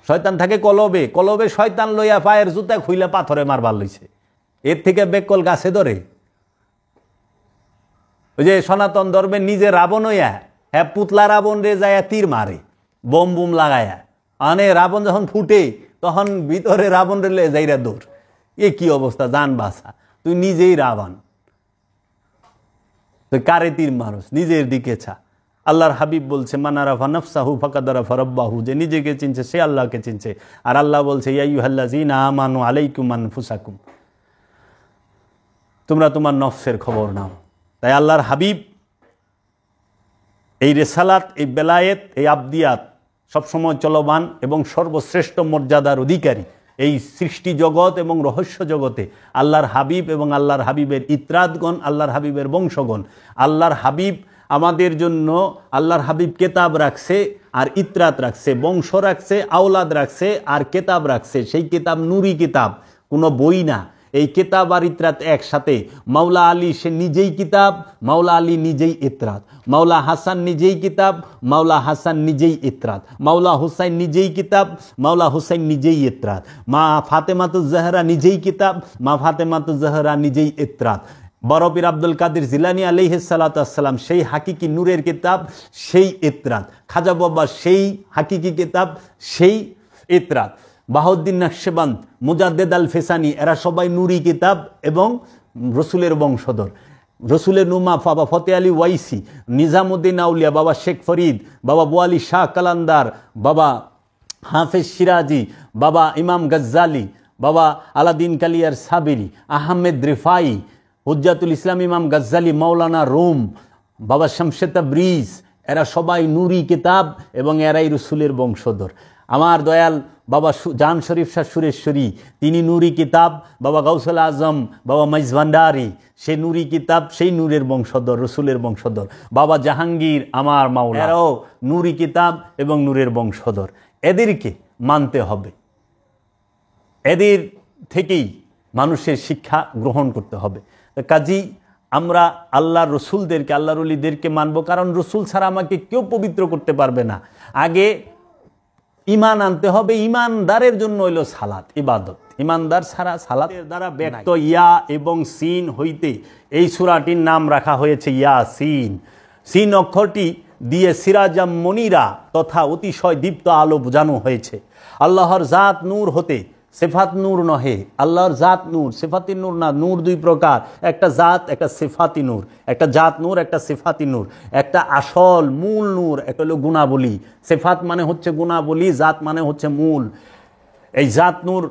শয়তান থাকে কলবে। কলবে শয়তান লইয়া পায়ের জুতা খুইলা পাথরে মারবার লইছে। এর থেকে বেকল গাছে ধরে। ওই যে সনাতন ধর্মে নিজে রাবণ হইয়া, হ্যাঁ পুতলা রাবণ রে যায় তীর মারে, বোম বুম লাগায়া। মানে রাবণ যখন ফুটে, তখন ভিতরে রাবণ রে যাইরা দৌড়। এ কি অবস্থা! জান বাসা, তুই নিজেই রাবণ, তুই কারে তীর মারস? নিজের দিকে ছা। আল্লাহর হাবিব বলছে, মানারাফা নফসাহু ফাকাদ আরাফা রাব্বাহু, যে নিজেকে চিনছে সে আল্লাহকে চিনছে। আর আল্লাহ বলছে, ইয়া আইয়ুহাল্লাযীনা আমানু আলাইকুম আনফুসাকুম, তোমরা তোমার নফসের খবর নাও। তাই আল্লাহর হাবিব এই রেসালাত, এই বেলায়েত, এই আবদিয়াত সবসময় চলমান এবং সর্বশ্রেষ্ঠ মর্যাদার অধিকারী। এই সৃষ্টি জগৎ এবং রহস্য জগতে আল্লাহর হাবিব এবং আল্লাহর হাবিবের ইতরাতগণ, আল্লাহর হাবিবের বংশগণ, আল্লাহর হাবিব আমাদের জন্য আল্লাহর হাবিব কেতাব রাখছে আর ইতরাত রাখছে, বংশ রাখছে, আওলাদ রাখছে আর কেতাব রাখছে। সেই কেতাব নুরি কিতাব, কোনো বই না। এই কেতাব আর ইতরাত একসাথে। মাওলা আলী সে নিজেই কিতাব, মাওলা আলী নিজেই ইতরাত। মাওলা হাসান নিজেই কিতাব, মাওলা হাসান নিজেই ইতরাত। মাওলা হুসাইন নিজেই কিতাব, মাওলা হুসাইন নিজেই ইতরাত। মা ফাতেমাতুজ জাহরা নিজেই কিতাব, মা ফাতেমাতুজ জাহরা নিজেই ইতরাত। বড় পীর আব্দুল কাদের জিলানী আলাইহিস সালাতু ওয়াস সালাম সেই হাকিকি নূরের কিতাব, সেই ইতরাত। খাজা বাবা সেই হাকিকি কিতাব, সেই ইতরাত। বাহাউদ্দিন নকশবন্দ, মুজাদ্দেদ আল ফেসানি, এরা সবাই নুরি কিতাব এবং রসুলের বংশধর। রসুলের নুমা বাবা ফতে আলী ওয়াইসি, নিজামুদ্দিন আউলিয়া বাবা শেখ ফরিদ, বাবা বোয়ালি শাহ কালান্দার, বাবা হাফেজ সিরাজি, বাবা ইমাম গজ্জালি, বাবা আলাদিন কালিয়ার সাবিরি, আহমেদ রিফাই, হুজ্জাতুল ইসলাম ইমাম গজ্জালি, মাওলানা রুম, বাবা শামসে তাবরিজ, এরা সবাই নুরি কিতাব এবং এরাই রসুলের বংশধর। আমার দয়াল বাবা জান শরীফ শাহ সুরেশ্বরী, তিনি নুরি কিতাব। বাবা গাউসুল আজম, বাবা মাইজ ভান্ডারি, সে নুরি কিতাব, সেই নূরের বংশধর, রসুলের বংশধর। বাবা জাহাঙ্গীর আমার মাওলা, এরাও নুরি কিতাব এবং নূরের বংশধর। এদেরকে মানতে হবে, এদের থেকেই মানুষের শিক্ষা গ্রহণ করতে হবে। কাজী আমরা আল্লাহর রসুলদেরকে, আল্লাহর ওলিদেরকে মানব, কারণ রসুল ছাড়া আমাকে কেউ পবিত্র করতে পারবে না। আগে ইমান আনতে হবে। ইমানদারের জন্য হইল সালাত ইবাদত। ইমানদার ছাড়া সালাতের দ্বারা ব্যক্ত ইয়া এবং সিন হইতে এই সূরাটির নাম রাখা হয়েছে ইয়াসিন। সিন অক্ষরটি দিয়ে সিরাজাম মনিরা তথা অতিশয় দীপ্ত আলো বোঝানো হয়েছে। আল্লাহর জাত নূর হতে, সেফাত নূর নহে। আল্লাহর জাত নূর, সেফাতি নূর না। নূর দুই প্রকার, একটা জাত, একটা সেফাতি নূর। একটা জাত নূর, একটা সেফাতি নূর। একটা আসল মূল নূর, একটা হলো গুণাবলী। সেফাত মানে হচ্ছে গুণাবলী, জাত মানে হচ্ছে মূল। এই জাত নূর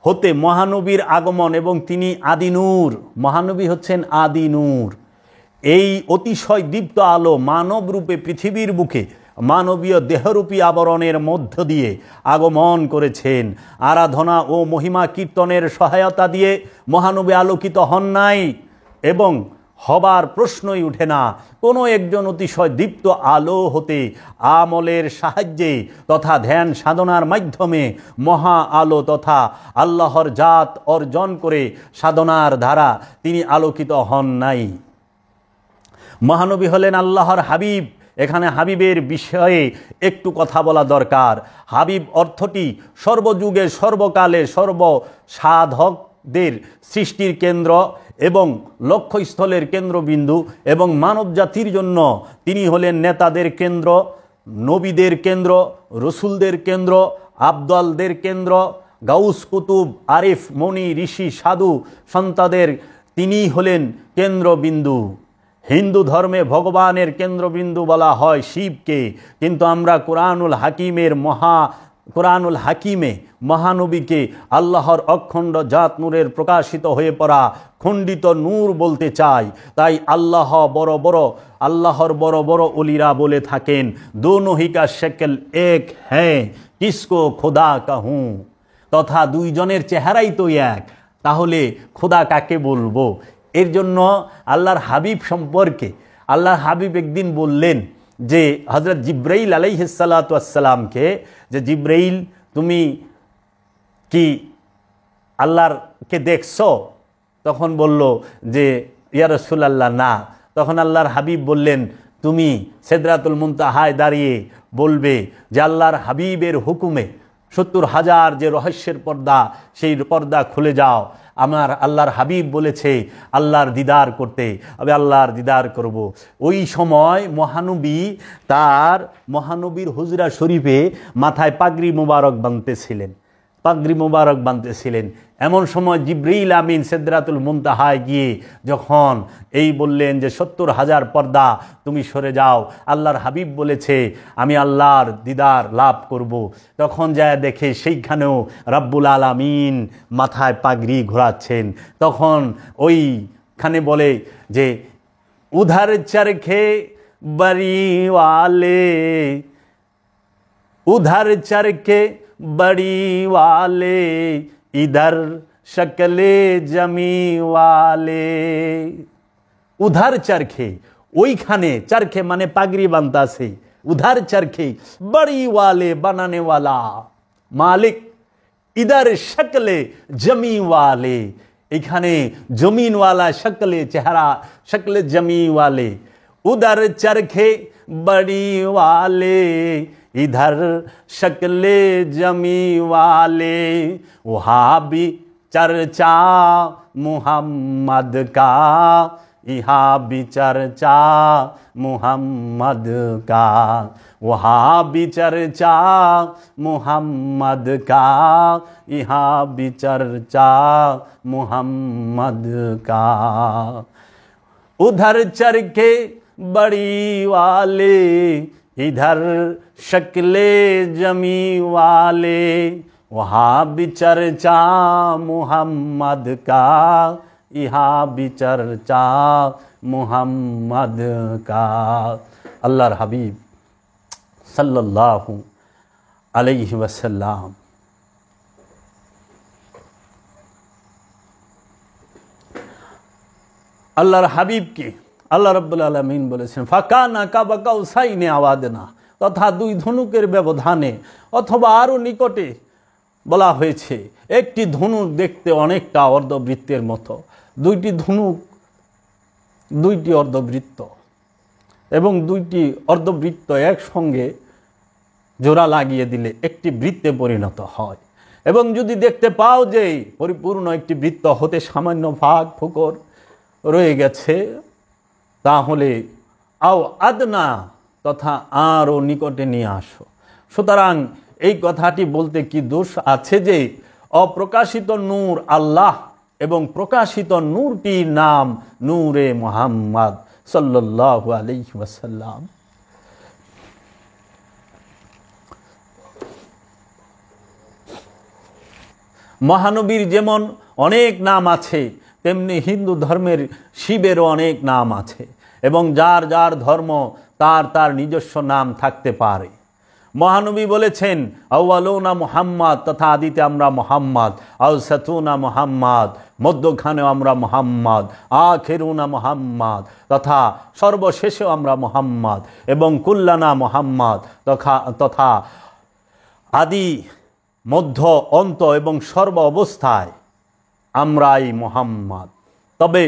হতে মহানবীর আগমন এবং তিনি আদি নূর। মহানবী হচ্ছেন আদি নূর। এই অতিশয় দীপ্ত আলো মানব রূপে পৃথিবীর বুকে মানবীয় দেহরূপী আবরণের মধ্য দিয়ে আগমন করেছেন। আরাধনা ও মহিমা কীর্তনের সহায়তা দিয়ে মহানবী আলোকিত হন নাই এবং হবার প্রশ্নই উঠে না। কোনো একজন অতিশয় দীপ্ত আলো হতে আমলের সাহায্যে তথা ধ্যান সাধনার মাধ্যমে মহা আলো তথা আল্লাহর জাত অর্জন করে সাধনার দ্বারা তিনি আলোকিত হন নাই। মহানবী হলেন আল্লাহর হাবিব। এখানে হাবিবের বিষয়ে একটু কথা বলা দরকার। হাবিব অর্থটি সর্বযুগে সর্বকালে সর্বসাধকদের সৃষ্টির কেন্দ্র এবং লক্ষ্যস্থলের কেন্দ্রবিন্দু এবং মানব জাতির জন্য তিনি হলেন নেতাদের কেন্দ্র, নবীদের কেন্দ্র, রসুলদের কেন্দ্র, আবদলদের কেন্দ্র, গাউস কুতুব, আরিফ, মনি, ঋষি, সাধু সন্তাদের তিনি হলেন কেন্দ্রবিন্দু। হিন্দু ধর্মে ভগবানের কেন্দ্রবিন্দু বলা হয় শিবকে, কিন্তু আমরা কোরআনুল হাকিমে মহানবীকে আল্লাহর অখণ্ড জাত নূরের প্রকাশিত হয়ে পড়া খণ্ডিত নূর বলতে চাই। তাই আল্লাহর বড় বড় ওলিরা বলে থাকেন, দোনো হি কা শক্ল এক হ্যাঁ কিসকো খোদা কাহুঁ, তথা দুইজনের চেহারাই তো এক, তাহলে খোদা কাকে বলবো? এর জন্য আল্লাহর হাবিব সম্পর্কে আল্লাহর হাবিব একদিন বললেন যে হযরত জিব্রাইল আলাইহিস সালাতু ওয়াস সালামকে, যে জিব্রাইল তুমি কি আল্লাহরকে দেখছো? তখন বলল যে ইয়া রাসূলুল্লাহ না। তখন আল্লাহর হাবিব বললেন, তুমি সিদরাতুল মুনতাহায় দাঁড়িয়ে বলবে যে আল্লাহর হাবিবের হুকুমে ৭০,০০০ যে রহস্যের পর্দা, সেই পর্দা খুলে যাও। আমার আল্লাহর হাবিব বলেছে আল্লাহর দিদার করতে, আমি আল্লাহর দিদার করব। ওই সময় মহানবীর হুজরা শরীফে মাথায় পাগড়ি মোবারক বাঁধতেছিলেন। এমন সময় জিবরিল আমিন সিদরাতুল মুনতাহায় গিয়ে যখন এই বললেন যে ৭০,০০০ পর্দা তুমি সরে যাও, আল্লাহর হাবিব বলেছে আমি আল্লাহর দিদার লাভ করব। তখন যায় দেখে সেইখানেও রাব্বুল আলামিন মাথায় পাগড়ি ঘোরাচ্ছেন। তখন ওইখানে বলে যে উধার চরখে বাড়িওয়ালে, উধার চরখে बड़ी इधर शक्ले जमी वाले। उधर चरखे ওইখানে চরখে মানে পাগড়ি বানতা আছে, উধার চরখে বড়ি ওয়ালে বানানে ওয়ালা মালিক, ইদার শকলে জমি ওয়ালে, এখানে জমিনওয়ালা শকলে চেহারা, শকলে জমি ওয়ালে, উদার চরখে বড়ি ওয়ালে, इधर शक्ले जमी वाले, वहाँ भी चर्चा मुहम्मद का, यहाँ भी चर्चा मुहम्मद का, वहाँ भी चर्चा मुहम्मद का, यहाँ भी चर्चा मुहम्मद का। उधर चरखे बड़ी वाले, इधर शक्ले जमी वाले, वहाँ भी चर्चा मुहम्मद का, यहाँ भी चर्चा मुहम्मद का। अल्लाहर हबीब सल्लल्लाहु अलैहि वसल्लम আল্লাহর হাবিবকে আল্লাহ রাব্বুল আলামিন বলেছেন ফাকানা কাবা কাউসাইনি আওয়াদনা, তথা দুই ধনুকের ব্যবধানে অথবা আরও নিকটে বলা হয়েছে। একটি ধনুক দেখতে অনেকটা অর্ধবৃত্তের মতো, দুইটি ধনুক দুইটি অর্ধবৃত্ত, এবং দুইটি অর্ধবৃত্ত একসঙ্গে জোড়া লাগিয়ে দিলে একটি বৃত্তে পরিণত হয়। এবং যদি দেখতে পাও যে পরিপূর্ণ একটি বৃত্ত হতে সামান্য ফাঁক ফোকর রয়ে গেছে, তাহলে আও আদনা, তথা আরও নিকটে নিয়ে আসো। সুতরাং এই কথাটি বলতে কি দোষ আছে যে অপ্রকাশিত নূর আল্লাহ এবং প্রকাশিত নূরটির নাম নূরে মুহাম্মদ সাল্লাল্লাহু আলাইহি ওয়াসাল্লাম। মহানবীর যেমন অনেক নাম আছে, তেমনি হিন্দু ধর্মের শিবেরও অনেক নাম আছে, এবং যার যার ধর্ম তার তার নিজস্ব নাম থাকতে পারে। মহানবী বলেছেন আউয়ালুনা মুহাম্মদ, তথা আদিতে আমরা মুহাম্মদ, আওসাতুনা মুহাম্মদ, মধ্যখানেও আমরা মুহাম্মদ, আখিরুনা মুহাম্মদ, তথা সর্বশেষেও আমরা মুহাম্মদ, এবং কুল্লানা মুহাম্মদ, তথা আদি মধ্য অন্ত এবং সর্ব অবস্থায় আমরাই মুহাম্মদ। তবে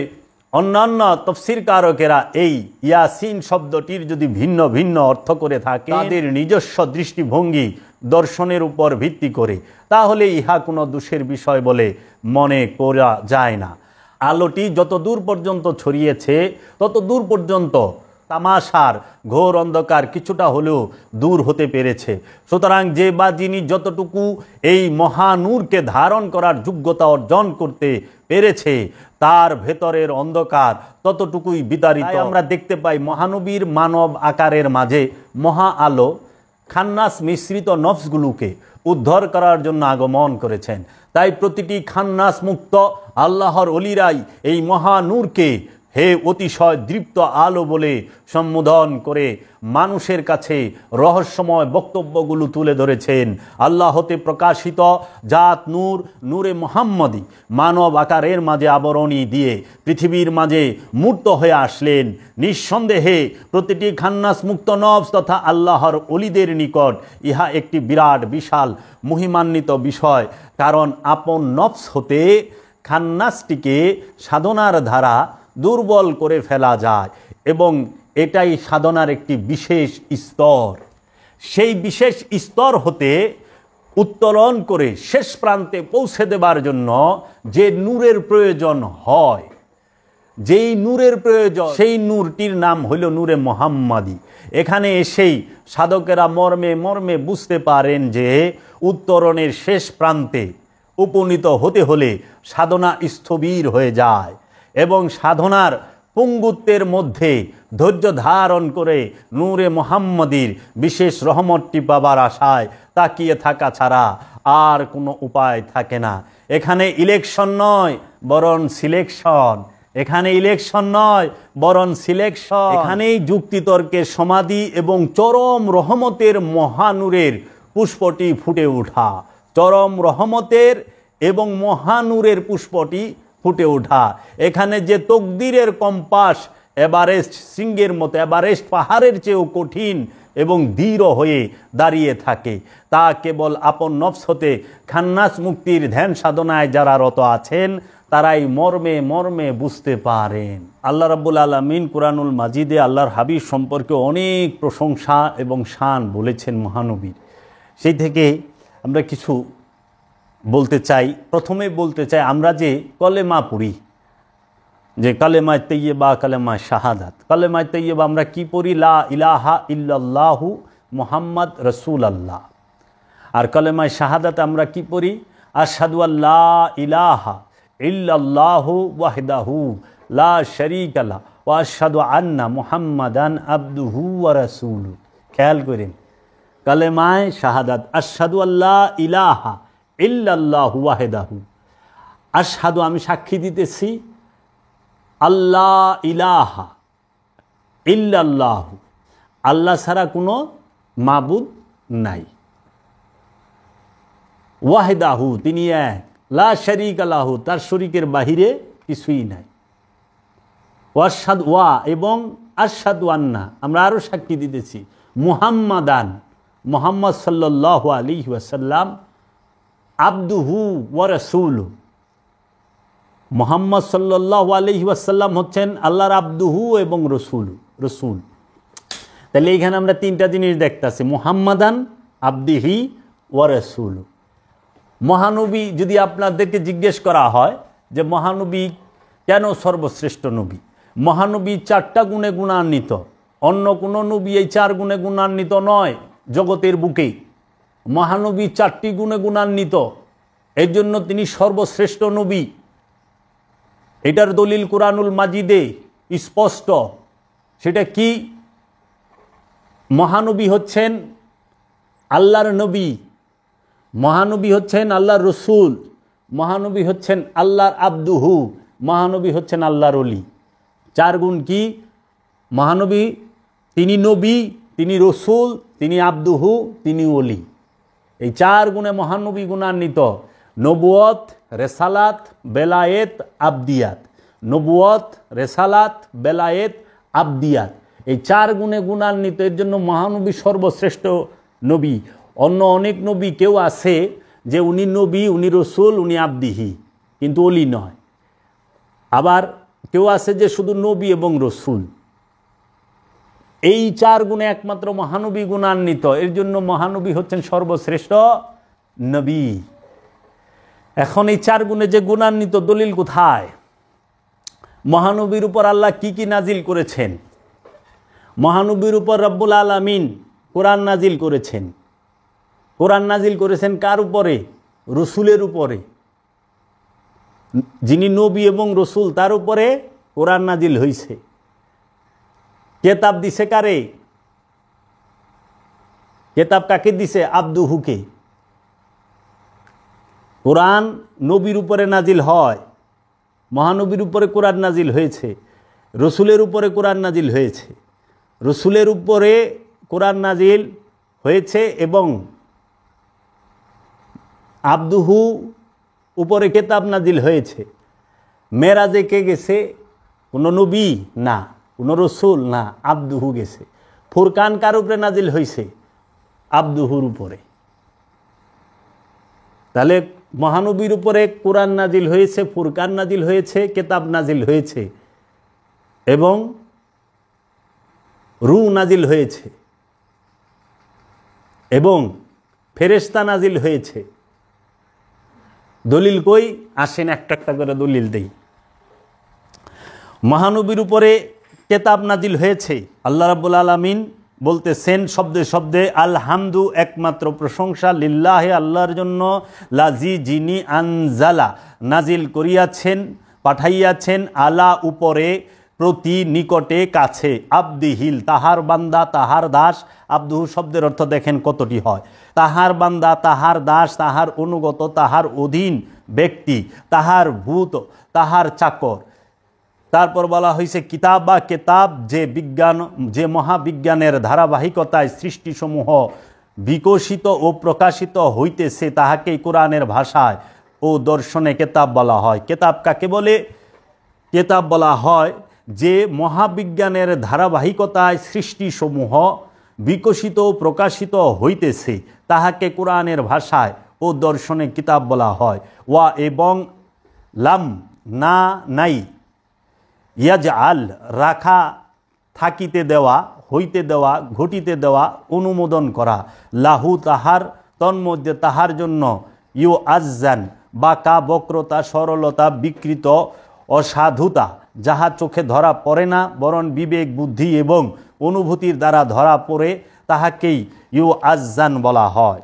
অন্যান্য তফসিরকারকেরা এই ইয়াসিন শব্দটির যদি ভিন্ন ভিন্ন অর্থ করে থাকে তাদের নিজস্ব দৃষ্টিভঙ্গি দর্শনের উপর ভিত্তি করে, তাহলে ইহা কোনো দোষের বিষয় বলে মনে করা যায় না। আলোটি যত দূর পর্যন্ত ছড়িয়েছে তত দূর পর্যন্ত তামাশার ঘোর অন্ধকার কিছুটা হলেও দূর হতে পেরেছে। সুতরাং যে বা যিনি যতটুকু এই মহানূরকে ধারণ করার যোগ্যতা অর্জন করতে পেরেছে, তার ভেতরের অন্ধকার ততটুকুই বিতাড়িত। আমরা দেখতে পাই মহানবীর মানব আকারের মাঝে মহা আলো খান্নাস মিশ্রিত নফসগুলোকে উদ্ধার করার জন্য আগমন করেছেন। তাই প্রতিটি খান্নাস মুক্ত আল্লাহর ওলিরাই এই মহানূরকে হে অতিশয় দীপ্ত আলো বলে সম্বোধন করে মানুষের কাছে রহস্যময় বক্তব্যগুলো তুলে ধরেছেন। আল্লাহ হতে প্রকাশিত জাত নূর, নূরে মুহাম্মদী মানব আকারের মাঝে আবরণী দিয়ে পৃথিবীর মাঝে মূর্ত হয়ে আসলেন। নিঃসন্দেহে প্রতিটি খান্নাস মুক্ত নফস তথা আল্লাহর ওলিদের নিকট ইহা একটি বিরাট বিশাল মহিমান্বিত বিষয়, কারণ আপন নফস হতে খান্নাসটিকে সাধনার ধারা দুর্বল করে ফেলা যায়, এবং এটাই সাধনার একটি বিশেষ স্তর। সেই বিশেষ স্তর হতে উত্তোলন করে শেষ প্রান্তে পৌঁছে দেবার জন্য যে নূরের প্রয়োজন হয়, যেই নূরের প্রয়োজন, সেই নূরটির নাম হইল নূরে মুহাম্মাদী। এখানে এসেই সাধকেরা মর্মে মর্মে বুঝতে পারেন যে উত্তরণের শেষ প্রান্তে উপনীত হতে হলে সাধনা স্থবির হয়ে যায়, এবং সাধনার পঙ্গুত্বের মধ্যে ধৈর্য ধারণ করে নূরে মুহাম্মদীর বিশেষ রহমতটি পাবার আশায় তাকিয়ে থাকা ছাড়া আর কোনো উপায় থাকে না। এখানে ইলেকশন নয় বরং সিলেকশন, এখানে ইলেকশন নয় বরং সিলেকশন। এখানেই যুক্তিতর্কের সমাধি এবং চরম রহমতের মহানূরের পুষ্পটি ফুটে ওঠা, চরম রহমতের এবং মহানূরের পুষ্পটি ফুটে ওঠা। এখানে যে তকদিরের কম্পাস এভারেস্ট শৃঙ্গের মতো, এভারেস্ট পাহাড়ের চেয়েও কঠিন এবং দৃঢ় হয়ে দাঁড়িয়ে থাকে। তা কেবল আপন নফস হতে খান্নাস মুক্তির ধ্যান সাধনায় যারা রত আছেন তারাই মর্মে মর্মে বুঝতে পারেন। আল্লাহ রাব্বুল আলামিন কুরআনুল মাজিদে আল্লাহর হাবিব সম্পর্কে অনেক প্রশংসা এবং শান বলেছেন মহানবীর। সেই থেকে আমরা কিছু বলতে চাই। প্রথমে বলতে চাই, আমরা যে কলেমা পড়ি, যে কালেমায়ে তাইয়্যিবা, কালেমায়ে শাহাদাত, কালেমায়ে তাইয়্যিবা আমরা কি পড়ি? লা ইলাহা ইল্লাল্লাহু মুহাম্মদ রাসূলুল্লাহ। আর কালেমায়ে শাহাদাত আমরা কি পড়ি? আশহাদু আল্লা ইলাহা ইল্লাল্লাহু ওয়াহদাহু লা শারীকা লাহু ওয়া আশহাদু আন্না মুহাম্মাদান আবদুহু ওয়া রাসূলুহু। খেয়াল করেন, কালেমায়ে শাহাদাত, আশহাদু আল্লা ইলাহা ইল্লাল্লাহু ওয়াহদাহু, আশহাদু আমি সাক্ষী দিতেছি, আল্লাহ ইলাহা ইল্লাল্লাহু আল্লাহ ছাড়া কোনো মাবুদ নাই, ওয়াহদাহু তিনি এক, লা শারীকা লাহু তার শরীকের বাহিরে কিছুই নাই, ওয়াশহাদু ওয়া এবং আশহাদু আন্না আমরা আরও সাক্ষী দিতেছি, মুহাম্মাদান মুহাম্মদ সাল্লাল্লাহু আলাইহি ওয়াসাল্লাম, আবদুহু ওয়া রাসূলুহু মুহাম্মদ সাল্লাল্লাহু আলাইহি ওয়াসাল্লাম হচ্ছেন আল্লাহর আবদুহু এবং রসুল। তাহলে এইখানে আমরা তিনটা জিনিস দেখতেছি, মুহাম্মাদান, আবদিহি ওয়া রাসূলুহু। মহানবী, যদি আপনাদেরকে জিজ্ঞেস করা হয় যে মহানবী কেন সর্বশ্রেষ্ঠ নবী, মহানবী 4টা গুণে গুণান্বিত, অন্য কোনো নবী এই 4 গুণে গুণান্বিত নয় জগতের বুকে। মহানবী 4টি গুণে গুণান্বিত, এর জন্য তিনি সর্বশ্রেষ্ঠ নবী। এটার দলিল কুরআনুল মাজিদে স্পষ্ট। সেটা কি? মহানবী হচ্ছেন আল্লাহর নবী, মহানবী হচ্ছেন আল্লাহর রসুল, মহানবী হচ্ছেন আল্লাহর আবদুহু, মহানবী হচ্ছেন আল্লাহর ওলি। 4 গুণ কি? মহানবী তিনি নবী, তিনি রসুল, তিনি আবদুহু, তিনি ওলি। এই 4 গুণে মহানবী গুণান্বিত। নবুয়ত, রেসালাত, বেলায়েত, আবদিয়াত। নবুয়ত, রেসালাত, বেলায়েত, আবদিয়াত, এই 4 গুণে গুণান্বিত। এর জন্য মহানবী সর্বশ্রেষ্ঠ নবী। অন্য অনেক নবী কেউ আছে যে উনি নবী, উনি রসুল, উনি আবদিহি, কিন্তু ওলি নয়। আবার কেউ আছে যে শুধু নবী এবং রসুল। এই 4 গুণে একমাত্র মহানবী গুণান্বিত। এর জন্য মহানবী হচ্ছেন সর্বশ্রেষ্ঠ নবী। এখন এই 4 গুণে যে গুণান্বিত, দলিল কোথায়? মহানবীর উপর আল্লাহ কি কি নাজিল করেছেন? মহানবীর উপর রব্বুল আলামিন কোরআন নাজিল করেছেন। কোরআন নাজিল করেছেন কার উপরে? রসুলের উপরে। যিনি নবী এবং রসুল তার উপরে কোরআন নাজিল হয়েছে। কেতাব দিছে কারে? কেতাব কাকে দিছে? আবদুহুকে। কোরআন নবীর উপরে নাজিল হয়, মহানবীর উপরে কোরআন নাজিল হয়েছে, রসুলের উপরে কোরআন নাজিল হয়েছে, রসুলের উপরে কোরআন নাজিল হয়েছে এবং আবদুহু উপরে কেতাব নাজিল হয়েছে। মেরাজে কে গেছে? কোনো নবী না, কোনো রসুল না, আবদুহু গেছে। ফুরকান কার উপরে নাজিল হয়েছে? আবদুহুর উপরে। তাহলে মহানবীর উপরে কোরআন নাজিল হয়েছে, ফুরকান নাজিল হয়েছে, কেতাব নাজিল হয়েছে এবং রূহ নাজিল হয়েছে এবং ফেরেশতা নাজিল হয়েছে। দলিল কই? আসেন একটা একটা করে দলিল দেই। মহানবীর উপরে কেতাব নাজিল হয়েছে। আল্লাহ রাব্বুল আলামিন বলতেছেন শব্দে শব্দে, আলহামদু একমাত্র প্রশংসা লিল্লাহে আল্লাহর জন্য, লাজি যিনি আনজালা নাজিল করিয়াছেন, পাঠাইয়াছেন, আলা উপরে, প্রতি, নিকটে, কাছে, আবদিহিল তাহার বান্দা, তাহার দাস। আবদুহু শব্দের অর্থ দেখেন কতটি হয়। তাহার বান্দা, তাহার দাস, তাহার অনুগত, তাহার অধীন ব্যক্তি, তাহার ভূত, তাহার চাকর। তারপর বলা হয়েছে কিতাব বা কেতাব, যে বিজ্ঞান, যে মহাবিজ্ঞানের ধারাবাহিকতায় সৃষ্টিসমূহ বিকশিত ও প্রকাশিত হইতেছে, তাহাকেই কোরআনের ভাষায় ও দর্শনে কেতাব বলা হয়। কেতাব কাকে বলে? কেতাব বলা হয় যে মহাবিজ্ঞানের ধারাবাহিকতায় সৃষ্টিসমূহ বিকশিত ও প্রকাশিত হইতেছে তাহাকে কোরআনের ভাষায় ও দর্শনে কিতাব বলা হয়। ওয়া এবং লাম না নাই ইয়াজআল রাখা, থাকিতে দেওয়া, হইতে দেওয়া, ঘটিতে দেওয়া, অনুমোদন করা, লাহু তাহার, তন্মধ্যে তাহার জন্য, ইউ আজ্জান বাঁকা, বক্রতা, সরলতা, বিকৃত, অসাধুতা, যাহা চোখে ধরা পড়ে না বরং বিবেক, বুদ্ধি এবং অনুভূতির দ্বারা ধরা পড়ে তাহাকেই ইউ আজ্জান বলা হয়।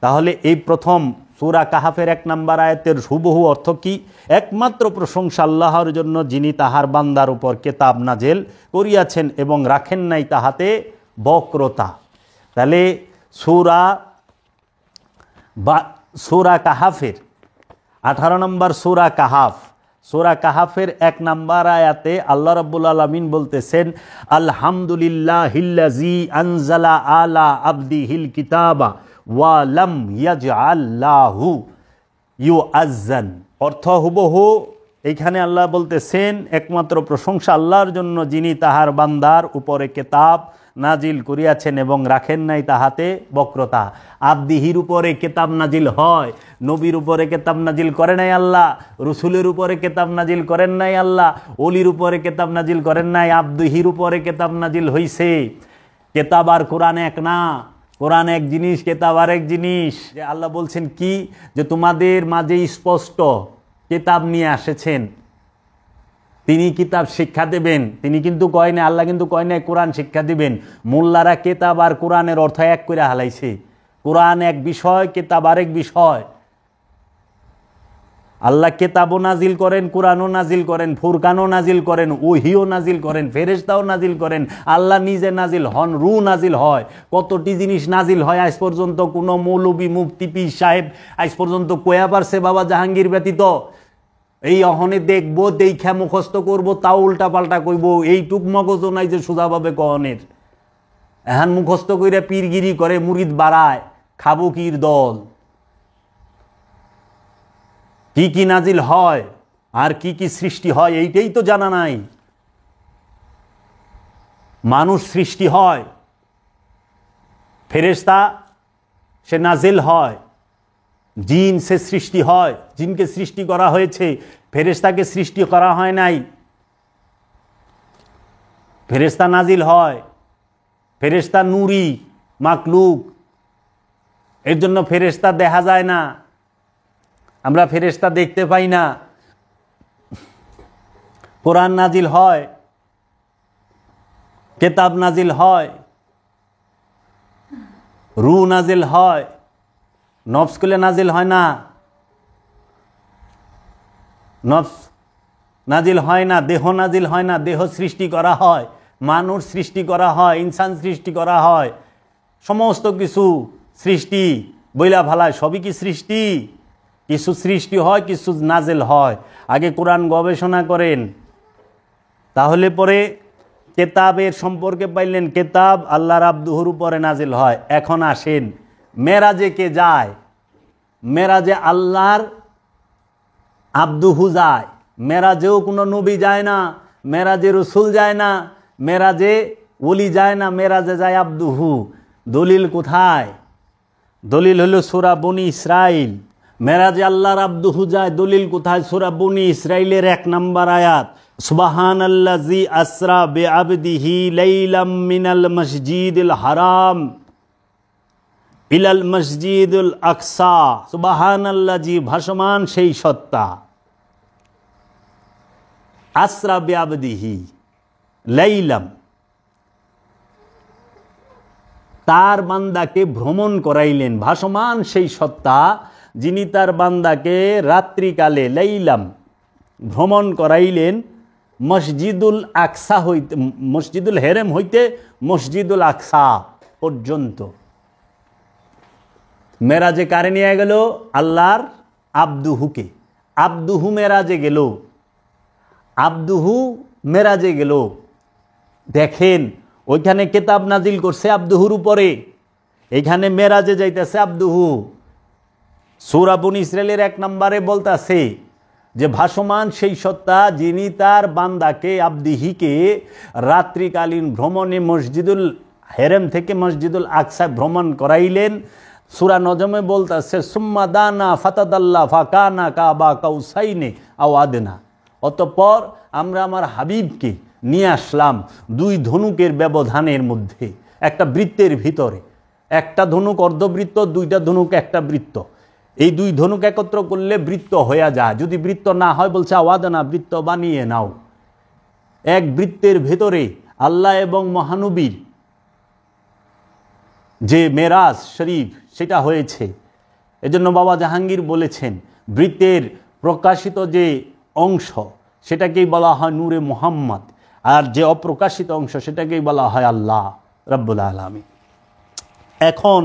তাহলে এই প্রথম সূরা কাহাফের 1 নম্বর আয়াতের হুবহু অর্থ কি? একমাত্র প্রশংসা আল্লাহর জন্য, যিনি তাহার বান্দার উপর কেতাব নাজেল করিয়াছেন এবং রাখেন নাই তাহাতে বক্রতা। তাহলে সূরা কাহাফের 18 নম্বর সূরা কাহাফ, সূরা কাহাফের 1 নম্বর আয়াতে আল্লাহ রাব্বুল আলামিন বলতেছেন, আলহামদুলিল্লাহিল্লাযী আনজালা আলা আবদিহিল কিতাবা ওয়া লাম ইয়াজআল লাহু ইউআজ্জান। অর্থ হুবহু এইখানে আল্লাহ বলতেছেন একমাত্র প্রশংসা আল্লাহর জন্য, যিনি তাহার বান্দার উপরে কেতাব নাজিল করিয়াছেন এবং রাখেন নাই তাহাতে বক্রতা। আবদিহির উপরে কেতাব নাজিল হয়, নবীর উপরে কেতাব নাজিল করে নাই আল্লাহ, রসুলের উপরে কেতাব নাজিল করেন নাই আল্লাহ, অলির উপরে কেতাব নাজিল করেন নাই, আবদিহির উপরে কেতাব নাজিল হইছে। কেতাব আর কোরআন এক না, কোরআন এক জিনিস, কেতাব আরেক জিনিস। যে আল্লাহ বলছেন কি, যে তোমাদের মাঝে স্পষ্ট কেতাব নিয়ে আসেছেন, তিনি কিতাব শিক্ষা দেবেন। তিনি কিন্তু কয় না, আল্লাহ কিন্তু কয় না কোরআন শিক্ষা দিবেন। মোল্লারা কেতাব আর কোরআনের অর্থ এক করে হালাইছে। কোরআন এক বিষয়, কেতাব আরেক বিষয়। আল্লাহ কেতাবও নাজিল করেন, কোরআনও নাজিল করেন, ফুরকানও নাজিল করেন, ওহিও নাজিল করেন, ফেরেশতাও নাজিল করেন, আল্লাহ নিজে নাজিল হন, রু নাজিল হয়। কতটি জিনিস নাজিল হয় আজ পর্যন্ত কোনো মৌলবী, মুফতি, পীর সাহেব আজ পর্যন্ত কয়া পারছে বাবা জাহাঙ্গীর ব্যতীত? এই অহনে দেখবো, দেখা মুখস্থ করবো, তাও উল্টা পাল্টা কইব, এইটুক মগজও নাই যে সোজাভাবে কহনের। এহান মুখস্থ কইরা পীরগিরি করে, মুরিদ বাড়ায়, খাবো কির দল। কি কি নাজিল হয় আর কি কি সৃষ্টি হয় এইটাই তো জানা নাই। মানুষ সৃষ্টি হয়, ফেরেশতা সে নাজিল হয়, জিন সে সৃষ্টি হয়, জিনকে সৃষ্টি করা হয়েছে, ফেরেশতাকে সৃষ্টি করা হয় নাই। ফেরেশতা নাজিল হয়, ফেরেশতা নূরি মাকলুক, এর জন্য ফেরেশতা দেখা যায় না, আমরা ফেরেশতা দেখতে পাই না। কোরআন নাজিল হয়, কেতাব নাজিল হয়, রু নাজিল হয়, নফস কুলে নাজিল হয় না, নফস নাজিল হয় না, দেহ নাজিল হয় না, দেহ সৃষ্টি করা হয়, মানুষ সৃষ্টি করা হয়, ইনসান সৃষ্টি করা হয়, সমস্ত কিছু সৃষ্টি বইলা ভালায় সবই কি সৃষ্টি? কিছু সৃষ্টি হয়, কিছু নাজিল হয়। আগে কোরআন গবেষণা করেন, তাহলে পরে কেতাবের সম্পর্কে পাইলেন। কেতাব আল্লাহর আব্দুহুর উপরে নাজিল হয়। এখন আসেন, মেরাজে কে যায়? মেরাজে আল্লাহর আব্দুহু যায়। মেরাজেও কোনো নবী যায় না, মেরাজে রসুল যায় না, মেরাজে ওলি যায় না, মেরাজে যায় আব্দুহু। দলিল কোথায়? দলিল হলো সূরা বনী ইসরাইল। মেরাজে আল্লাহর আব্দুহু যায়, দলিল কোথায়? সূরা বনী ইসরাইলের 1 নম্বর আয়াত, সুবহানাল্লাযী আসরা বিআবদিহি লাইলাম মিনাল মসজিদিল হারাম ইলাল মসজিদুল আকসা। সুবহানাল্লাযী, ভাসমান সেই সত্তা, আসরা বিআবদিহি লাইলাম, তার বান্দাকে ভ্রমণ করাইলেন। ভাসমান সেই সত্তা যিনি তার বান্দাকে রাত্রিকালে লাইলাম ভ্রমণ করাইলেন মসজিদুল আকসা হইতে, মসজিদুল হেরেম হইতে মসজিদুল আকসা পর্যন্ত। মেরাজে কারে নিয়ে গেল? আল্লাহর আব্দুহুকে। আব্দুহু মেরাজে গেল, আব্দুহু মেরাজে গেল। দেখেন, ওইখানে কেতাব নাজিল করছে আব্দুহুর উপরে, এইখানে মেরাজে যাইতেছে আব্দুহু। সূরা বনী ইসরাইলের 1 নম্বরে বলতাছে যে ভাসমান সেই সত্তা যিনি তার বান্দাকে আবদিহিকে রাত্রিকালীন ভ্রমণে মসজিদুল হেরেম থেকে মসজিদুল আকসা ভ্রমণ করাইলেন। সূরা নজমে বলতেছে সুম্মা দানা ফাতাদাল্লা ফাকানা কাবা কাউসাইনে আও আদনা, অতঃপর আমরা আমার হাবিবকে নিয়ে আসলাম দুই ধনুকের ব্যবধানের মধ্যে, একটা বৃত্তের ভিতরে, একটা ধনুক অর্ধবৃত্ত, দুইটা ধনুক একটা বৃত্ত। এই দুই ধনুক একত্র করলে বৃত্ত হয়ে যায়, যদি বৃত্ত না হয় বলছে আওয়াদনা বৃত্ত বানিয়ে নাও। এক বৃত্তের ভেতরে আল্লাহ এবং মহানবীর যে মেরাজ শরীফ সেটা হয়েছে। এজন্য বাবা জাহাঙ্গীর বলেছেন বৃত্তের প্রকাশিত যে অংশ সেটাকেই বলা হয় নূরে মুহাম্মদ, আর যে অপ্রকাশিত অংশ সেটাকেই বলা হয় আল্লাহ রাব্বুল আলামিন। এখন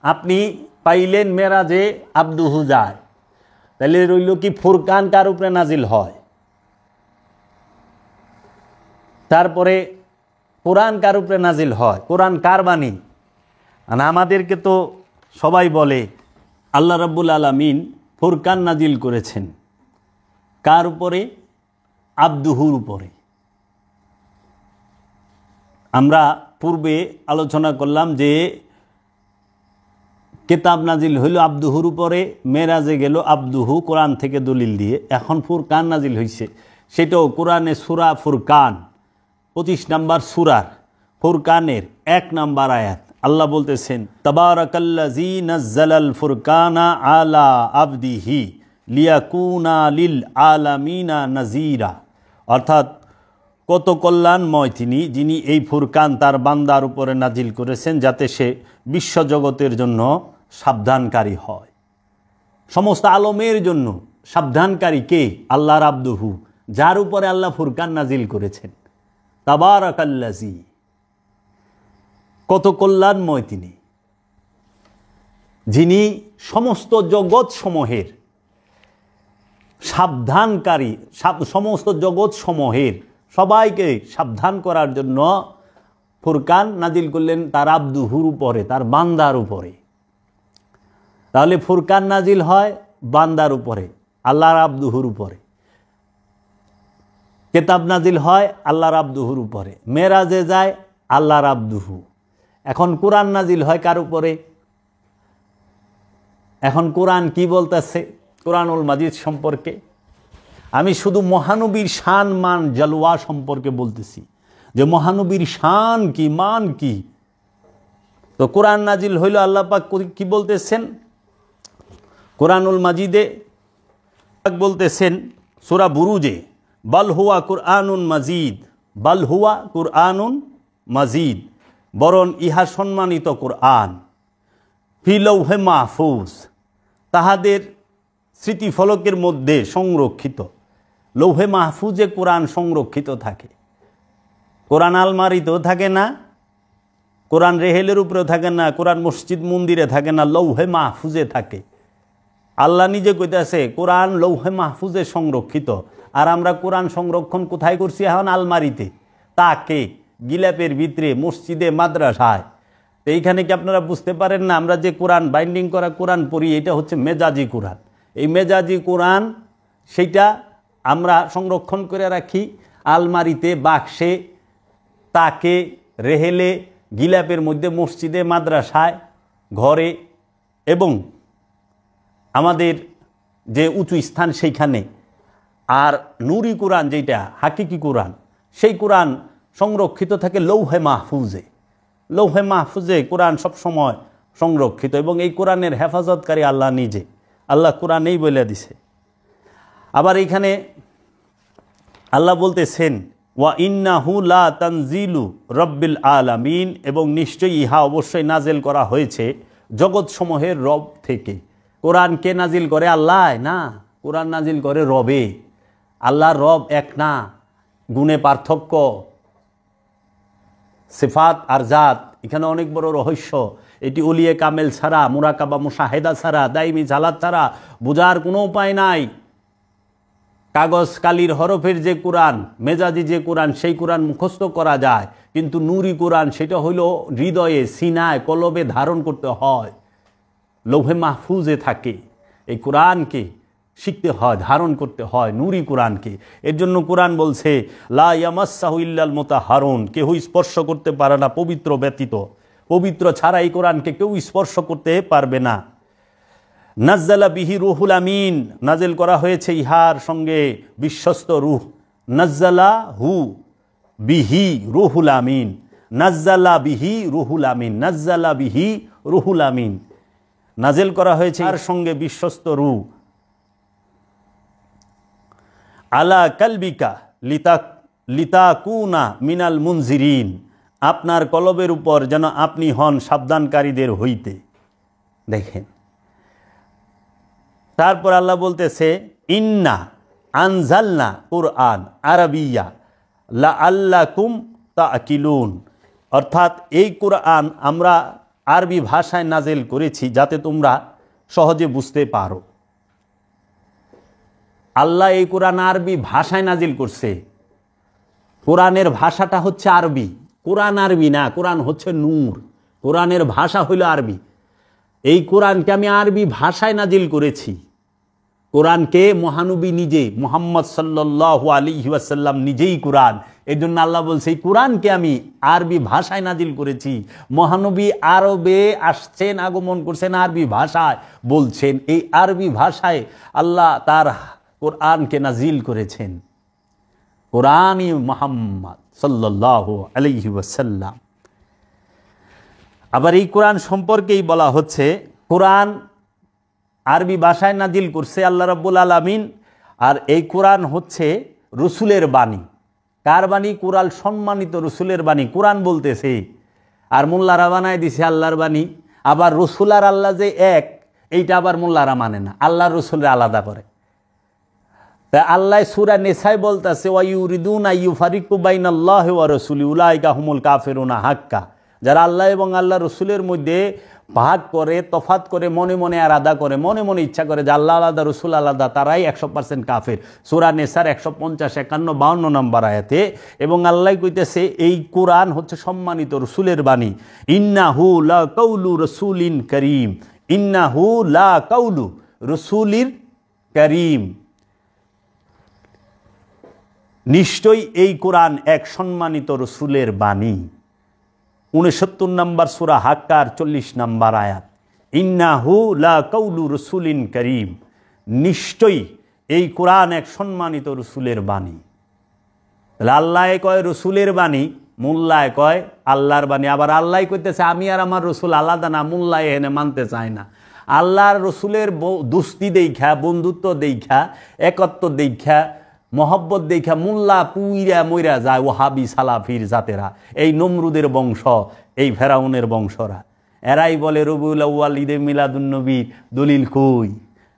আপনি পাইলেন মেরাজে আব্দুহু যায়, তাহলে রইল কি ফুরকান কার উপরে নাজিল হয়, তারপরে কোরআন কার উপরে নাজিল হয়, কোরআন কার বাণী। আর আমাদেরকে তো সবাই বলে আল্লাহ রাব্বুল আলামিন ফুরকান নাজিল করেছেন কার উপরে, আব্দুহুর উপরে। আমরা পূর্বে আলোচনা করলাম যে কিতাব নাজিল হইল আব্দুহুর উপরে, মেরাজে গেল আব্দুহু কোরআন থেকে দলিল দিয়ে। এখন ফুরকান নাজিল হয়েছে, সেটাও কোরআনে সূরা ফুরকান 25 নম্বর সূরার ফুরকানের 1 নম্বর আয়াত। আল্লাহ বলতেছেন তাবারাকাল্লাযী নাজ্জালাল ফুরকানা আলা আবদিহি লিয়াকুনা লিল আলামিনা নাযীরা, অর্থাৎ কত কল্যাণময় তিনি যিনি এই ফুরকান তার বান্দার উপরে নাজিল করেছেন যাতে সে বিশ্বজগতের জন্য সাবধানকারী হয়। সমস্ত আলমের জন্য সাবধানকারী কে? আল্লাহর আব্দুহু, যার উপরে আল্লাহ ফুরকান নাজিল করেছেন। তাবারাকাল্লাযী, কত কল্যাণময় তিনি যিনি সমস্ত জগৎ সমূহের সাবধানকারী, সমস্ত জগৎ সমূহের সবাইকে সাবধান করার জন্য ফুরকান নাজিল করলেন তার আব্দুহুর উপরে, তার বান্দার উপরে। তাহলে ফুরকান নাজিল হয় বান্দার উপরে, আল্লাহর আব্দুহুর উপরে। কিতাব নাজিল হয় আল্লাহর আব্দুহুর উপরে, মেরাজে যায় আল্লাহর আব্দুহু। এখন কোরআন নাজিল হয় কার উপরে? এখন কোরআন কি বলতেছে কোরআনুল মাজিদ সম্পর্কে? আমি শুধু মহানবীর শান মান জলওয়া সম্পর্কে বলতেছি যে মহানবীর শান কি, মান কি। তো কোরআন নাজিল হইল, আল্লাহ পাক কি বলতেছেন কোরআনুল মাজিদে? বলতেছেন সূরা বুরুজে, বাল হুয়া কুরআনুন মাজিদ, বাল হুয়া কুরআনুন মাজিদ, বরং ইহা সম্মানিত কোরআন, ফি লাউহে মাহফুজ, তাহাদের স্মৃতিফলকের মধ্যে সংরক্ষিত। লৌহে মাহফুজে কোরআন সংরক্ষিত থাকে। কোরআন আলমারিতেও থাকে না, কোরআন রেহেলের উপরেও থাকে না, কোরআন মসজিদ মন্দিরে থাকে না, লৌহে মাহফুজে থাকে। আল্লাহ নিজে কইতেছে কোরআন লৌহে মাহফুজে সংরক্ষিত। আর আমরা কোরআন সংরক্ষণ কোথায় করছি? এখন আলমারিতে, তাকে গিলাপের ভিতরে, মসজিদে, মাদ্রাসায়। তো এইখানে কি আপনারা বুঝতে পারেন না আমরা যে কোরআন বাইন্ডিং করা কোরআন পড়ি এটা হচ্ছে মেজাজি কোরআন। এই মেজাজি কোরআন সেইটা আমরা সংরক্ষণ করে রাখি আলমারিতে, বাক্সে, তাকে, রেহেলে, গিলাপের মধ্যে, মসজিদে, মাদ্রাসায়, ঘরে এবং আমাদের যে উঁচু স্থান সেইখানে। আর নুরি কোরআন যেটা হাকিকি কোরআন, সেই কোরআন সংরক্ষিত থাকে লৌহে মাহফুজে। লৌহে মাহফুজে কোরআন সবসময় সংরক্ষিত এবং এই কোরআনের হেফাজতকারী আল্লাহ নিজে। আল্লাহ কোরআনেই বলে দিছে। আবার এইখানে আল্লাহ বলতেছেন ওয়া ইন্নাহু লা তানজিলু রব্বিল আলামিন, এবং নিশ্চয়ই ইহা অবশ্যই নাজিল করা হয়েছে জগৎসমূহের রব থেকে। কোরআন কে নাজিল করে? আল্লাহ না, কোরআন নাজিল করে রবে। আল্লাহর রব এক না, গুণে পার্থক্য, সিফাত আর জাত, এখানে অনেক বড় রহস্য। এটি ওলিয়ে কামেল ছাড়া, মুরাকাবা মুশাহেদা ছাড়া, দাইমি জালাত ছাড়া বোঝার কোনো উপায় নাই। কাগজ কালির হরফের যে কোরআন, মেজাজি যে কোরআন, সেই কোরআন মুখস্থ করা যায়, কিন্তু নুরি কোরআন সেটা হইল হৃদয়ে, সিনায়, কলবে ধারণ করতে হয়, লৌহে মাহফুজে থাকে। এই কোরআনকে শিখতে হয়, ধারণ করতে হয় নূরি কোরআনকে। এর জন্য কোরআন বলছে লা ইয়ামাসসাহু ইল্লাল মুতাহহারুন, কেউ স্পর্শ করতে পারে না পবিত্র ব্যতীত, পবিত্র ছাড়া এই কোরআনকে কেউ স্পর্শ করতে পারবে না। নাজ্জালা বিহি রুহুল আমিন, নাজিল করা হয়েছে ইহার সঙ্গে বিশ্বস্ত রূহ। নাজ্জালা হু বিহি রুহুল আমিন, নাজ্জালা বিহি রুহুল আমিন, নাজ্জালা বিহি রুহুল আমিন, নাজিল করা হয়েছে ইহার সঙ্গে বিশ্বস্ত রূহ। আলা কালবিকা লিতাকুনা মিনাল মুনজিরিন, আপনার কলবের উপর যেন আপনি হন সাবধানকারীদের হইতে। দেখেন, তারপর আল্লাহ বলতেছে ইন্না আনজালনা কুরআন আরাবিয়া লাআল্লাকুম তাআকিলুন, অর্থাৎ এই কুরআন আমরা আরবি ভাষায় নাজিল করেছি যাতে তোমরা সহজে বুঝতে পারো। আল্লাহ এই কোরআন আরবি ভাষায় নাজিল করছে। কোরআনের ভাষাটা হচ্ছে আরবি, কোরআন আরবি না, কোরআন হচ্ছে নূর, কোরআনের ভাষা হইল আরবি। এই কোরআনকে আমি আরবি ভাষায় নাজিল করেছি। কোরআনকে মহানবী নিজে মুহাম্মদ সাল্লাল্লাহু আলাইহি ওয়াসাল্লাম নিজেই কোরআন। এই জন্য আল্লাহ বলছে এই কোরআনকে আমি আরবি ভাষায় নাজিল করেছি। মহানবী আরবে আসছেন, আগমন করছেন, আরবি ভাষায় বলছেন। এই আরবি ভাষায় আল্লাহ তার কোরআনকে নাজিল করেছেন, কোরআনই মুহাম্মদ সাল্লাল্লাহু আলাইহি ওয়াসাল্লাম। আবার এই কোরআন সম্পর্কেই বলা হচ্ছে কোরআন আরবি ভাষায় নাজিল করছে আল্লাহ রাব্বুল আলামিন। আর এই কোরআন হচ্ছে রসুলের বাণী। কার বাণী? কোরআন সম্মানিত রসুলের বাণী। কোরআন বলতেছে আর মোল্লারা বানায় দিছে আল্লাহর বাণী। আবার রসুল আর আল্লাহ যে এক, এইটা আবার মোল্লারা মানে না, আল্লাহর রসুলের আলাদা করে। তা আল্লাহ সূরা নিসায় বলতেছে ওয়া ইউরিদুনা ইউফারিকু বাইনাল্লাহি ওয়া রাসূলি উলাইকা হুমুল কাফিরুনা হাক্কা, যারা আল্লাহ এবং আল্লাহ রসুলের মধ্যে ভাগ করে, তফাত করে, মনে মনে আলাদা করে, মনে মনে ইচ্ছা করে যে আল্লাহ আলাদা রসুল আলাদা, তারাই 100% কাফের। সূরা নিসার 150, 51, 52 নম্বর আয়াতে। এবং আল্লাহ কইতেছে এই কোরআন হচ্ছে সম্মানিত রসুলের বাণী। ইন্নাহু লা কাউলু রাসূলিন করিম, ইন্নাহু লা কাউলু রাসূলির করিম, নিশ্চয়ই এই কোরআন এক সম্মানিত রসুলের বাণী। 69 নম্বর সূরা হাক্কার 40 নম্বর আয়াত। ইন্নাহু লা কাউলু রাসূলিন করিম, নিশ্চয়ই এই কোরআন এক সম্মানিত রসুলের বাণী। তাহলে আল্লাহ কয় রসুলের বাণী, মোল্লায় কয় আল্লাহর বাণী। আবার আল্লাহ কইতেছে আমি আর আমার রসুল আলাদা না, মোল্লায় এনে মানতে চায় না। আল্লাহর রসুলের দোস্তি দেখা, বন্ধুত্ব দেখা, একত্ব দেখা, মহব্বত দেখা মোল্লা পুইরা মইরা যায় ওহাবি সালাফির জাতেরা, এই নমরুদের বংশ, এই ফেরাউনের বংশরা। এরাই বলে রবিউল আউয়াল ঈদে মিলাদুন্নবী দলিল কই?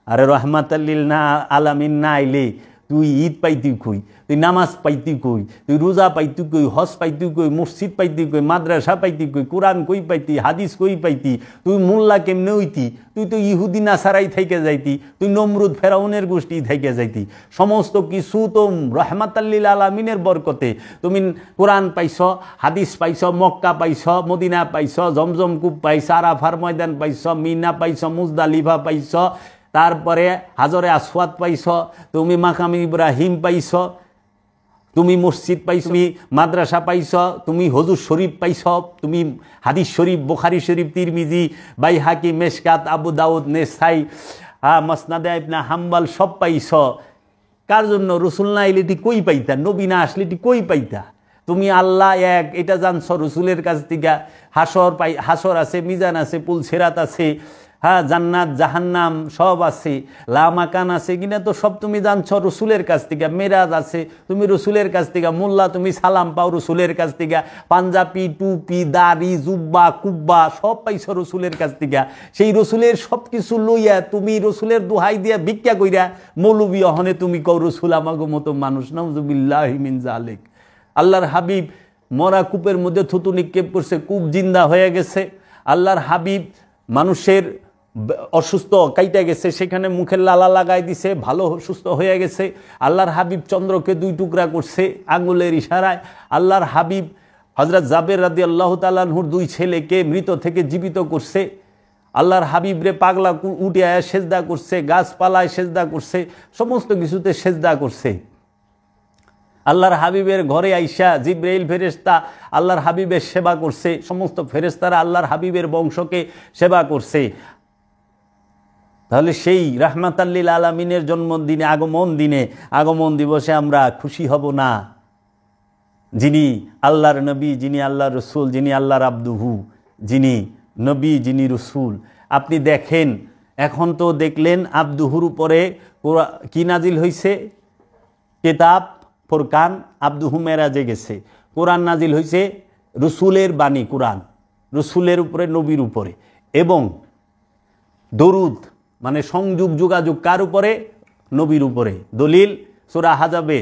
আরে রহমাতাল্লিল না আলামিন না আইলে তুই ঈদ পাইতি কই, তুই নামাজ পাইতি কই, তুই রোজা পাইতি কই, হজ পাইতি কই, মসজিদ পাইতি কই, মাদ্রাসা পাইতি কই, কোরআন কই পাইতি, হাদিস কই পাইতি, তুই মোল্লা কেমনে হইতি? তুই তো ইহুদি নাসারাই থেকে যাইতি, তুই নমরুদ ফেরাউনের গোষ্ঠী থেকে যাইতি। সমস্ত কিছু তো রহমাতাল্লিল আলামিনের বরকতে তুমি কোরআন পাইছ, হাদিস পাইছ, মক্কা পাইছ, মদিনা পাইছ, জমজম কূপ পাইছ, আরাফার ময়দান পাইছ, মিনা পাইছ, মুজদালিফা পাইছ, তারপরে হাজরে আসওয়াদ পাইছ, তুমি মাকাম ইব্রাহিম পাইছ, তুমি মসজিদ পাইছ, তুমি মাদ্রাসা পাইছ, তুমি হুজুর শরীফ পাইছ, তুমি হাদিস শরীফ, বুখারী শরীফ, তিরমিজি, বাইহাকি, মেশকাত, আবু দাউদ, নেসাই, মাসনাদে ইবনে হাম্বল সব পাইছ। কার জন্য? রসুল না আইলে এটি কই পাইতা? নবী না আসলে এটি কই পাইতা? তুমি আল্লাহ এক এটা জানছ রসুলের কাছ থেকে। হাসর আছে, মিজান আছে, পুল সিরাত আছে, জান্নাত জাহান্নাম সব আছে, লামাকান আছে কিনা তো সব তুমি জানছ রসুলের কাছ থেকে। মেরাজ আছে তুমি রসুলের কাছ থেকে। মোল্লা তুমি সালাম পাও রসুলের কাছ থেকে। পাঞ্জাবি, টুপি, দাড়ি, জুব্বা, কুব্বা সব পাইছ রসুলের কাছ থেকে। সেই রসুলের সব কিছু লইয়া তুমি রসুলের দোহাই দিয়া ভিক্ষা কইরা মৌলবি অহনে তুমি কও রসুল আমাগো মতো মানুষ। নাউজুবিল্লাহি মিন যালিক। আল্লাহর হাবিব মরা কূপের মধ্যে থুতু নিক্ষেপ করছে, কূপ জিন্দা হয়ে গেছে। আল্লাহর হাবিব মানুষের অসুস্থ কাইটা গেছে, সেখানে মুখের লালা লাগাই দিছে, ভালো সুস্থ হয়ে গেছে। আল্লাহর হাবিব চন্দ্রকে 2 টুকরা করছে আঙ্গুলের ইশারায়। আল্লাহর হাবিব হযরত জাবের রাদিয়াল্লাহু তাআলা আনহুর 2 ছেলেকে মৃত থেকে জীবিত করছে। আল্লাহর হাবিবরে পাগলা উঠে আয়া সেজদা করছে, গাছপালায় সেজদা করছে, সমস্ত কিছুতে সেজদা করছে। আল্লাহর হাবিবের ঘরে আইসা জিব্রাইল ফেরেশতা আল্লাহর হাবিবের সেবা করছে, সমস্ত ফেরেশতারা আল্লাহর হাবিবের বংশকে সেবা করছে। তাহলে সেই রাহমাতাল্লিল আলামিনের জন্মদিনে, আগমন দিবসে আমরা খুশি হব না? যিনি আল্লাহর নবী, যিনি আল্লাহর রসুল, যিনি আল্লাহর আব্দুহু, যিনি নবী, যিনি রসুল। আপনি দেখেন, এখন তো দেখলেন আব্দুহুর উপরে কি নাজিল হয়েছে? কিতাব ফুরকান, আব্দুহু মেরাজে গেছে। কোরআন নাজিল হয়েছে, রসুলের বাণী কোরআন, রসুলের উপরে, নবীর উপরে। এবং দরুদ মানে সংযোগ, যোগাযোগ কার উপরে? নবীর উপরে। দলিল সূরা হাজাবে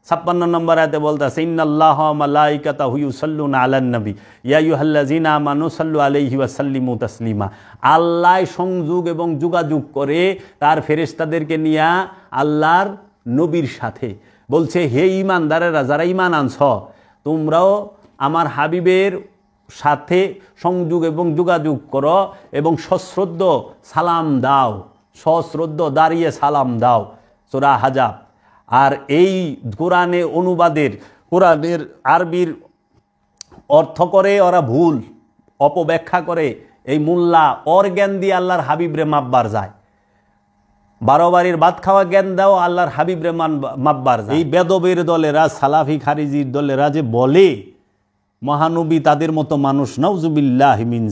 56 নম্বর আয়াতে বলতেছে, ইন্নাল্লাহা ওয়া মালাইকাতাহু ইউসাল্লুনা আলান নবী ইয়া আইয়ুহাল্লাযীনা আমানু সাল্লু আলাইহি ওয়া সাল্লিমু তাসলিমা। আল্লাহ সংযোগ এবং যোগাযোগ করে তার ফেরেশতাদেরকে নিয়ে আল্লাহর নবীর সাথে বলছে, হে ঈমানদারেরা, যারা ঈমান আনছ, তোমরাও আমার হাবিবের সাথে সংযোগ এবং যোগাযোগ করো এবং সশ্রদ্ধ সালাম দাও, সশ্রদ্ধ দাঁড়িয়ে সালাম দাও। সূরা হাজাব। আর এই কোরআনে অনুবাদের, কোরআনের আরবির অর্থ করে ওরা ভুল, অপব্যাখ্যা করে। এই মোল্লা ওর জ্ঞান দিয়ে আল্লাহর হাবিবরে মাপবার যায়। 12 বাড়ির ভাত খাওয়া জ্ঞান দাও, আল্লাহর হাবিবরে মাপবার যায়। এই বেদবের দলেরা, সালাফি খারিজির দলেরা যে বলে মহানবী তাদের মতো মানুষ, নাউজুবিল্লাহি মিন